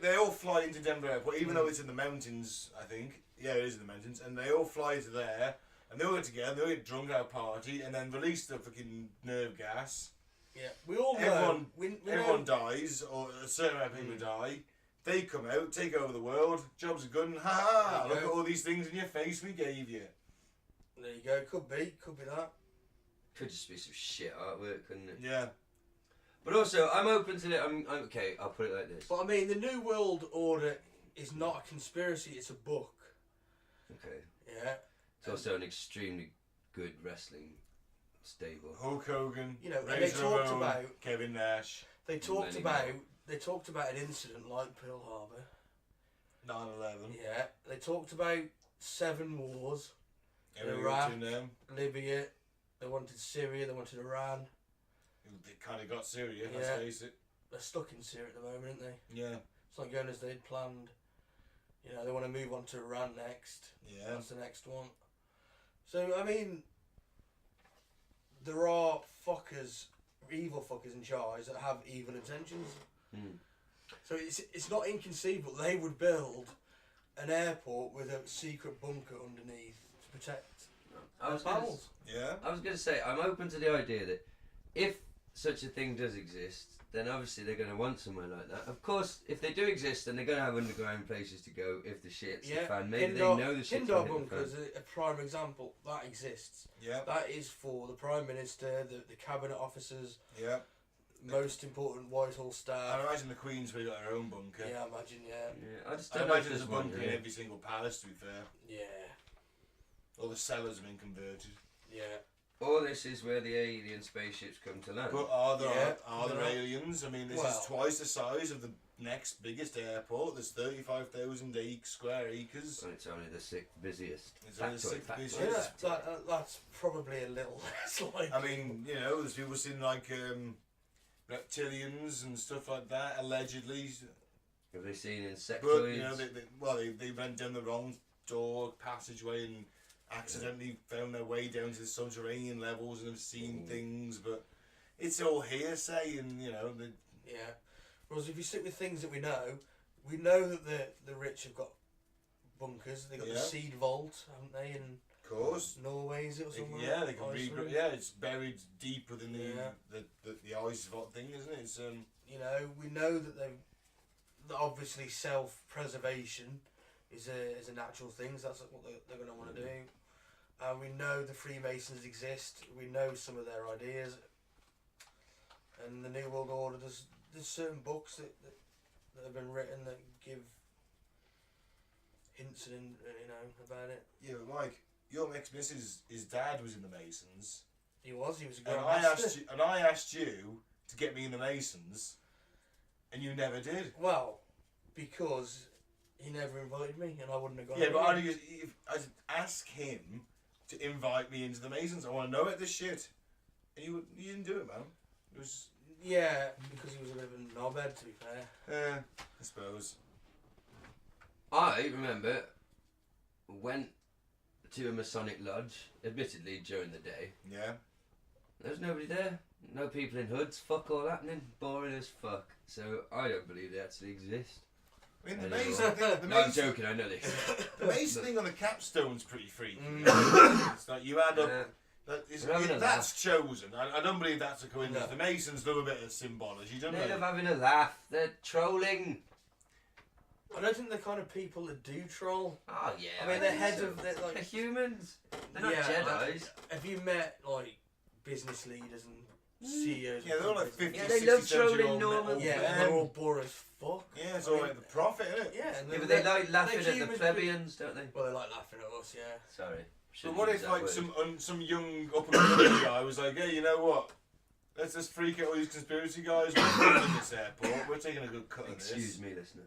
S2: They all fly into Denver Airport, even though it's in the mountains, I think. Yeah, it is in the mountains. And they all fly to there, and they all get together, they all get drunk at a party, and then release the fucking nerve gas.
S4: Yeah, we all know.
S2: Everyone,
S4: we
S2: everyone
S4: know.
S2: dies, or a certain amount of people die. They come out, take over the world, jobs are good, and ha-ha,
S4: There you
S2: look
S4: go.
S2: at all these things in your face we gave you.
S4: There you go. Could be that.
S3: Could just be some shit artwork, couldn't it?
S2: Yeah.
S3: But also, I'm open to it. I'm okay. I'll put it like this.
S4: But I mean, the New World Order is not a conspiracy; it's a book.
S3: Okay.
S4: Yeah.
S3: It's also an extremely good wrestling stable.
S2: Hulk Hogan,
S4: You know, and
S2: Razor
S4: they talked
S2: Ramon,
S4: about-
S2: Kevin Nash,
S4: They talked
S3: Many
S4: about
S3: more.
S4: an incident like Pearl Harbor.
S2: 9/11.
S4: Yeah. They talked about 7 wars.
S2: Everyone
S4: Iraq.
S2: to them.
S4: Libya. They wanted Syria. They wanted Iran.
S2: They kind of got Syria,
S4: Yeah.
S2: let's face it.
S4: They're stuck in Syria at the moment, aren't they?
S2: Yeah.
S4: It's not going as they'd planned. You know, they want to move on to Iran next.
S2: Yeah.
S4: That's the next one. So, I mean, there are fuckers, evil fuckers in charge that have evil intentions. So it's not inconceivable they would build an airport with a secret bunker underneath to protect
S3: I was
S4: their
S3: gonna,
S4: pals.
S2: Yeah.
S3: I was going to say, I'm open to the idea that if such a thing does exist, then obviously they're going to want somewhere like that. Of course, if they do exist, then they're going to have underground places to go if the shit's the fan. Maybe they know the shit's
S4: Pindar
S3: gonna hit the
S4: bunker is
S3: fan.
S4: a prime example. That exists.
S2: Yeah.
S4: That is for the Prime Minister, the cabinet officers,
S2: Yeah.
S4: most important Whitehall
S2: I
S4: staff.
S2: imagine the Queen's really got her own bunker.
S4: Yeah, I imagine, yeah.
S3: Yeah, I just
S2: I
S3: don't know if
S2: imagine there's a
S3: one
S2: bunker in
S3: here.
S2: every single palace, to be fair.
S4: Yeah,
S2: All the cellars have been converted.
S4: yeah.
S3: Or this is where the alien spaceships come to land.
S2: But are there
S4: Yeah,
S2: are there
S4: there are.
S2: aliens? I mean, this
S4: Well-
S2: is twice the size of the next biggest airport. There's 35,000 square acres.
S3: And it's only the sixth busiest.
S2: It's only the
S3: Factoid,
S2: sixth
S3: factoid,
S2: busiest.
S4: Yeah,
S3: factoid.
S4: that's probably a little less like.
S2: I mean, you know, there's people seen like reptilians and stuff like that, allegedly.
S3: Have they seen insectoids?
S2: But, you know, they went down the wrong door passageway and accidentally found their way down to the subterranean levels and have seen things, but it's all hearsay and, you know,
S4: Yeah. Whereas if you stick with things that we know that the rich have got bunkers. They got the seed vault, haven't they? In
S2: of course.
S4: Norway, is it or somewhere?
S2: Yeah, they can
S4: Iceland?
S2: regrow. Yeah, it's buried deep within the ice vault thing, isn't it? It's
S4: You know, we know that that obviously self-preservation is a natural thing. So that's what they're going to want to do. We know the Freemasons exist. We know some of their ideas. And the New World Order, there's certain books that have been written that give hints and about it.
S2: yeah, but Mike, your ex-missus, his dad was in the Masons.
S4: He was a
S2: And
S4: Grand
S2: I
S4: Master.
S2: asked you to get me in the Masons, and you never did.
S4: Well, because he never invited me, and I wouldn't have gone.
S2: Yeah, but
S4: anyway.
S2: I'd ask him to invite me into the Masons. I want to know it. This shit, and you didn't do it, man. It was.
S4: Yeah, because he was a bit of a knobhead, to be fair.
S2: I suppose.
S3: I remember went to a Masonic lodge, admittedly during the day.
S2: Yeah.
S3: There was nobody there. No people in hoods. Fuck all happening. Boring as fuck. So I don't believe they actually exist.
S2: I mean, the
S3: Anymore.
S2: Mason thing.
S3: No, I'm joking. I know they exist.
S2: The Mason thing on the capstone's pretty freaky. It's like you add up. That's chosen. I don't believe that's a coincidence.
S4: No.
S2: The Masons love a bit of symbology, don't
S3: They
S2: they?
S3: love having a laugh. They're trolling.
S4: I don't think they're kind of people that do troll.
S3: Oh yeah.
S4: I mean, they're
S3: think
S4: heads
S3: so.
S4: of they're like.
S3: They're humans. They're not
S4: Yeah,
S3: Jedis.
S4: Have you met like business leaders and CEOs?
S2: Yeah, they're all like 50,
S3: Yeah, they
S2: 60,
S3: love
S2: 70 year
S3: trolling
S2: old
S3: normal
S2: men.
S4: Yeah, and they're all bored as fuck.
S2: Yeah, it's all like the profit, isn't it?
S4: Yeah, and
S3: Yeah, but they like laughing
S4: they're
S3: at the
S4: humans,
S3: plebeians, don't they?
S4: Well, they like laughing at us, yeah.
S3: Sorry.
S2: But
S3: Shouldn't
S2: what
S3: use
S2: if
S3: that
S2: like
S3: word.
S2: some young up and coming guy was like, hey, you know what? Let's just freak out all these conspiracy guys. We're in this airport. We're taking a good cut of this.
S3: Excuse me, listener.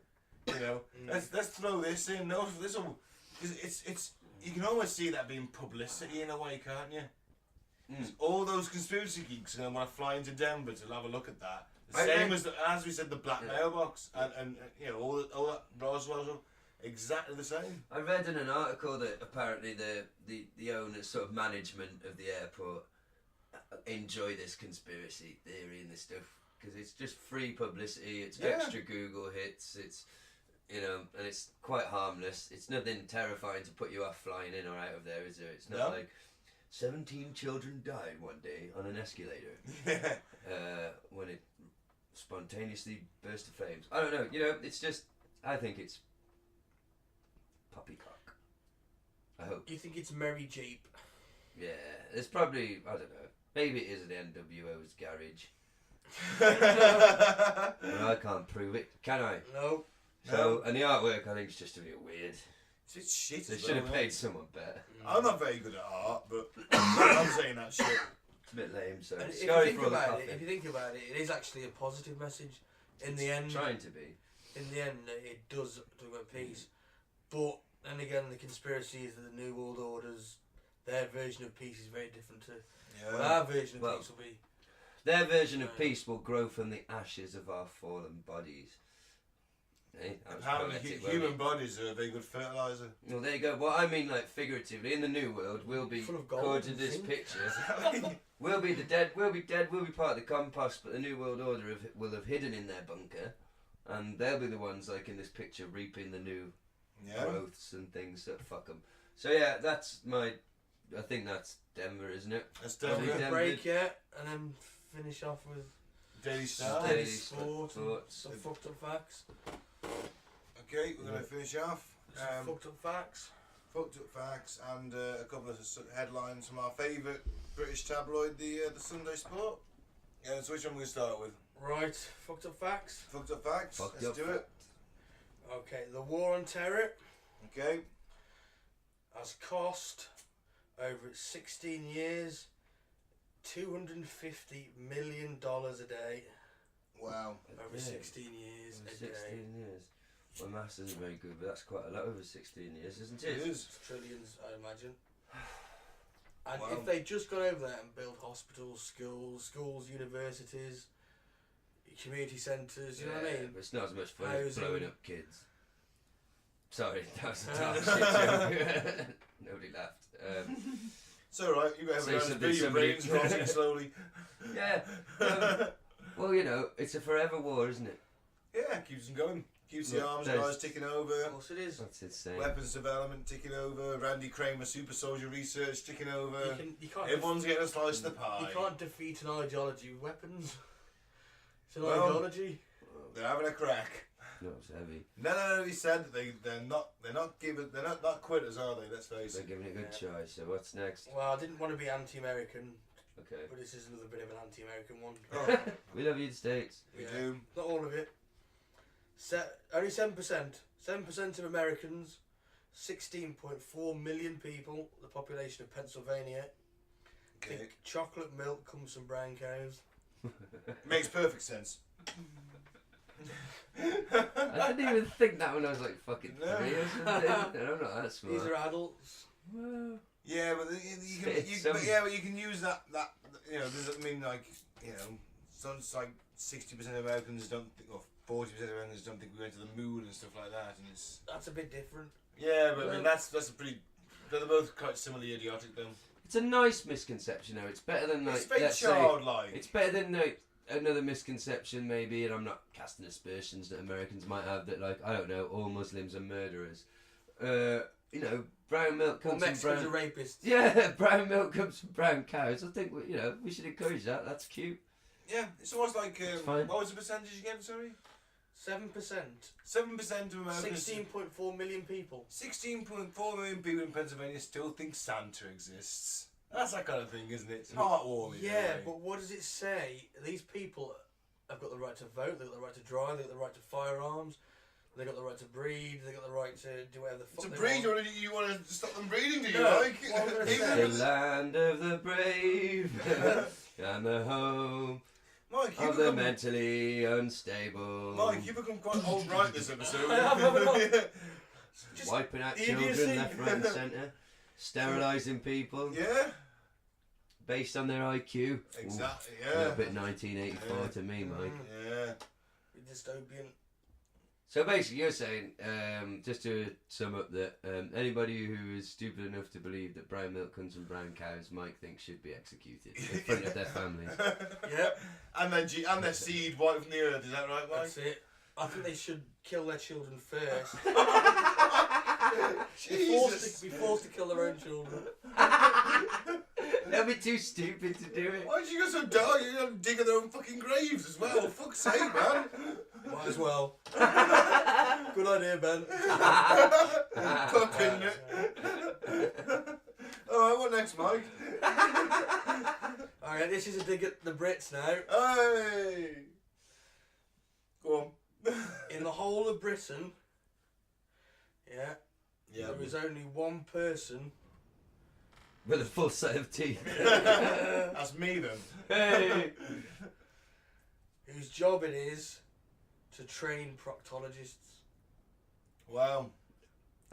S2: You know, let's throw this in. No, this will. It's you can almost see that being publicity in a way, can't you? All those conspiracy geeks are going to want to fly into Denver to have a look at that. The same as we said, the black mailbox and you know all that Roswell, exactly the same.
S3: I read in an article that apparently the owners, sort of management of the airport, enjoy this conspiracy theory and this stuff because it's just free publicity. It's extra Google hits. It's and it's quite harmless. It's nothing terrifying to put you off flying in or out of there, is there? It's not like 17 children died one day on an escalator when it spontaneously burst to flames. I don't know. It's just I think it's poppycock. I hope.
S4: You think it's Merry Jeep?
S3: Yeah, it's probably I don't know. Maybe it is an NWO's garage. But I can't prove it, can I?
S4: No.
S3: So, and the artwork I think is just a bit weird.
S2: It's shit.
S3: They
S2: as
S3: should have
S2: well,
S3: paid someone better.
S2: I'm not very good at art, but I'm saying that shit.
S3: It's a bit lame, so
S4: And if you
S3: sorry
S4: think
S3: for all the
S4: about
S3: coffee.
S4: it, if you think about it, it is actually a positive message. In the end,
S3: Trying to be.
S4: in the end, it does talk about peace. But then again, the conspiracy is that the New World Order's their version of peace is very different to what our version of peace will be.
S3: Their version of peace will grow from the ashes of our fallen bodies. Eh? That was
S2: Apparently,
S3: poetic, wasn't
S2: human
S3: it?
S2: bodies are a very good fertilizer.
S3: Well, there you go. Well, I mean, like figuratively, in the New World, we'll be
S4: Full of gold
S3: according to
S4: and
S3: this
S4: zinc.
S3: picture. We'll be the dead. We'll be dead. We'll be part of the compost. But the New World Order will have hidden in their bunker, and they'll be the ones, like in this picture, reaping the new growths and things that fuck them. So yeah, that's my. I think that's Denver, isn't it?
S2: That's
S4: Have
S2: Denver.
S4: a break, yeah, and then finish off with
S2: Daily Star.
S3: Daily
S4: sport and
S3: Sports.
S4: some fucked up facts.
S2: Okay, we're going to finish off.
S4: Some fucked up facts.
S2: Fucked up facts and a couple of headlines from our favourite British tabloid, the Sunday Sport. Yeah, so which one we going to start with?
S4: Right, fucked up facts.
S2: Fucked up facts.
S3: Fucked
S2: Let's
S3: up
S2: do it.
S4: Okay, the war on terror
S2: Okay.
S4: has cost over its 16 years $250 million a day.
S2: Wow.
S4: Over 16 years.
S3: Over
S4: a
S3: 16
S4: day.
S3: years. My maths isn't very good, but that's quite a lot over 16 years, isn't it?
S2: It is.
S4: It's trillions, I imagine. And
S2: Wow.
S4: if they'd just gone over there and built hospitals, schools, universities, community centres, you know what I mean?
S3: But it's not as much fun as
S4: Housing.
S3: blowing up kids. Sorry, that was a dark shit joke. Nobody laughed.
S2: It's alright, you got
S3: Say
S2: everyone
S3: something
S2: your
S3: somebody-
S2: brains rotting slowly.
S3: Yeah. Well, you know, it's a forever war, isn't it?
S2: Yeah, keeps them going. Keeps the
S3: Look,
S2: arms
S3: there's-
S2: guys ticking
S4: Of
S2: over.
S4: course it is.
S3: That's insane.
S2: Weapons development ticking over. Randy Kramer super soldier research ticking over.
S4: You can't
S2: Everyone's getting a slice of the pie.
S4: you can't defeat an ideology with weapons. It's an
S2: Well,
S4: ideology.
S2: They're having a crack.
S3: No, it's heavy.
S2: No, he said that they're not quitters, are they? Let's face
S3: They're
S2: it.
S3: giving it a good try, so what's next?
S4: Well, I didn't want to be anti-American,
S3: Okay.
S4: but this is another bit of an anti-American one.
S3: We love you, the States.
S2: We
S4: Yeah.
S2: do.
S4: Not all of it. Only 7%. 7% of Americans, 16.4 million people, the population of Pennsylvania,
S2: Okay.
S4: think chocolate milk comes from brown cows.
S2: Makes perfect sense.
S3: I didn't even think that when I was like fucking
S2: No.
S3: 3 or something. And I'm not that smart.
S4: These are adults.
S3: Well,
S2: Yeah, but you can use that you know. Does it mean like it's like 60% of Americans don't think, or 40% of Americans don't think we went to the moon and stuff like that, and it's
S4: That's a bit different.
S2: yeah, but I mean that's a pretty. They're both quite similarly idiotic though.
S3: it's a nice misconception, though. It's better than like
S2: It's very
S3: let's say,
S2: childlike.
S3: it's better than like another misconception maybe, and I'm not casting aspersions that Americans might have that like I don't know, all Muslims are murderers. You know, brown milk
S4: Well,
S3: comes from
S4: Mexicans
S3: brown.
S4: are rapists.
S3: Yeah, brown milk comes from brown cows. I think we should encourage that. That's cute.
S2: Yeah, it's almost like
S3: fine.
S2: what was the percentage again? Sorry,
S4: 7%.
S2: 7% of Americans.
S4: 16.4 million people.
S2: 16.4 million people in Pennsylvania still think Santa exists. That's that kind of thing, isn't it? It's heartwarming.
S4: Yeah,
S2: really.
S4: but what does it say? These people have got the right to vote, they've got the right to drive, they've got the right to firearms, they've got the right to breed, they've got the right to do whatever the fuck
S2: to
S4: they
S2: breed,
S4: want.
S2: or you want to stop them breeding? Do you
S4: No,
S2: like?
S4: what I'm gonna
S2: Even
S4: say-
S2: if
S3: The
S2: it's-
S3: land of the brave and the home
S2: Mike, you
S3: of the
S2: become
S3: mentally unstable.
S2: Mike, you become quite old right this episode.
S4: I have not. Just
S3: Wiping out
S4: idiocy.
S3: children left, right, and centre, sterilising people
S2: Yeah,
S3: based on their IQ.
S2: exactly.
S3: Ooh, a little
S2: Yeah,
S3: bit 1984
S2: Yeah.
S3: to me, Mike.
S2: yeah.
S4: Dystopian.
S3: So basically, you're saying, just to sum up, that anybody who is stupid enough to believe that brown milk comes from brown cows, Mike thinks should be executed in front of their families.
S4: Yep,
S2: And their seed wiped from the earth. Is that right, Mike?
S4: that's it. I think they should kill their children first.
S2: Jesus.
S4: Be forced to kill their own children.
S3: They'll be too stupid to do it.
S2: Why'd you go so dark? You're gonna dig at their own fucking graves as well. Fuck's sake, man.
S4: Might as well. Good idea, Ben.
S2: Fucking it. Alright, what next, Mike?
S4: Alright, this is a dig at the Brits now.
S2: Hey! Go on.
S4: In the whole of Britain, yeah, there is only one person
S3: With a full set of teeth.
S2: That's me then.
S3: Hey!
S4: whose job it is to train proctologists.
S2: Wow.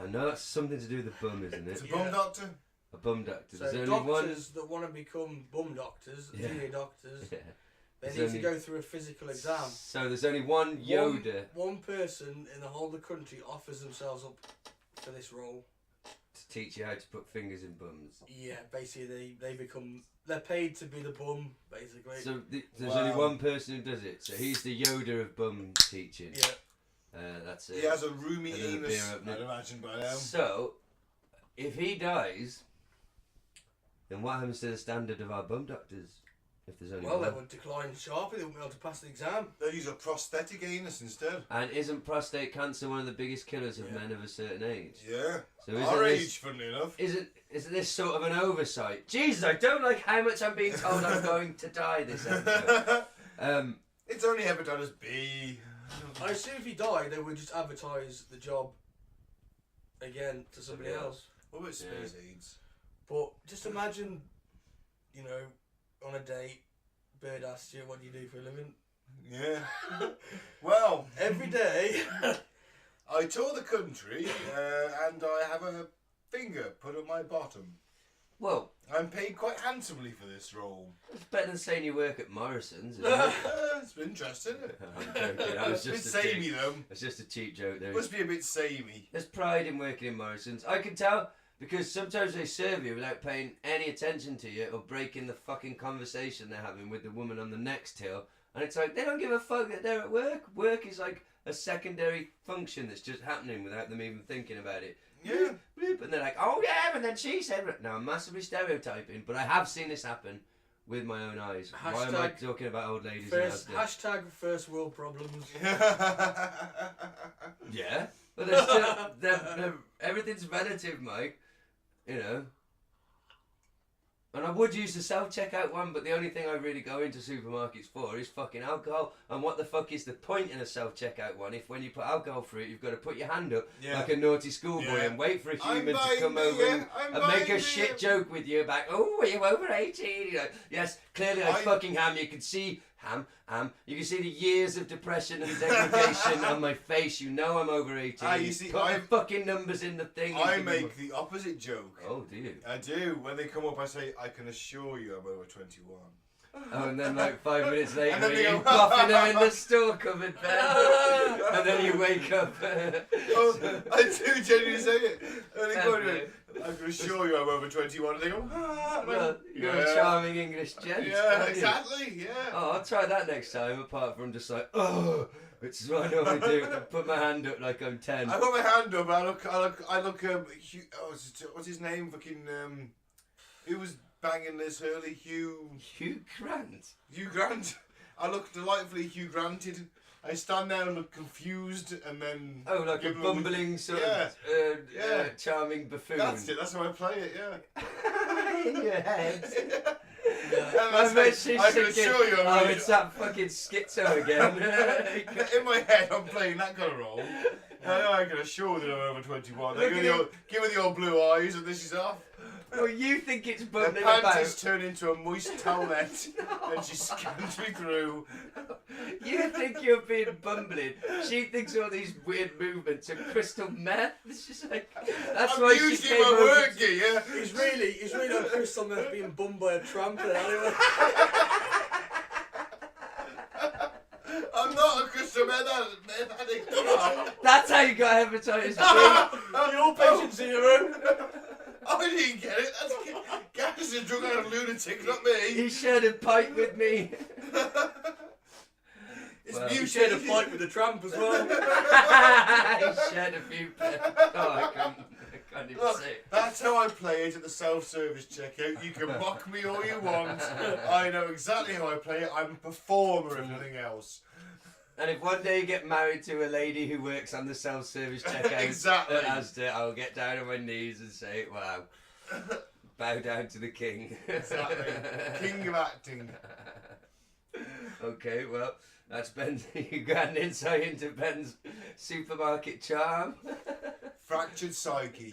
S3: I know that's something to do with the bum, isn't
S2: It's a
S3: it?
S2: bum
S4: Yeah.
S2: doctor?
S3: A bum doctor.
S4: So
S3: There's only one.
S4: doctors that want to become bum doctors,
S3: Yeah.
S4: junior doctors,
S3: Yeah.
S4: they
S3: There's
S4: need
S3: only-
S4: to go through a physical exam.
S3: So there's only one Yoda
S4: One person in the whole of the country offers themselves up for this role.
S3: to teach you how to put fingers in bums.
S4: Yeah, basically they're paid to be the bum, basically.
S3: So there's
S2: Wow.
S3: only one person who does it. So he's the Yoda of bum teaching.
S4: yeah.
S3: That's it.
S2: He has a roomy
S3: A little
S2: anus,
S3: beer opener.
S2: I'd imagine by now.
S3: So, if he dies, then what happens to the standard of our bum doctors? If there's only
S4: Well, they
S3: one.
S4: would decline sharply. They wouldn't be able to pass the exam.
S2: They'll use a prosthetic anus instead.
S3: And isn't prostate cancer one of the biggest killers of
S4: Yeah.
S3: men of a certain age?
S2: Yeah.
S3: So isn't
S2: Our
S3: this-
S2: age, funnily enough.
S3: Isn't this sort of an oversight? Jesus, I don't like how much I'm being told I'm going to die this episode.
S2: It's only hepatitis B.
S4: I assume if he died, they would just advertise the job again to somebody else.
S2: What about space AIDS?
S4: But just imagine, on a date, Bird asks you, what do you do for a living?
S2: Yeah. Well,
S4: Every day.
S2: I tour the country and I have a finger put on my bottom.
S3: Well,
S2: I'm paid quite handsomely for this role.
S3: it's better than saying you work at Morrison's, isn't it?
S2: It's been interesting, isn't it?
S3: I'm joking. That was
S2: It's a bit
S3: just a
S2: samey
S3: cheap,
S2: though.
S3: it's just a cheap joke there.
S2: Must be a bit samey.
S3: There's pride in working in Morrison's. I can tell because sometimes they serve you without paying any attention to you or breaking the fucking conversation they're having with the woman on the next hill. And it's like, they don't give a fuck that they're at work. Work is like a secondary function that's just happening without them even thinking about it.
S2: Yeah.
S3: Bloop, and they're like, oh yeah, and then she said... Now, I'm massively stereotyping, but I have seen this happen with my own eyes. Why am I talking about old ladies
S4: First,
S3: in Asda?
S4: hashtag first world problems.
S3: Yeah, but they're still, everything's relative, Mike. You know. And I would use the self-checkout one, but the only thing I really go into supermarkets for is fucking alcohol. And what the fuck is the point in a self-checkout one if when you put alcohol through it, you've got to put your hand up like a naughty schoolboy and wait for a human to come over and make a shit joke with you about, oh, are you over 18? You know, yes, clearly I fucking ham. You can see... you can see the years of depression and degradation on my face. You know I'm over 18.
S2: You see,
S3: put the fucking numbers in the thing.
S2: I make the opposite joke.
S3: Oh, do you?
S2: I do. When they come up, I say, I can assure you I'm over 21.
S3: Oh, and then like 5 minutes later,
S2: And then they
S3: you're
S2: go,
S3: buffing her in the store cupboard bed. And then you wake up.
S2: Oh, I do genuinely say it. And they go, I can assure you I'm over 21. And they go,
S3: You're a charming English gent.
S2: Yeah,
S3: aren't you?
S2: exactly, yeah.
S3: Oh, I'll try that next time, apart from just like, oh, which is what I normally do. I put my hand up like I'm 10.
S2: I put my hand up, I look, what's his name? Fucking, who was banging Liz Hurley? Hugh
S3: Grant.
S2: Hugh Grant. I look delightfully Hugh Granted. I stand there and look confused and then...
S3: Oh, like a
S2: give him
S3: bumbling sort of charming buffoon.
S2: That's it, that's how I play it, yeah.
S3: In your head.
S2: I
S3: bet she's
S2: can
S3: thinking,
S2: assure you
S3: oh, it's that fucking schizo again.
S2: in my head I'm playing that kind of role. I can assure you that I'm over 21. They give me the old blue eyes and this is off.
S3: Well, you think it's
S2: The
S3: bubbling
S2: panties
S3: about.
S2: turn into a moist towelette and she scans me through.
S3: You think you're being bumbling. She thinks all these weird movements are crystal meth. It's just like, that's
S2: I'm
S3: why she
S2: usually
S3: came
S2: my
S3: over.
S2: work gear, yeah.
S4: He's really on crystal meth being bummed by a tramp in an alleyway.
S2: I'm not a crystal meth addict. Come on.
S3: That's how you got hepatitis B.
S4: Your patient zero.
S2: I didn't get it. Gaz is a drug-addled lunatic, not me.
S3: He shared a pipe with me.
S2: It's
S3: Well,
S4: You
S2: mutated.
S4: shared a fight with the tramp as well.
S3: He shared a few pets. Oh, I can't even
S2: Look,
S3: say it.
S2: that's how I play it at the self-service checkout. You can mock me all you want. I know exactly how I play it. I'm a performer, if nothing else.
S3: And if one day you get married to a lady who works on the self-service checkout
S2: Exactly.
S3: at Asda, I'll get down on my knees and say, wow, bow down to the king.
S2: Exactly. King of acting.
S3: Okay, well, that's Ben. You got an insight into Ben's supermarket charm.
S2: Fractured psyche.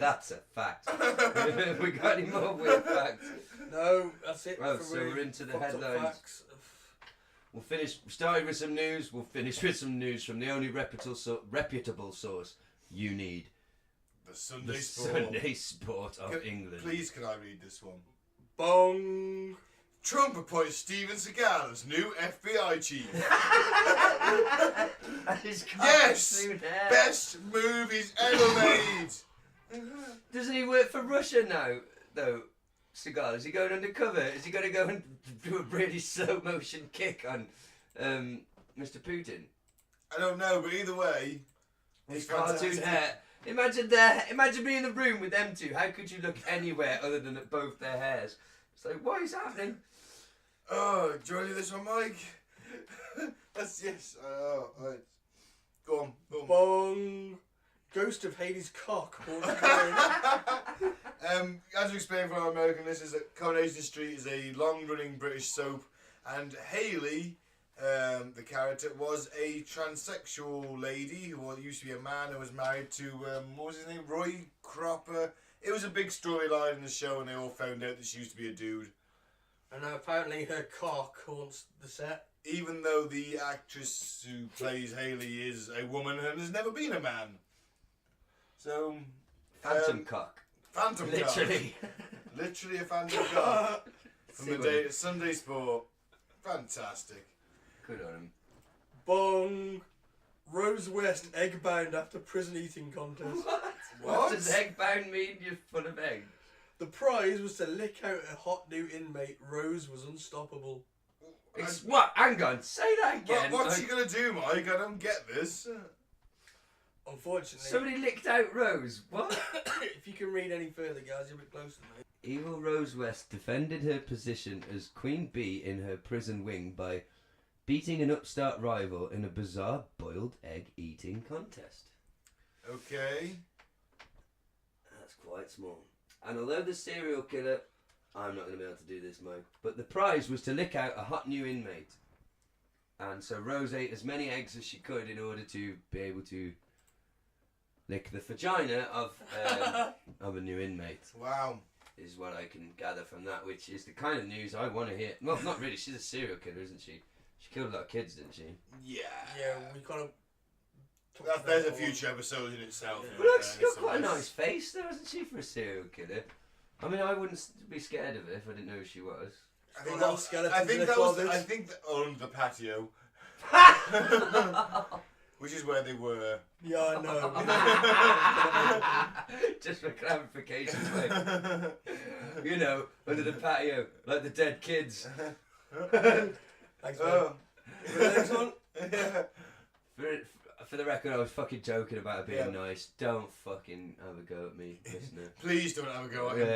S3: That's a fact. We got any more weird facts?
S4: No, that's it.
S3: Well,
S4: for
S3: so
S4: really
S3: we're into the
S4: fucked up
S3: headlines.
S4: facts.
S3: We'll finish. We started with some news. We'll finish with some news from the only reputable source you need.
S2: The Sunday
S3: The
S2: Sport.
S3: Sunday Sport of England.
S2: Please, can I read this one?
S4: Bong.
S2: Trump appoints Steven Seagal as new FBI chief. Yes! Best movies ever made.
S3: Doesn't he work for Russia now, though? Seagal, is he going undercover? Is he going to go and do a really slow motion kick on Mr. Putin?
S2: I don't know, but either way,
S3: His
S2: he's
S3: cartoon
S2: fantastic.
S3: hair. Imagine being in the room with them two. How could you look anywhere other than at both their hairs? It's like, what is happening?
S2: Oh, do you want to do this one, Mike? That's yes. Right. Go on.
S4: Bong. Ghost of Hades' cock.
S2: As we explained for our American listeners, that Coronation Street is a long-running British soap, and Hayley, the character, was a transsexual lady who used to be a man who was married to what was his name, Roy Cropper. It was a big storyline in the show, and they all found out that she used to be a dude.
S4: And apparently her cock haunts the set.
S2: Even though the actress who plays Haley is a woman and has never been a man. So...
S3: Phantom cock.
S2: Phantom
S3: Literally.
S2: cock. Literally a phantom cock. From the day at Sunday Sport. Fantastic.
S3: Good on him.
S4: Bong. Rose West egg bound after prison eating contest.
S3: What does egg bound mean? You're full of egg.
S4: The prize was to lick out a hot new inmate. Rose was unstoppable.
S3: What? Hang on. Say that again.
S2: What's he going to do, Mike? I don't get this.
S4: Unfortunately.
S3: Somebody licked out Rose. What?
S4: If you can read any further, guys, you're a bit closer, mate.
S3: Evil Rose West defended her position as Queen Bee in her prison wing by beating an upstart rival in a bizarre boiled egg eating contest.
S2: Okay.
S3: That's quite small. And although the serial killer... I'm not going to be able to do this, Mike. But the prize was to lick out a hot new inmate. And so Rose ate as many eggs as she could in order to be able to lick the vagina of a new inmate.
S2: Wow.
S3: Is what I can gather from that, which is the kind of news I want to hear. Well, not really. She's a serial killer, isn't she? She killed a lot of kids, didn't she?
S2: Yeah.
S4: Yeah, we kind of...
S2: There's a future episode in itself.
S3: Well, look, she's got quite a nice face, though, hasn't she, for a serial killer? I mean, I wouldn't be scared of her if I didn't know who she was.
S2: I think
S4: Got skeletons in the
S2: that
S4: closet.
S2: I think that on the patio, which is where they were.
S4: Yeah, I know.
S3: Just for clarification's sake. You know, under the patio, like the dead kids.
S4: Thanks, man. The next one?
S3: For the record, I was fucking joking about her being nice. Don't fucking have a go at me, listener.
S2: Please don't have a go at him.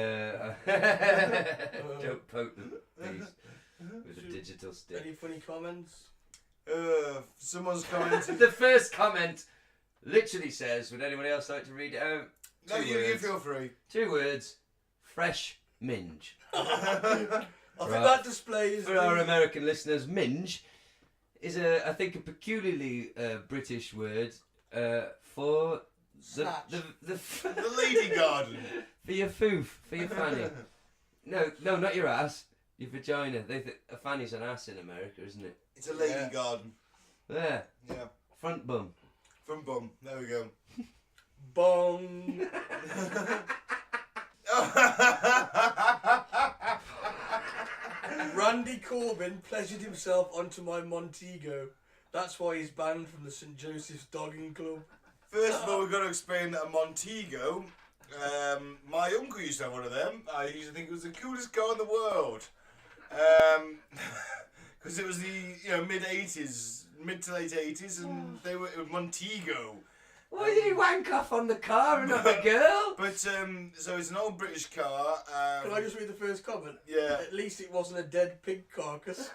S3: Don't poke the beast with a digital stick.
S4: Any funny comments?
S2: Someone's commented.
S3: The first comment literally says, would anyone else like to read it out?
S2: No, you feel free.
S3: 2 words. Fresh minge.
S4: I think that displays...
S3: For our American listeners, minge is I think a peculiarly British word for the
S2: lady garden.
S3: For your foof, for your fanny. No, not your ass. Your vagina. A fanny's an ass in America, isn't it?
S2: It's a lady garden.
S3: There.
S2: Yeah.
S3: Front bum.
S2: Front bum. There we go.
S4: Bong. Randy Corbin pleasured himself onto my Montego. That's why he's banned from the St. Joseph's Dogging Club.
S2: First of all, we've got to explain that a Montego, my uncle used to have one of them. I used to think it was the coolest car in the world. Because it was the mid-80s, mid to late 80s, and it was Montego.
S3: Why did he wank off on the car and not the girl?
S2: But, so it's an old British car.
S4: Can I just read the first comment?
S2: Yeah.
S4: At least it wasn't a dead pig carcass.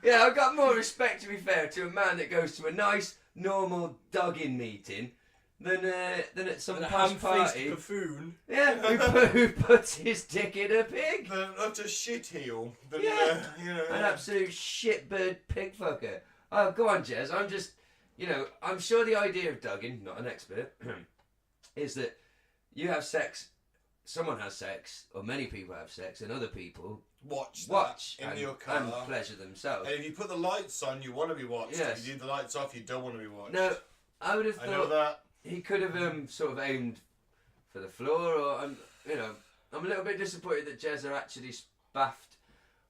S3: Yeah, I've got more respect, to be fair, to a man that goes to a nice, normal dogging meeting than at some posh party.
S4: Buffoon.
S3: Yeah, who puts his dick in a pig.
S2: Not a shitheel.
S3: Yeah. An absolute shitbird pig fucker. Oh, go on, Jez. I'm just... I'm sure the idea of dogging, not an expert, is that you have sex, someone has sex, or many people have sex, and other people watch
S2: in
S3: and,
S2: your car
S3: and pleasure themselves.
S2: And if you put the lights on, you want to be watched.
S3: Yes.
S2: If you leave the lights off, you don't want to be watched.
S3: No, I would have thought
S2: I know that.
S3: he could have sort of aimed for the floor, or I'm a little bit disappointed that Jezza actually spaffed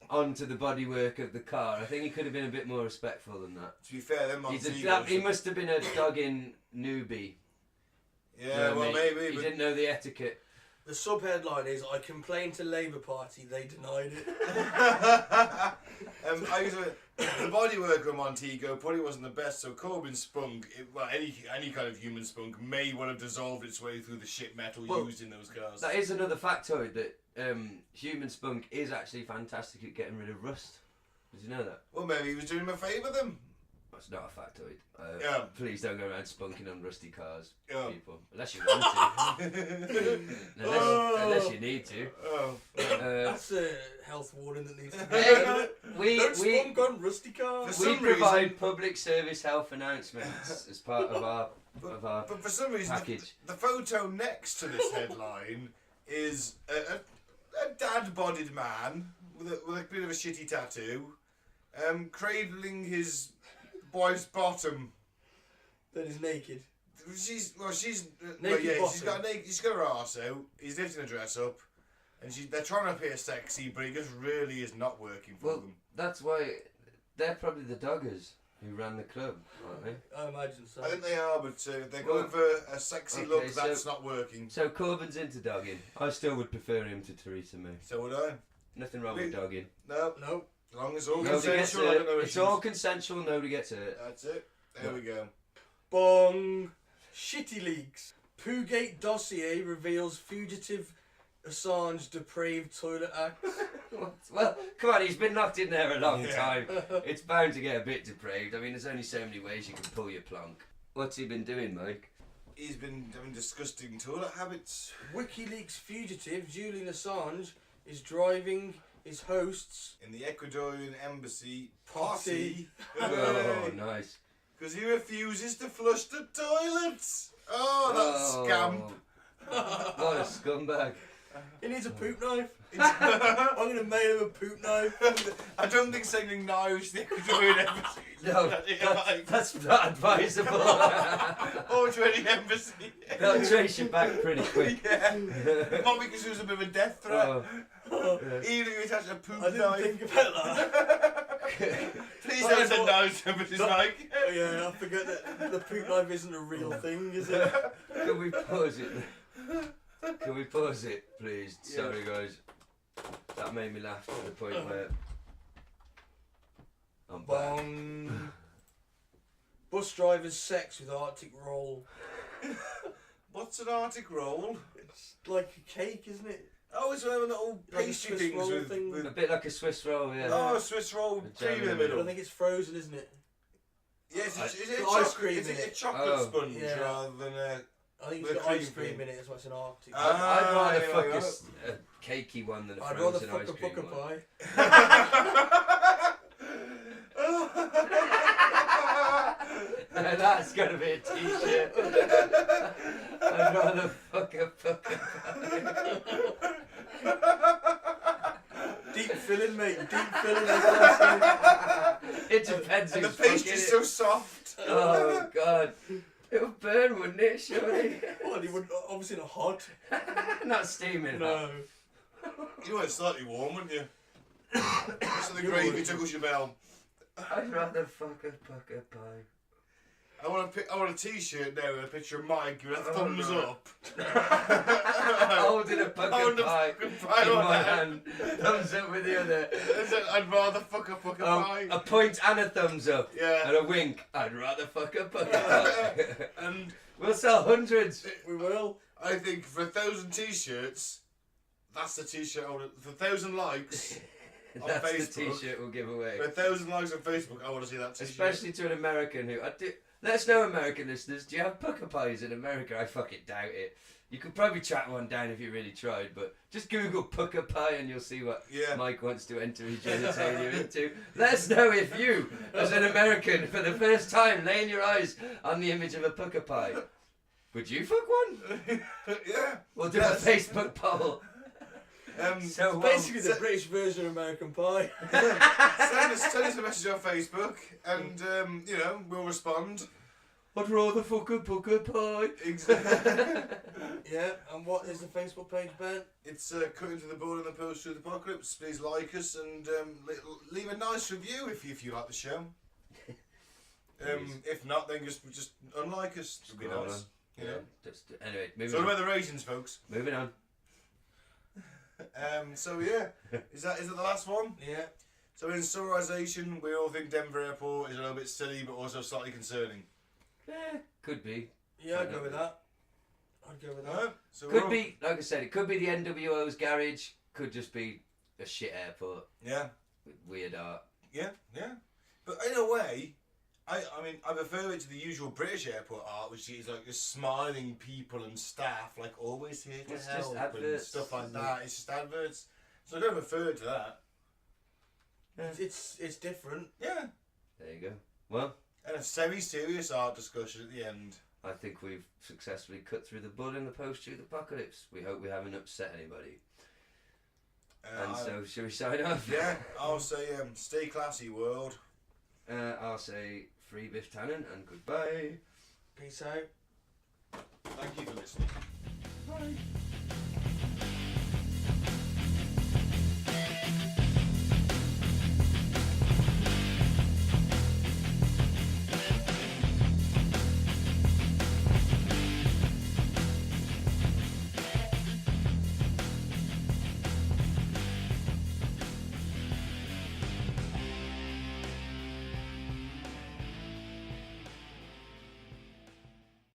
S3: onto the bodywork of the car. I think he could have been a bit more respectful than that.
S2: To be fair, them
S3: he must have been a dogging newbie.
S2: Yeah, well, maybe.
S3: He didn't know the etiquette.
S4: The sub-headline is, I complained to Labour Party, they denied it.
S2: The bodywork of Montego probably wasn't the best, so Corbyn's spunk, any kind of human spunk, may well have dissolved its way through the shit metal used in those cars.
S3: That is another factoid, that human spunk is actually fantastic at getting rid of rust. Did you know that?
S2: Well, maybe he was doing him a favour then.
S3: That's not a factoid.
S2: Yeah.
S3: Please don't go around spunking on rusty cars,
S2: Yeah.
S3: people. Unless you want to. unless you need to.
S4: That's a health warning that needs to be
S3: Don't
S4: spunk on rusty cars.
S3: We provide public service health announcements as part of our
S2: But for some reason,
S3: package.
S2: the photo next to this headline is a a dad-bodied man with a bit of a shitty tattoo, cradling his wife's bottom.
S4: That is naked.
S2: She's
S4: Naked
S2: she's got her arse out. He's lifting her dress up, and they're trying to appear sexy, but it just really is not working for them.
S3: That's why they're probably the doggers who ran the club, aren't they?
S4: I imagine so.
S2: I think they are, but they're going for a sexy look that's not working.
S3: So Corbyn's into dogging. I still would prefer him to Theresa May.
S2: So would I.
S3: Nothing wrong with dogging.
S2: No.
S4: Nope.
S2: As long as it's all
S3: Nobody gets
S2: consensual, I
S3: hurt.
S2: don't know
S3: It's
S2: issues.
S3: all consensual, nobody gets hurt.
S2: That's it. There we go.
S4: Bong. Shitty leaks. Poogate dossier reveals fugitive Assange depraved toilet acts.
S3: Well, come on, he's been locked in there a long
S2: Yeah.
S3: time. It's bound to get a bit depraved. I mean, there's only so many ways you can pull your plonk. What's he been doing, Mike?
S2: He's been having disgusting toilet habits.
S4: WikiLeaks fugitive Julian Assange is driving his hosts
S2: In the Ecuadorian embassy
S4: Posse.
S3: Oh, nice.
S2: Because he refuses to flush the toilets. Oh, that scamp.
S3: What a scumbag.
S4: He needs a poop knife. I'm going to mail him a poop knife.
S2: I don't think sending knives to the Ecuadorian embassy.
S3: No, that's not advisable.
S2: Or to any embassy.
S3: They'll trace you back pretty quick.
S2: Yeah. Not because it was a bit of a death threat.
S3: Oh.
S2: Even if you attach a poop
S4: I didn't
S2: knife.
S4: think about that.
S2: Please don't send knives to embassies, Mike.
S4: Oh yeah, I forget that the poop knife isn't a real thing, is it?
S3: Can we pause it? Can we pause it, please?
S2: Yeah.
S3: Sorry, guys. That made me laugh to the point where I'm back.
S4: Bong. Bus driver's sex with Arctic roll.
S2: What's an Arctic roll?
S4: It's like a cake, isn't it?
S2: Oh, it's one of the little
S4: Like a
S2: pastry
S4: Swiss
S2: things
S4: roll
S2: with,
S4: thing.
S3: A bit like a Swiss roll, yeah.
S2: Oh, a Swiss roll
S3: With
S2: cream
S3: jam
S2: in the
S3: in the
S2: middle.
S4: I think it's frozen, isn't it?
S2: Yes, is it a
S4: Ice
S2: chocolate,
S4: cream
S2: is
S4: in
S2: it a
S4: it.
S2: chocolate
S3: Oh.
S2: sponge
S4: Yeah.
S2: rather than a...
S4: I think
S2: With
S4: it's
S2: a
S4: got ice
S2: cream
S4: cream
S2: thing.
S4: in it, that's why it's an Arctic.
S3: I'd rather
S2: yeah,
S3: fuck
S2: yeah.
S3: a cakey one than a
S4: I'd rather
S3: frozen
S4: fuck
S3: ice
S4: a
S3: cream
S4: fucker
S3: one.
S4: pie.
S3: Now that's gonna be a t-shirt. I'd rather fuck a fucking pie.
S4: Deep filling, mate. Deep filling. That's what I'm saying.
S3: It depends
S2: And the
S3: who's fucking
S2: pastry's
S3: it.
S2: so soft.
S3: Oh god. It would burn, wouldn't it, surely?
S4: Well, he would obviously not hot.
S3: Not steaming.
S4: No.
S2: You know it's slightly warm, wouldn't you? So the gravy tickles your bell.
S3: I'd rather fuck a fucker pie.
S2: I want a t-shirt now with a picture of Mike with a
S3: Oh,
S2: thumbs
S3: no.
S2: up.
S3: Holding a
S2: Holding
S3: fucking
S2: a
S3: pie
S2: fucking pie
S3: in
S2: in
S3: my
S2: my
S3: hand. Thumbs up with the other.
S2: I'd rather fuck a fucking pie.
S3: A point and a thumbs up.
S2: Yeah.
S3: And a wink. I'd rather fuck a fucking pie.
S2: And
S3: We'll sell hundreds.
S4: We will.
S2: I think for 1,000 t-shirts, that's the t-shirt. For 1,000 likes on
S3: That's
S2: Facebook.
S3: the t-shirt we'll give away.
S2: For 1,000 likes on Facebook, I want to see that t-shirt.
S3: Especially to an American who... let us know, American listeners. Do you have pucker pies in America? I fucking doubt it. You could probably track one down if you really tried, but just Google pucker pie and you'll see what Mike wants to enter his genitalia into. Let us know if you, as an American, for the first time, laying your eyes on the image of a pucker pie. Would you fuck one?
S2: Yeah.
S3: We'll do a Facebook poll. So
S4: Basically the British version of American Pie.
S2: Send us a message on Facebook and, we'll respond.
S3: I'd rather fuck a pucker pie.
S2: Exactly.
S4: Yeah, and what is the Facebook page, Ben?
S2: It's Cutting to the Ball in the Post Through the Apocalypse. Please like us and leave a nice review if you like the show. If not, then just unlike us. It'd be
S3: Scroll
S2: nice.
S3: on.
S2: You know.
S3: Anyway,
S2: So
S3: moving
S2: what
S3: on.
S2: about the ratings, folks?
S3: Moving on.
S2: So yeah, is it the last one?
S4: Yeah.
S2: So in summarisation, we all think Denver Airport is a little bit silly, but also slightly concerning.
S3: Could be.
S4: Yeah, I'd go with that. I'd go with that.
S2: Right? So
S3: Could be, like I said, it could be the NWO's garage. Could just be a shit airport
S2: Yeah,
S3: with weird art.
S2: yeah. But in a way, I mean, I prefer it to the usual British airport art, which is like just smiling people and staff, like always here to
S3: It's just
S2: help and
S3: adverts,
S2: stuff like
S3: isn't
S2: that. It's just adverts. So I don't prefer it to that.
S4: It's different.
S2: Yeah.
S3: There you go. Well,
S2: And a semi-serious art discussion at the end.
S3: I think we've successfully cut through the blood in the post-truth apocalypse. We hope we haven't upset anybody. And so, shall we sign off?
S2: Yeah, I'll say stay classy, world.
S3: I'll say free Biff Tannen and goodbye.
S4: Peace out.
S2: Thank you for listening.
S3: Bye.